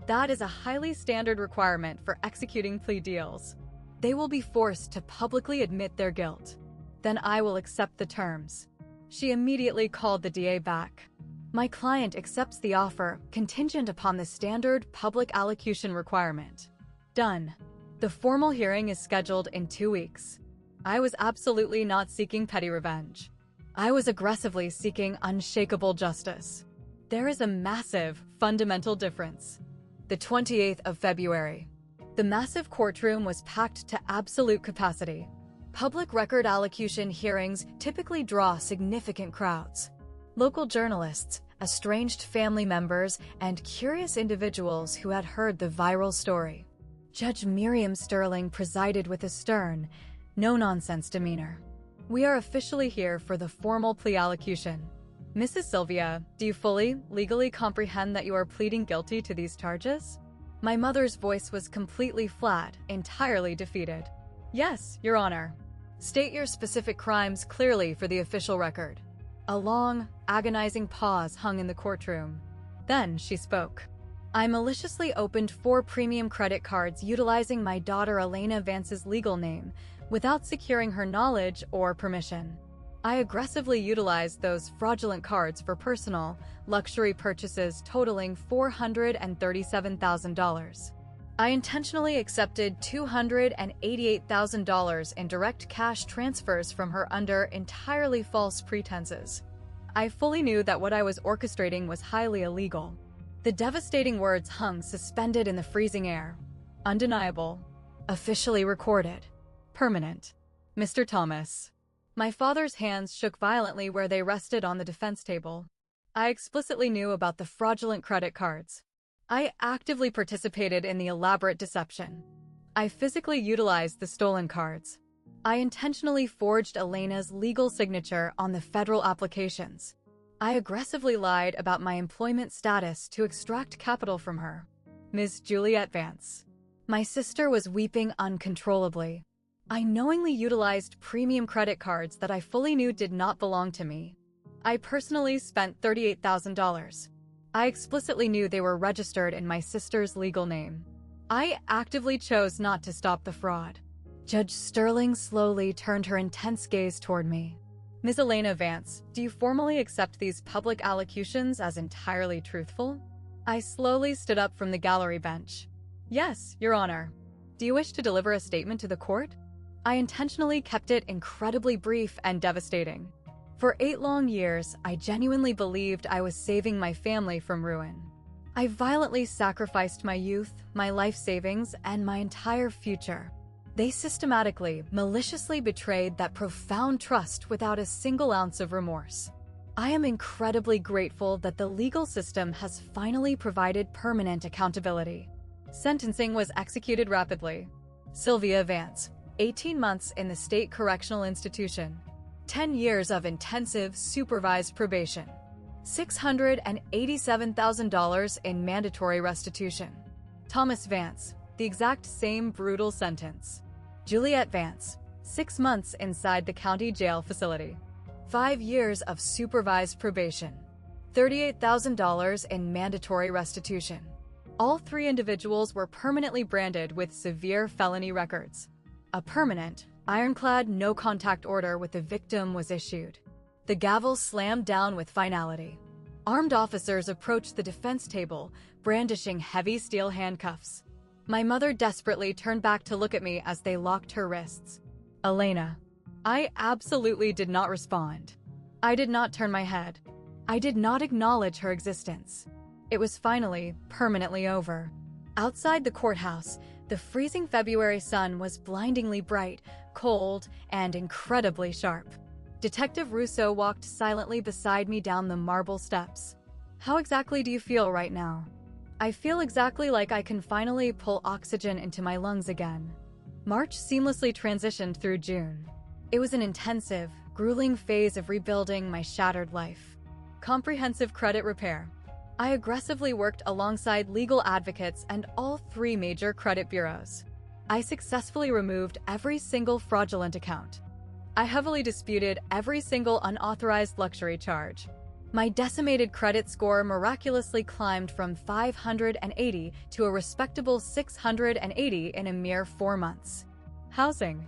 That is a highly standard requirement for executing plea deals. They will be forced to publicly admit their guilt. Then I will accept the terms. She immediately called the DA back. My client accepts the offer contingent upon the standard public allocution requirement. Done. The formal hearing is scheduled in 2 weeks. I was absolutely not seeking petty revenge. I was aggressively seeking unshakable justice. There is a massive, fundamental difference. The 28th of February. The massive courtroom was packed to absolute capacity. Public record allocution hearings typically draw significant crowds. Local journalists, estranged family members, and curious individuals who had heard the viral story. Judge Miriam Sterling presided with a stern, no-nonsense demeanor. We are officially here for the formal plea allocution. Mrs. Sylvia, do you fully, legally comprehend that you are pleading guilty to these charges? My mother's voice was completely flat, entirely defeated. Yes, Your Honor. State your specific crimes clearly for the official record. A long, agonizing pause hung in the courtroom. Then she spoke. I maliciously opened 4 premium credit cards utilizing my daughter Elena Vance's legal name, without securing her knowledge or permission. I aggressively utilized those fraudulent cards for personal, luxury purchases totaling $437,000. I intentionally accepted $288,000 in direct cash transfers from her under entirely false pretenses. I fully knew that what I was orchestrating was highly illegal. The devastating words hung suspended in the freezing air. Undeniable. Officially recorded. Permanent. Mr. Thomas. My father's hands shook violently where they rested on the defense table. I explicitly knew about the fraudulent credit cards. I actively participated in the elaborate deception. I physically utilized the stolen cards. I intentionally forged Elena's legal signature on the federal applications. I aggressively lied about my employment status to extract capital from her. Ms. Juliet Vance. My sister was weeping uncontrollably. I knowingly utilized premium credit cards that I fully knew did not belong to me. I personally spent $38,000. I explicitly knew they were registered in my sister's legal name. I actively chose not to stop the fraud. Judge Sterling slowly turned her intense gaze toward me. Ms. Elena Vance, do you formally accept these public allocutions as entirely truthful? I slowly stood up from the gallery bench. Yes, Your Honor. Do you wish to deliver a statement to the court? I intentionally kept it incredibly brief and devastating. For 8 long years, I genuinely believed I was saving my family from ruin. I violently sacrificed my youth, my life savings, and my entire future. They systematically, maliciously betrayed that profound trust without a single ounce of remorse. I am incredibly grateful that the legal system has finally provided permanent accountability. Sentencing was executed rapidly. Sylvia Vance, 18 months in the State Correctional Institution, 10 years of intensive supervised probation, $687,000 in mandatory restitution. Thomas Vance, the exact same brutal sentence. Juliet Vance, 6 months inside the county jail facility, 5 years of supervised probation, $38,000 in mandatory restitution. All 3 individuals were permanently branded with severe felony records. A permanent, ironclad no-contact order with the victim was issued. The gavel slammed down with finality. Armed officers approached the defense table, brandishing heavy steel handcuffs. My mother desperately turned back to look at me as they locked her wrists. Elena. I absolutely did not respond. I did not turn my head. I did not acknowledge her existence. It was finally, permanently over. Outside the courthouse, the freezing February sun was blindingly bright, cold, and incredibly sharp. Detective Russo walked silently beside me down the marble steps. How exactly do you feel right now? I feel exactly like I can finally pull oxygen into my lungs again. March seamlessly transitioned through June. It was an intensive, grueling phase of rebuilding my shattered life. Comprehensive credit repair. I aggressively worked alongside legal advocates and all 3 major credit bureaus. I successfully removed every single fraudulent account. I heavily disputed every single unauthorized luxury charge. My decimated credit score miraculously climbed from 580 to a respectable 680 in a mere 4 months. Housing.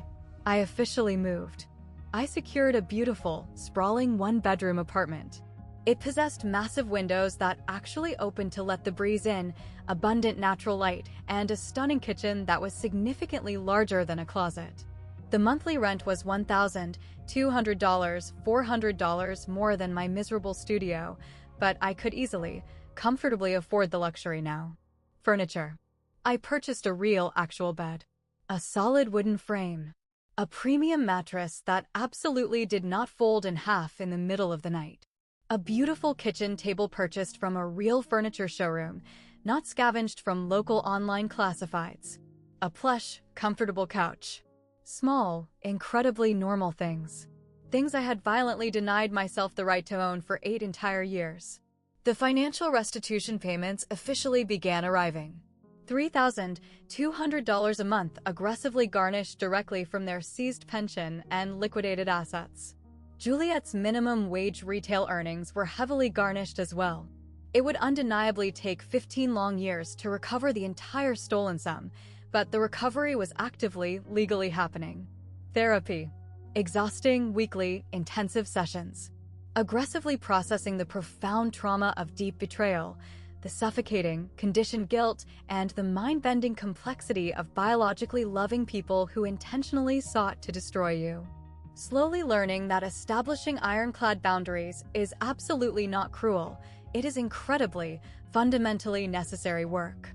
I officially moved. I secured a beautiful, sprawling one-bedroom apartment. It possessed massive windows that actually opened to let the breeze in, abundant natural light, and a stunning kitchen that was significantly larger than a closet. The monthly rent was $1,200, $400 more than my miserable studio, but I could easily, comfortably afford the luxury now. Furniture. I purchased a real, actual bed. A solid wooden frame. A premium mattress that absolutely did not fold in half in the middle of the night. A beautiful kitchen table purchased from a real furniture showroom, not scavenged from local online classifieds. A plush, comfortable couch. Small, incredibly normal things. Things I had violently denied myself the right to own for 8 entire years. The financial restitution payments officially began arriving. $3,200 a month aggressively garnished directly from their seized pension and liquidated assets. Juliet's minimum wage retail earnings were heavily garnished as well. It would undeniably take 15 long years to recover the entire stolen sum, but the recovery was actively, legally happening. Therapy. Exhausting, weekly, intensive sessions. Aggressively processing the profound trauma of deep betrayal, the suffocating, conditioned guilt, and the mind-bending complexity of biologically loving people who intentionally sought to destroy you. Slowly learning that establishing ironclad boundaries is absolutely not cruel, it is incredibly, fundamentally necessary work.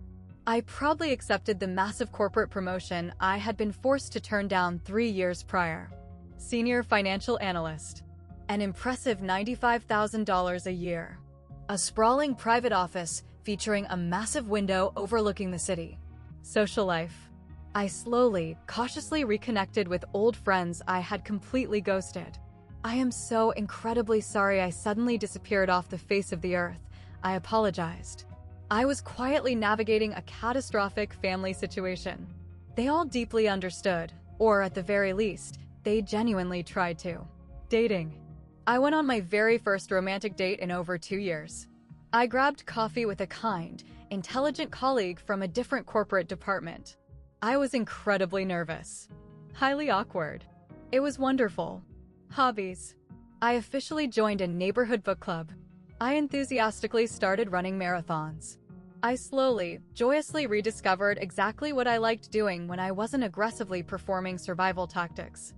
I proudly accepted the massive corporate promotion I had been forced to turn down 3 years prior. Senior financial analyst. An impressive $95,000 a year. A sprawling private office featuring a massive window overlooking the city. Social life. I slowly, cautiously reconnected with old friends I had completely ghosted. I am so incredibly sorry I suddenly disappeared off the face of the earth. I apologized. I was quietly navigating a catastrophic family situation. They all deeply understood, or at the very least, they genuinely tried to. Dating. I went on my very first romantic date in over 2 years. I grabbed coffee with a kind, intelligent colleague from a different corporate department. I was incredibly nervous. Highly awkward. It was wonderful. Hobbies. I officially joined a neighborhood book club. I enthusiastically started running marathons. I slowly, joyously rediscovered exactly what I liked doing when I wasn't aggressively performing survival tactics.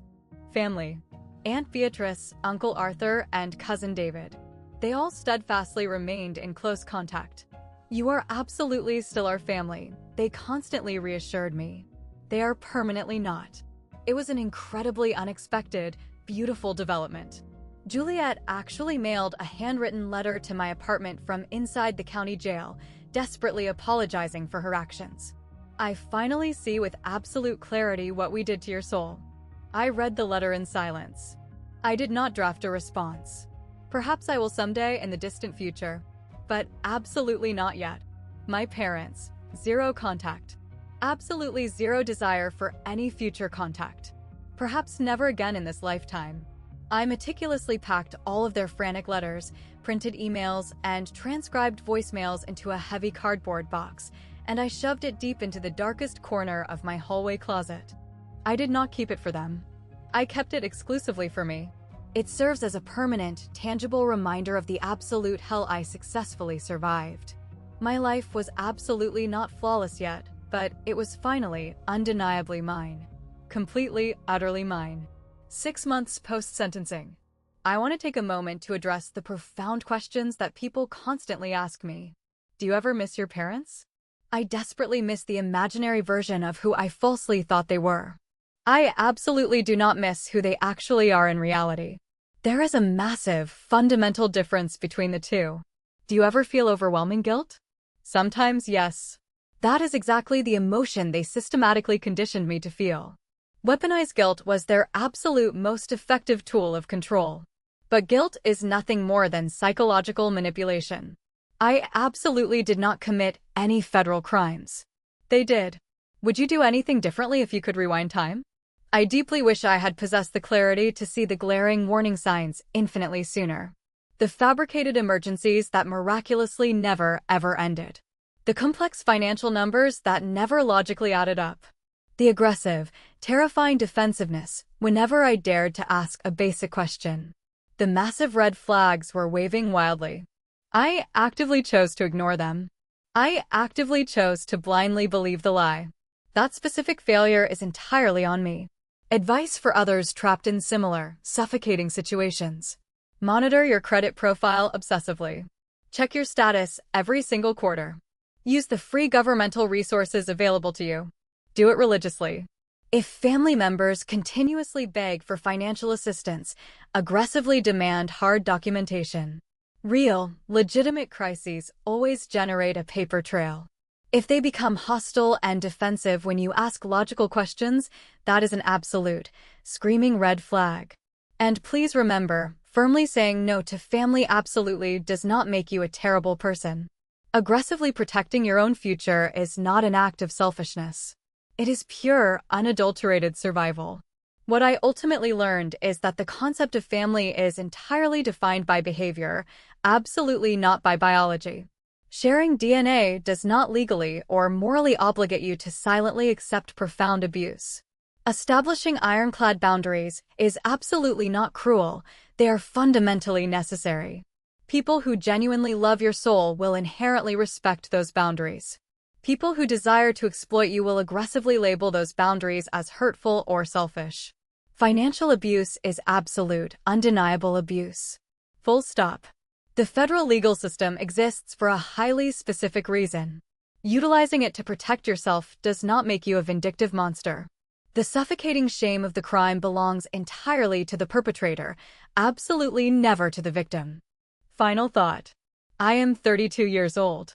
Family. Aunt Beatrice, Uncle Arthur, and Cousin David. They all steadfastly remained in close contact. "You are absolutely still our family," they constantly reassured me. They are permanently not. It was an incredibly unexpected, beautiful development. Juliet actually mailed a handwritten letter to my apartment from inside the county jail, desperately apologizing for her actions. "I finally see with absolute clarity what we did to your soul." I read the letter in silence. I did not draft a response. Perhaps I will someday in the distant future, but absolutely not yet. My parents, zero contact. Absolutely zero desire for any future contact. Perhaps never again in this lifetime. I meticulously packed all of their frantic letters, printed emails, and transcribed voicemails into a heavy cardboard box, and I shoved it deep into the darkest corner of my hallway closet. I did not keep it for them. I kept it exclusively for me. It serves as a permanent, tangible reminder of the absolute hell I successfully survived. My life was absolutely not flawless yet, but it was finally, undeniably mine. Completely, utterly mine. 6 months post-sentencing. I want to take a moment to address the profound questions that people constantly ask me. Do you ever miss your parents? I desperately miss the imaginary version of who I falsely thought they were. I absolutely do not miss who they actually are in reality. There is a massive, fundamental difference between the two. Do you ever feel overwhelming guilt? Sometimes, yes. That is exactly the emotion they systematically conditioned me to feel. Weaponized guilt was their absolute most effective tool of control. But guilt is nothing more than psychological manipulation. I absolutely did not commit any federal crimes. They did. Would you do anything differently if you could rewind time? I deeply wish I had possessed the clarity to see the glaring warning signs infinitely sooner. The fabricated emergencies that miraculously never, ever ended. The complex financial numbers that never logically added up. The aggressive, terrifying defensiveness whenever I dared to ask a basic question. The massive red flags were waving wildly. I actively chose to ignore them. I actively chose to blindly believe the lie. That specific failure is entirely on me. Advice for others trapped in similar, suffocating situations. Monitor your credit profile obsessively. Check your status every single quarter. Use the free governmental resources available to you. Do it religiously. If family members continuously beg for financial assistance, aggressively demand hard documentation. Real, legitimate crises always generate a paper trail. If they become hostile and defensive when you ask logical questions, that is an absolute, screaming red flag. And please remember, firmly saying no to family absolutely does not make you a terrible person. Aggressively protecting your own future is not an act of selfishness. It is pure, unadulterated survival. What I ultimately learned is that the concept of family is entirely defined by behavior, absolutely not by biology. Sharing DNA does not legally or morally obligate you to silently accept profound abuse. Establishing ironclad boundaries is absolutely not cruel, they are fundamentally necessary. People who genuinely love your soul will inherently respect those boundaries. People who desire to exploit you will aggressively label those boundaries as hurtful or selfish. Financial abuse is absolute, undeniable abuse. Full stop. The federal legal system exists for a highly specific reason. Utilizing it to protect yourself does not make you a vindictive monster. The suffocating shame of the crime belongs entirely to the perpetrator, absolutely never to the victim. Final thought. I am 32 years old.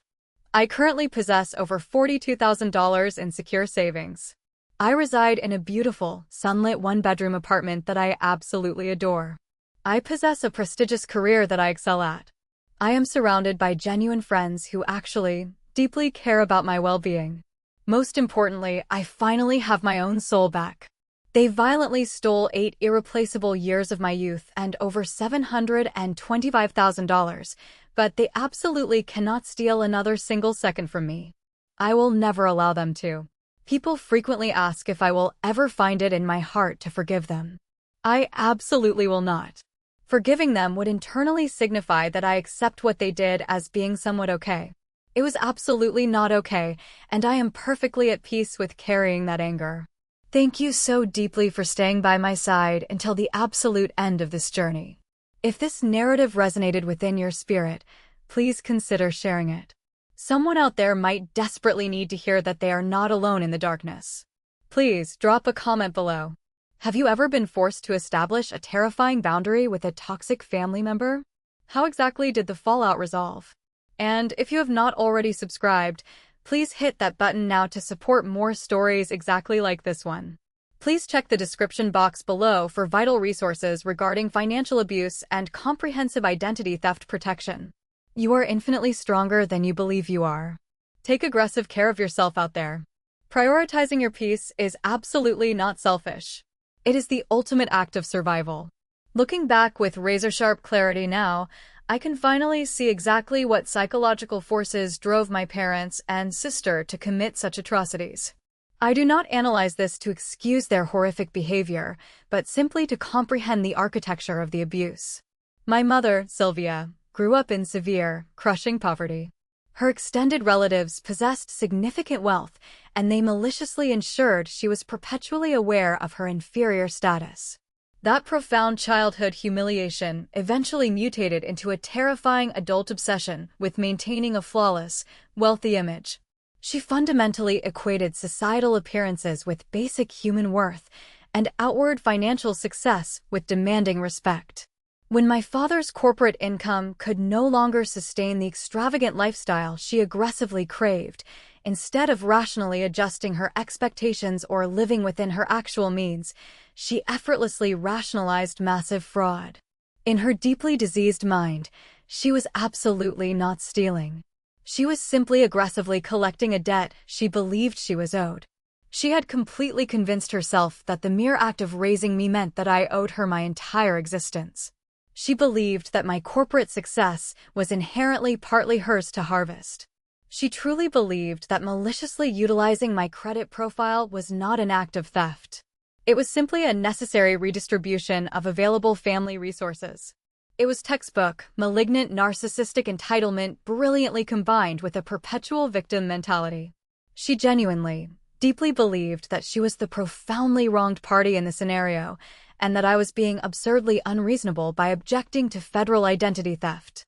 I currently possess over $42,000 in secure savings. I reside in a beautiful, sunlit one-bedroom apartment that I absolutely adore. I possess a prestigious career that I excel at. I am surrounded by genuine friends who actually, deeply care about my well-being. Most importantly, I finally have my own soul back. They violently stole 8 irreplaceable years of my youth and over $725,000, but they absolutely cannot steal another single second from me. I will never allow them to. People frequently ask if I will ever find it in my heart to forgive them. I absolutely will not. Forgiving them would internally signify that I accept what they did as being somewhat okay. It was absolutely not okay, and I am perfectly at peace with carrying that anger. Thank you so deeply for staying by my side until the absolute end of this journey. If this narrative resonated within your spirit, please consider sharing it. Someone out there might desperately need to hear that they are not alone in the darkness. Please drop a comment below. Have you ever been forced to establish a terrifying boundary with a toxic family member? How exactly did the fallout resolve? And if you have not already subscribed, please hit that button now to support more stories exactly like this one. Please check the description box below for vital resources regarding financial abuse and comprehensive identity theft protection. You are infinitely stronger than you believe you are. Take aggressive care of yourself out there. Prioritizing your peace is absolutely not selfish. It is the ultimate act of survival. Looking back with razor-sharp clarity now, I can finally see exactly what psychological forces drove my parents and sister to commit such atrocities. I do not analyze this to excuse their horrific behavior, but simply to comprehend the architecture of the abuse. My mother, Sylvia, grew up in severe, crushing poverty. Her extended relatives possessed significant wealth, and they maliciously ensured she was perpetually aware of her inferior status. That profound childhood humiliation eventually mutated into a terrifying adult obsession with maintaining a flawless, wealthy image. She fundamentally equated societal appearances with basic human worth and outward financial success with demanding respect. When my father's corporate income could no longer sustain the extravagant lifestyle she aggressively craved, instead of rationally adjusting her expectations or living within her actual means, she effortlessly rationalized massive fraud. In her deeply diseased mind, she was absolutely not stealing. She was simply aggressively collecting a debt she believed she was owed. She had completely convinced herself that the mere act of raising me meant that I owed her my entire existence. She believed that my corporate success was inherently partly hers to harvest. She truly believed that maliciously utilizing my credit profile was not an act of theft. It was simply a necessary redistribution of available family resources. It was textbook, malignant narcissistic entitlement brilliantly combined with a perpetual victim mentality. She genuinely, deeply believed that she was the profoundly wronged party in the scenario, and that I was being absurdly unreasonable by objecting to federal identity theft.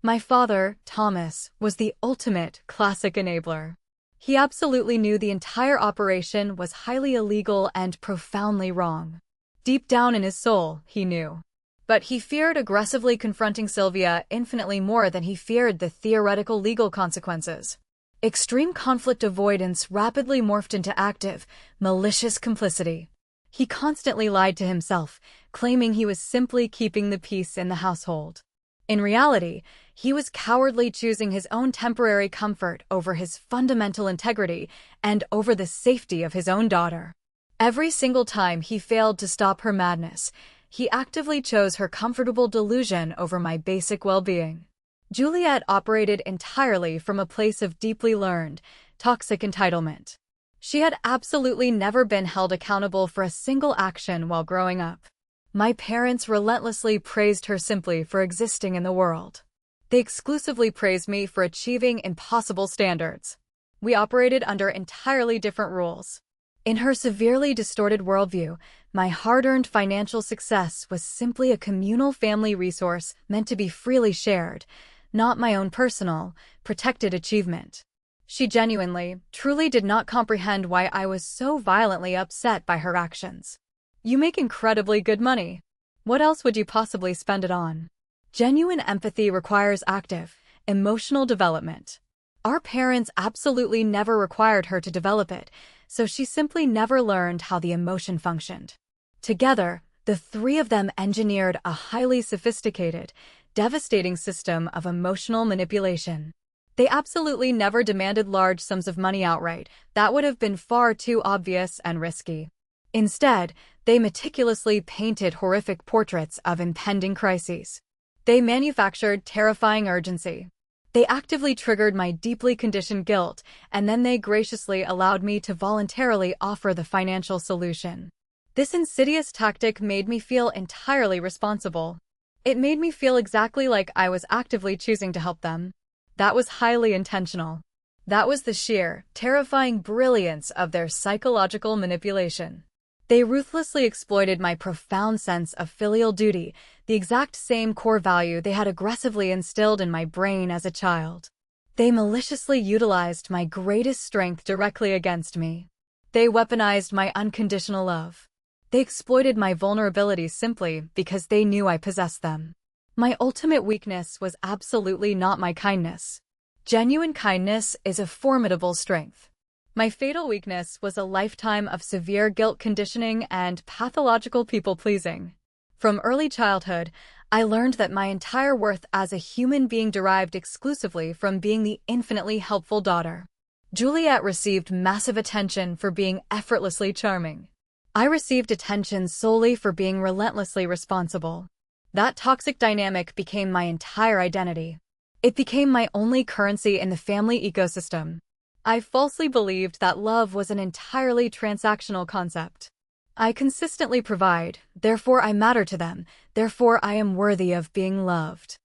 My father, Thomas, was the ultimate classic enabler. He absolutely knew the entire operation was highly illegal and profoundly wrong. Deep down in his soul, he knew. But he feared aggressively confronting Sylvia infinitely more than he feared the theoretical legal consequences. Extreme conflict avoidance rapidly morphed into active, malicious complicity. He constantly lied to himself, claiming he was simply keeping the peace in the household. In reality, he was cowardly choosing his own temporary comfort over his fundamental integrity and over the safety of his own daughter. Every single time he failed to stop her madness, he actively chose her comfortable delusion over my basic well-being. Juliet operated entirely from a place of deeply learned, toxic entitlement. She had absolutely never been held accountable for a single action while growing up. My parents relentlessly praised her simply for existing in the world. They exclusively praised me for achieving impossible standards. We operated under entirely different rules. In her severely distorted worldview, my hard-earned financial success was simply a communal family resource meant to be freely shared, not my own personal, protected achievement. She genuinely, truly did not comprehend why I was so violently upset by her actions. You make incredibly good money. What else would you possibly spend it on? Genuine empathy requires active, emotional development. Our parents absolutely never required her to develop it, so she simply never learned how the emotion functioned. Together, the three of them engineered a highly sophisticated, devastating system of emotional manipulation. They absolutely never demanded large sums of money outright. That would have been far too obvious and risky. Instead, they meticulously painted horrific portraits of impending crises. They manufactured terrifying urgency. They actively triggered my deeply conditioned guilt, and then they graciously allowed me to voluntarily offer the financial solution. This insidious tactic made me feel entirely responsible. It made me feel exactly like I was actively choosing to help them. That was highly intentional. That was the sheer, terrifying brilliance of their psychological manipulation. They ruthlessly exploited my profound sense of filial duty, the exact same core value they had aggressively instilled in my brain as a child. They maliciously utilized my greatest strength directly against me. They weaponized my unconditional love. They exploited my vulnerabilities simply because they knew I possessed them. My ultimate weakness was absolutely not my kindness. Genuine kindness is a formidable strength. My fatal weakness was a lifetime of severe guilt conditioning and pathological people-pleasing. From early childhood, I learned that my entire worth as a human being derived exclusively from being the infinitely helpful daughter. Juliet received massive attention for being effortlessly charming. I received attention solely for being relentlessly responsible. That toxic dynamic became my entire identity. It became my only currency in the family ecosystem. I falsely believed that love was an entirely transactional concept. I consistently provide, therefore I matter to them, therefore I am worthy of being loved.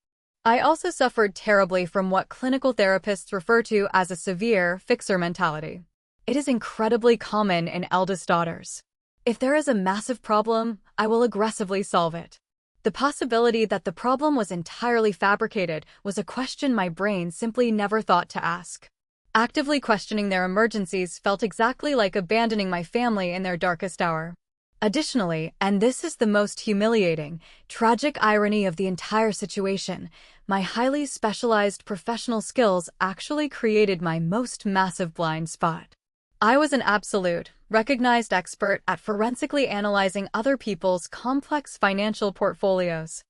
I also suffered terribly from what clinical therapists refer to as a severe fixer mentality. It is incredibly common in eldest daughters. If there is a massive problem, I will aggressively solve it. The possibility that the problem was entirely fabricated was a question my brain simply never thought to ask. Actively questioning their emergencies felt exactly like abandoning my family in their darkest hour. Additionally, and this is the most humiliating, tragic irony of the entire situation, my highly specialized professional skills actually created my most massive blind spot. I was an absolute, recognized expert at forensically analyzing other people's complex financial portfolios.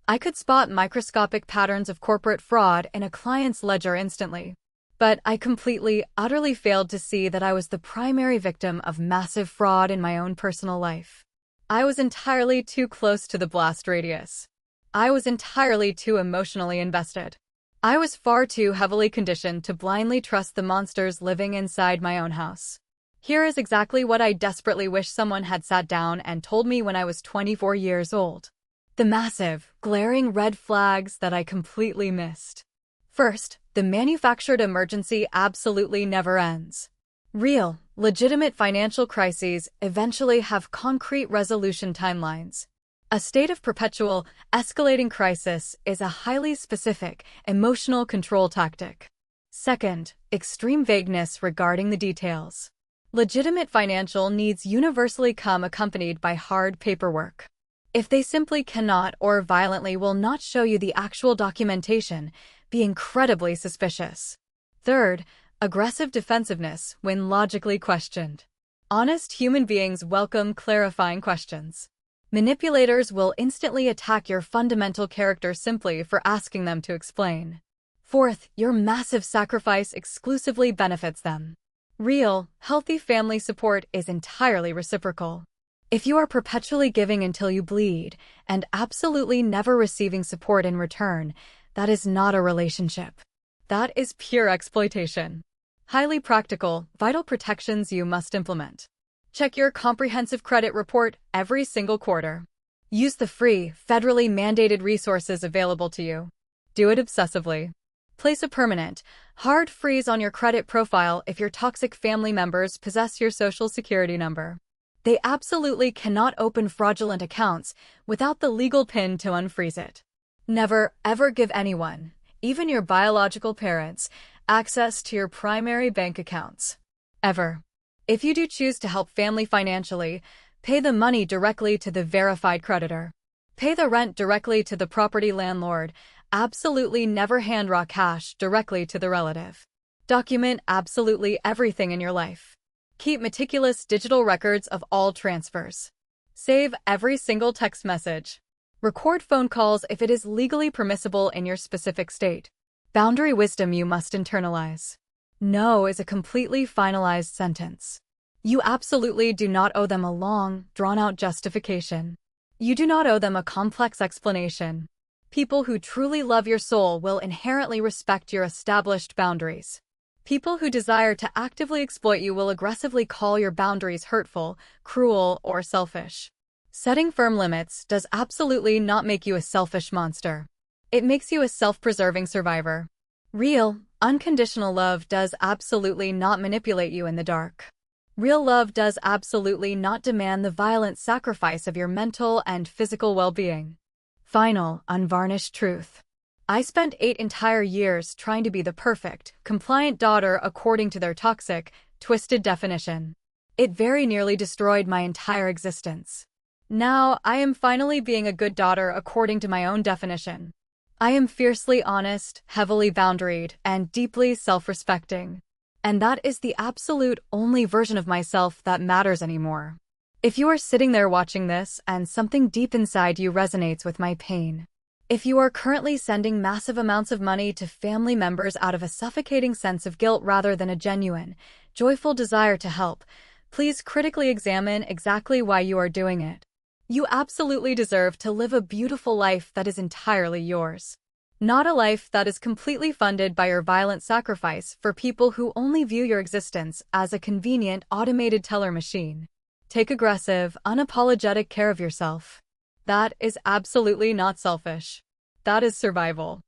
I could spot microscopic patterns of corporate fraud in a client's ledger instantly. But I completely, utterly failed to see that I was the primary victim of massive fraud in my own personal life. I was entirely too close to the blast radius. I was entirely too emotionally invested. I was far too heavily conditioned to blindly trust the monsters living inside my own house. Here is exactly what I desperately wish someone had sat down and told me when I was 24 years old. The massive, glaring red flags that I completely missed. First, the manufactured emergency absolutely never ends. Real, legitimate financial crises eventually have concrete resolution timelines. A state of perpetual, escalating crisis is a highly specific, emotional control tactic. Second, extreme vagueness regarding the details. Legitimate financial needs universally come accompanied by hard paperwork. If they simply cannot or violently will not show you the actual documentation, be incredibly suspicious. Third, aggressive defensiveness when logically questioned. Honest human beings welcome clarifying questions. Manipulators will instantly attack your fundamental character simply for asking them to explain. Fourth, your massive sacrifice exclusively benefits them. Real, healthy family support is entirely reciprocal. If you are perpetually giving until you bleed and absolutely never receiving support in return, that is not a relationship. That is pure exploitation. Highly practical, vital protections you must implement. Check your comprehensive credit report every single quarter. Use the free, federally mandated resources available to you. Do it obsessively. Place a permanent, hard freeze on your credit profile if your toxic family members possess your social security number. They absolutely cannot open fraudulent accounts without the legal pin to unfreeze it. Never, ever give anyone, even your biological parents, access to your primary bank accounts. Ever. If you do choose to help family financially, pay the money directly to the verified creditor. Pay the rent directly to the property landlord. Absolutely never hand raw cash directly to the relative. Document absolutely everything in your life. Keep meticulous digital records of all transfers. Save every single text message. Record phone calls if it is legally permissible in your specific state. Boundary wisdom you must internalize. No is a completely finalized sentence. You absolutely do not owe them a long, drawn-out justification. You do not owe them a complex explanation. People who truly love your soul will inherently respect your established boundaries. People who desire to actively exploit you will aggressively call your boundaries hurtful, cruel, or selfish. Setting firm limits does absolutely not make you a selfish monster. It makes you a self-preserving survivor. Real, unconditional love does absolutely not manipulate you in the dark. Real love does absolutely not demand the violent sacrifice of your mental and physical well-being. Final, unvarnished truth. I spent 8 entire years trying to be the perfect, compliant daughter according to their toxic, twisted definition. It very nearly destroyed my entire existence. Now, I am finally being a good daughter according to my own definition. I am fiercely honest, heavily boundaried, and deeply self-respecting. And that is the absolute only version of myself that matters anymore. If you are sitting there watching this and something deep inside you resonates with my pain, if you are currently sending massive amounts of money to family members out of a suffocating sense of guilt rather than a genuine, joyful desire to help, please critically examine exactly why you are doing it. You absolutely deserve to live a beautiful life that is entirely yours. Not a life that is completely funded by your violent sacrifice for people who only view your existence as a convenient automated teller machine. Take aggressive, unapologetic care of yourself. That is absolutely not selfish. That is survival.